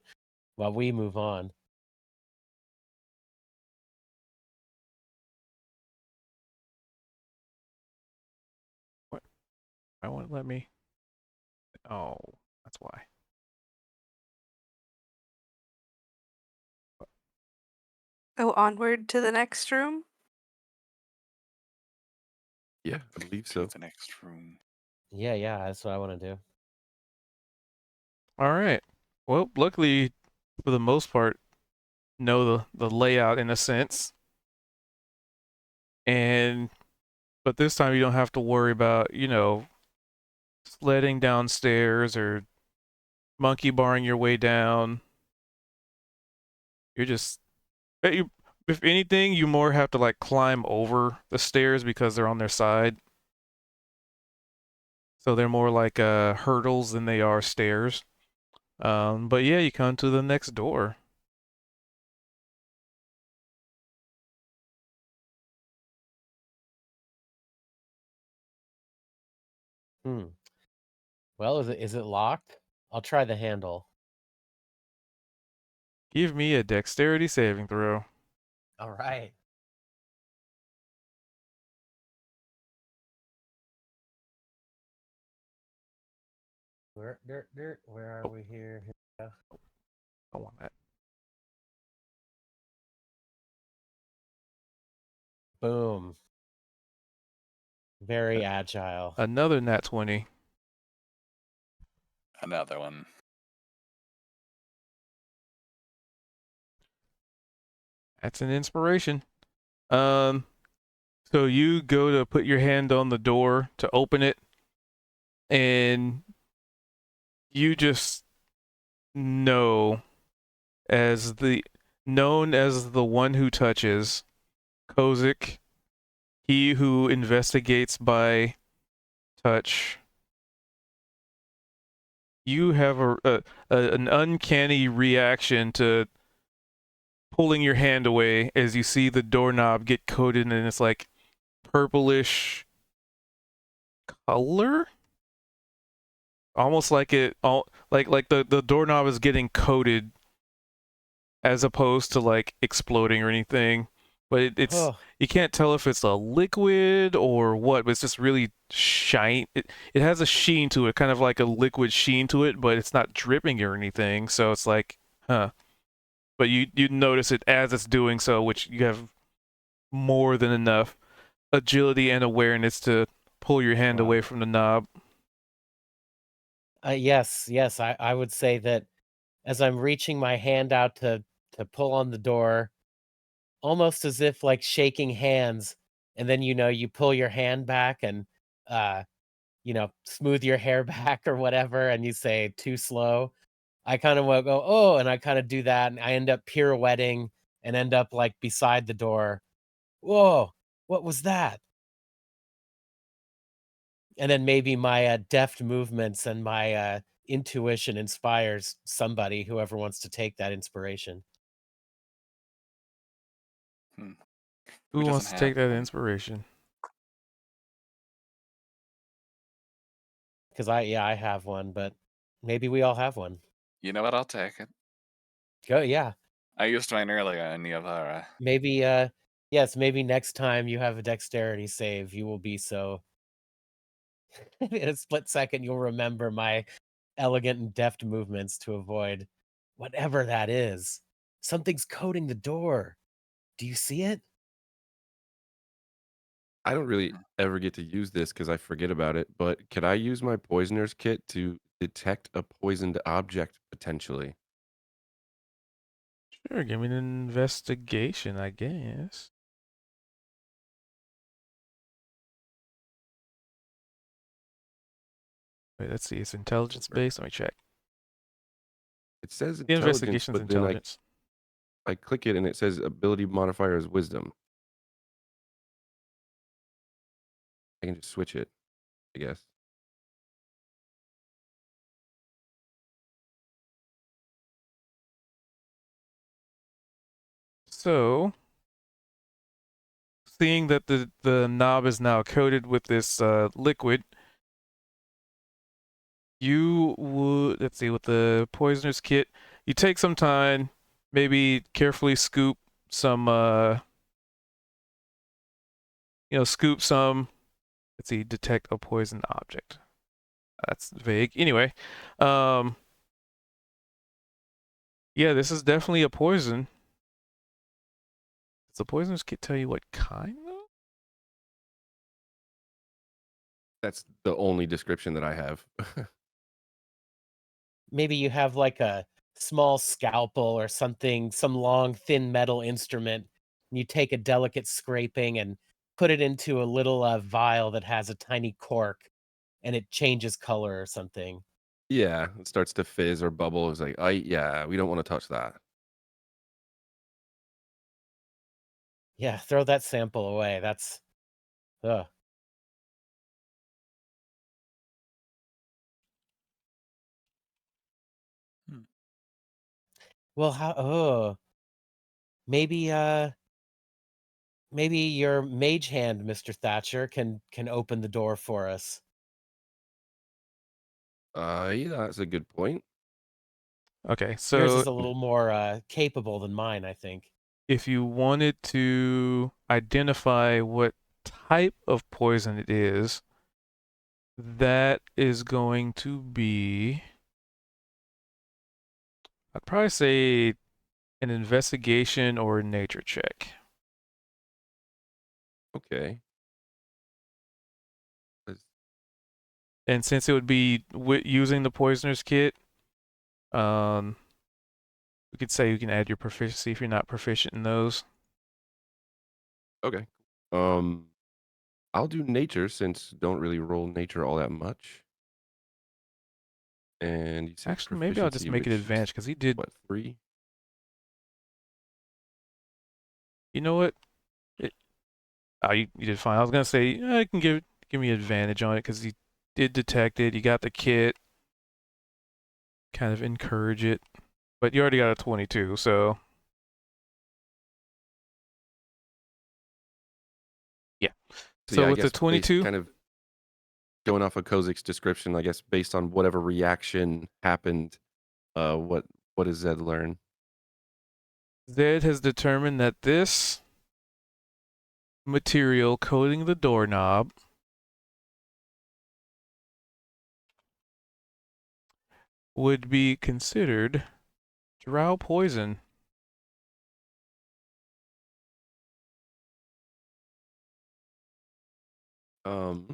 while we move on. What? I won't let me. Oh, that's why. Go onward to the next room. yeah, I believe To so. the next room. Yeah, that's what I want to do. All right. Well, luckily, for the most part, know the layout in a sense, but this time you don't have to worry about sledding downstairs or monkey barring your way down. You're just, if anything, you more have to like climb over the stairs because they're on their side. So they're more like hurdles than they are stairs. But yeah, you come to the next door. Well, is it locked? I'll try the handle. Give me a dexterity saving throw. All right. Where are we here? I want that. Boom. Very agile. Another nat 20. Another one. That's an inspiration. So you go to put your hand on the door to open it, and you just know known as the one who touches, Kozik, he who investigates by touch. You have an uncanny reaction to pulling your hand away as you see the doorknob get coated in this like purplish color, almost like the doorknob is getting coated as opposed to like exploding or anything. But it's Oh, you can't tell if it's a liquid or what, but it's just really shine. It has a sheen to it, kind of like a liquid sheen to it, but it's not dripping or anything. So it's like, huh. But you notice it as it's doing so, which you have more than enough agility and awareness to pull your hand wow. away from the knob. Yes. I would say that as I'm reaching my hand out to pull on the door, almost as if like shaking hands, and then you pull your hand back and uh smooth your hair back or whatever, and you say too slow. I kind of will go, oh, and I kind of do that, and I end up pirouetting and end up like beside the door. Whoa, what was that? And then maybe my deft movements and my intuition inspires somebody, whoever wants to take that inspiration. Hmm. Who wants doesn't to take have that one? inspiration? Because I have one, but maybe we all have one. You know what? I'll take it. Go, yeah. I used mine earlier in Niavara. Maybe, yes, maybe next time you have a dexterity save, you will be so. In a split second, you'll remember my elegant and deft movements to avoid whatever that is. Something's coating the door. Do you see it? I don't really ever get to use this because I forget about it, but could I use my poisoner's kit to detect a poisoned object potentially? Sure, give me an investigation, I guess. Wait, let's see. It's intelligence based. Let me check. It says The intelligence, investigation's but then intelligence. I click it and it says ability modifier is wisdom. I can just switch it, I guess. So, seeing that the knob is now coated with this liquid, you would, let's see, with the poisoner's kit, you take some time, maybe carefully scoop some, scoop some, let's see, detect a poison object. That's vague. Anyway, yeah, this is definitely a poison. Does the poisoner's kit tell you what kind, though? That's the only description that I have. Maybe you have like a small scalpel or something, some long, thin metal instrument, and you take a delicate scraping and put it into a little vial that has a tiny cork, and it changes color or something. Yeah, it starts to fizz or bubble. It's like, yeah, we don't want to touch that. Yeah, throw that sample away. That's, ugh. Hmm. Well, how? Oh, maybe, maybe your mage hand, Mr. Thatcher, can open the door for us. Yeah, that's a good point. Okay, Yours so is a little more capable than mine, I think. if you wanted to identify what type of poison it is, that is going to be, I'd probably say an investigation or a nature check. Okay. Let's- And since it would be using the poisoner's kit, we could say you can add your proficiency if you're not proficient in those. Okay. I'll do nature since don't really roll nature all that much. And you said Actually, maybe I'll just proficiency, make it which advantage because he did. what 3? You know what? You did fine. I was gonna say you can give me advantage on it because he did detect it. You got the kit. Kind of encourage it, but you already got a 22, so yeah. So yeah, So I with the guess based 22, kind of going off of Kozik's description, I guess based on whatever reaction happened, what does Zed learn? Zed has determined that this material coating the doorknob would be considered drow poison.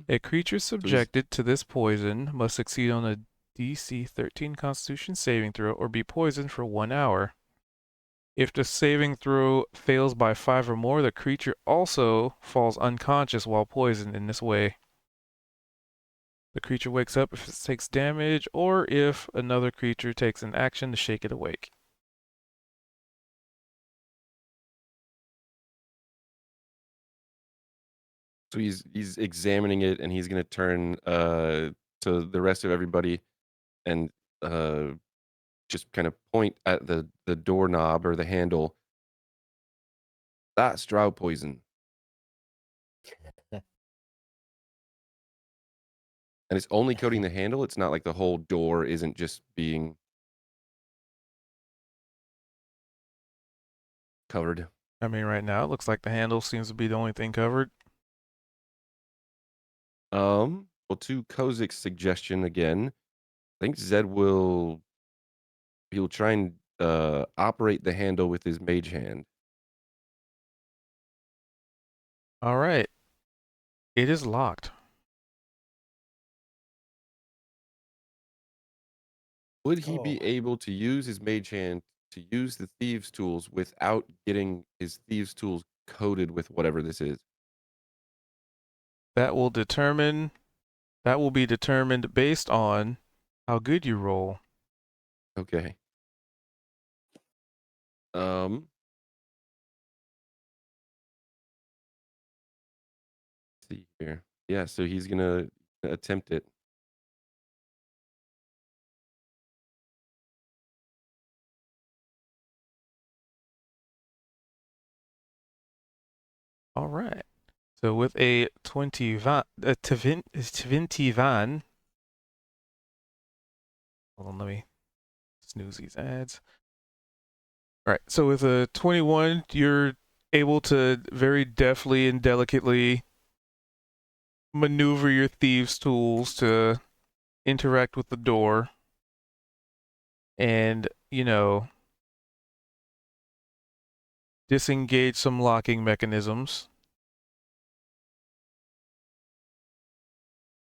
A creature subjected to this poison must succeed on a DC 13 Constitution saving throw or be poisoned for 1 hour. If the saving throw fails by 5 or more, the creature also falls unconscious while poisoned in this way. The creature wakes up if it takes damage, or if another creature takes an action to shake it awake. So he's examining it, and he's gonna turn to the rest of everybody, and just kind of point at the doorknob or the handle. That's drow poison, and it's only coating the handle. It's not like the whole door isn't just being covered. I mean, right now it looks like the handle seems to be the only thing covered. Well, to Kozik's suggestion again, I think Zed he'll try and operate the handle with his mage hand. All right. It is locked. Would he be Oh. able to use his mage hand to use the thieves' tools without getting his thieves' tools coated with whatever this is? That will be determined based on how good you roll. Okay. Let's see here. Yeah, so he's gonna attempt it. All right. So with a 20 van, hold on, let me snooze these ads. All right. So with a 21, you're able to very deftly and delicately maneuver your thieves' tools to interact with the door and, disengage some locking mechanisms.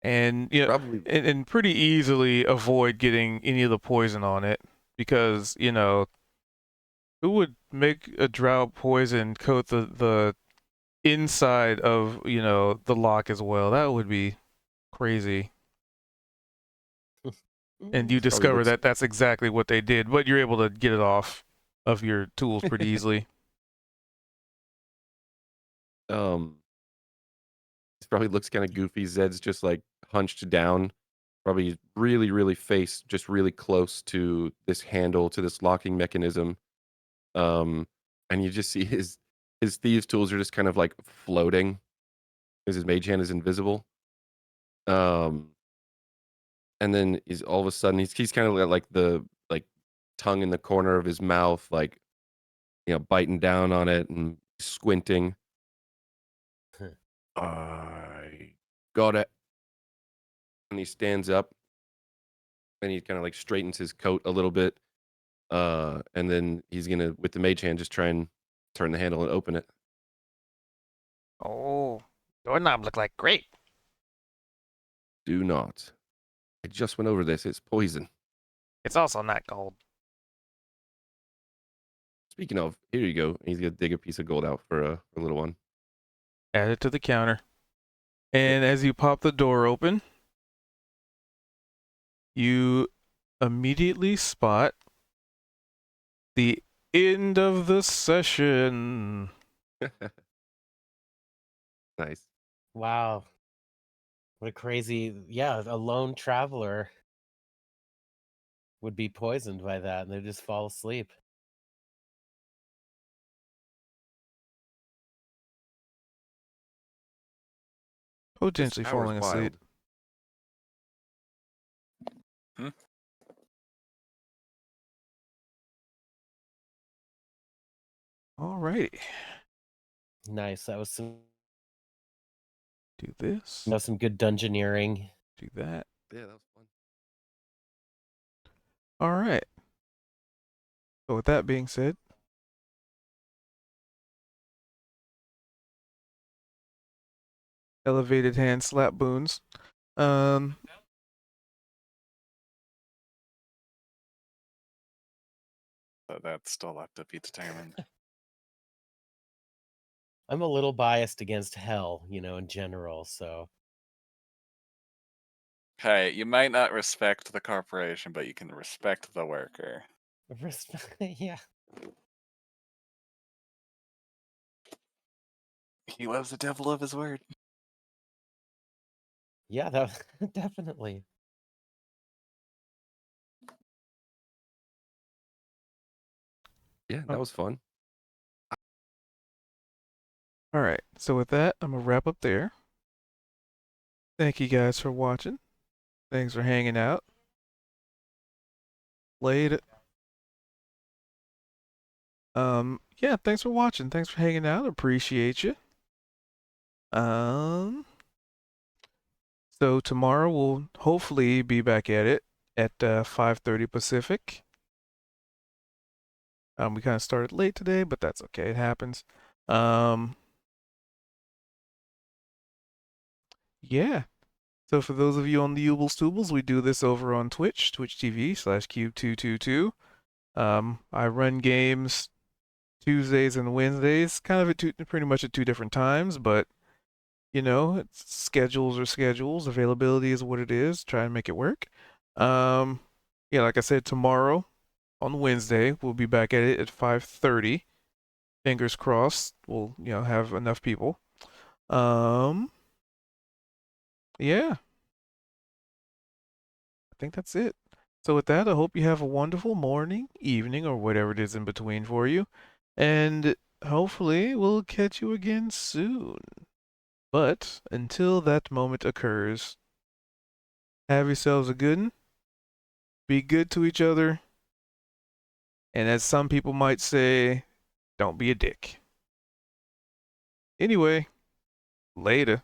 And Probably. and pretty easily avoid getting any of the poison on it because, who would make a drow poison coat the inside of, the lock as well? That would be crazy. And you Probably discover looks- that that's exactly what they did, but you're able to get it off of your tools pretty easily. This probably looks kind of goofy. Zed's just like hunched down, probably really, really face just really close to this handle, to this locking mechanism. And you just see his thieves' tools are just kind of like floating because his mage hand is invisible. And then he's all of a sudden he's kind of like the tongue in the corner of his mouth, like, biting down on it and squinting. I got it. And he stands up and he kind of like straightens his coat a little bit. And then he's gonna, with the mage hand, just try and turn the handle and open it. Oh, doorknob look like grape. Do not. I just went over this. It's poison. It's also not gold. Speaking of, here you go. He's gonna dig a piece of gold out for a little one. Add it to the counter. And as you pop the door open, you immediately spot the end of the session. Nice. Wow. What a crazy, yeah, a lone traveler would be poisoned by that and they just fall asleep. Potentially This hour's falling asleep. wild. Alrighty. Nice. That was some Do this. some good dungeoneering. Do that. Yeah, that was fun. All right. So with that being said, elevated hand slap boons. But that's still left to be determined. I'm a little biased against hell, in general, so Hey, you might not respect the corporation, but you can respect the worker. yeah. He loves the devil of his word. Yeah, that definitely. Yeah, that was fun. All right. So with that, I'm gonna wrap up there. Thank you guys for watching. Thanks for hanging out. Later. Yeah, thanks for watching. Thanks for hanging out. Appreciate you. So tomorrow we'll hopefully be back at it at 5:30 Pacific. We kind of started late today, but that's okay. It happens. Yeah. So for those of you on the Ubles Toobles, we do this over on Twitch, twitch.tv/cube222. I run games Tuesdays and Wednesdays, kind of pretty much at 2 different times, but schedules are schedules. Availability is what it is. Try and make it work. Yeah, like I said, tomorrow on Wednesday we'll be back at it at 5:30. Fingers crossed. We'll have enough people. Yeah. I think that's it. So with that, I hope you have a wonderful morning, evening, or whatever it is in between for you. And hopefully we'll catch you again soon. But until that moment occurs, have yourselves a good one. Be good to each other. And as some people might say, don't be a dick. Anyway, later.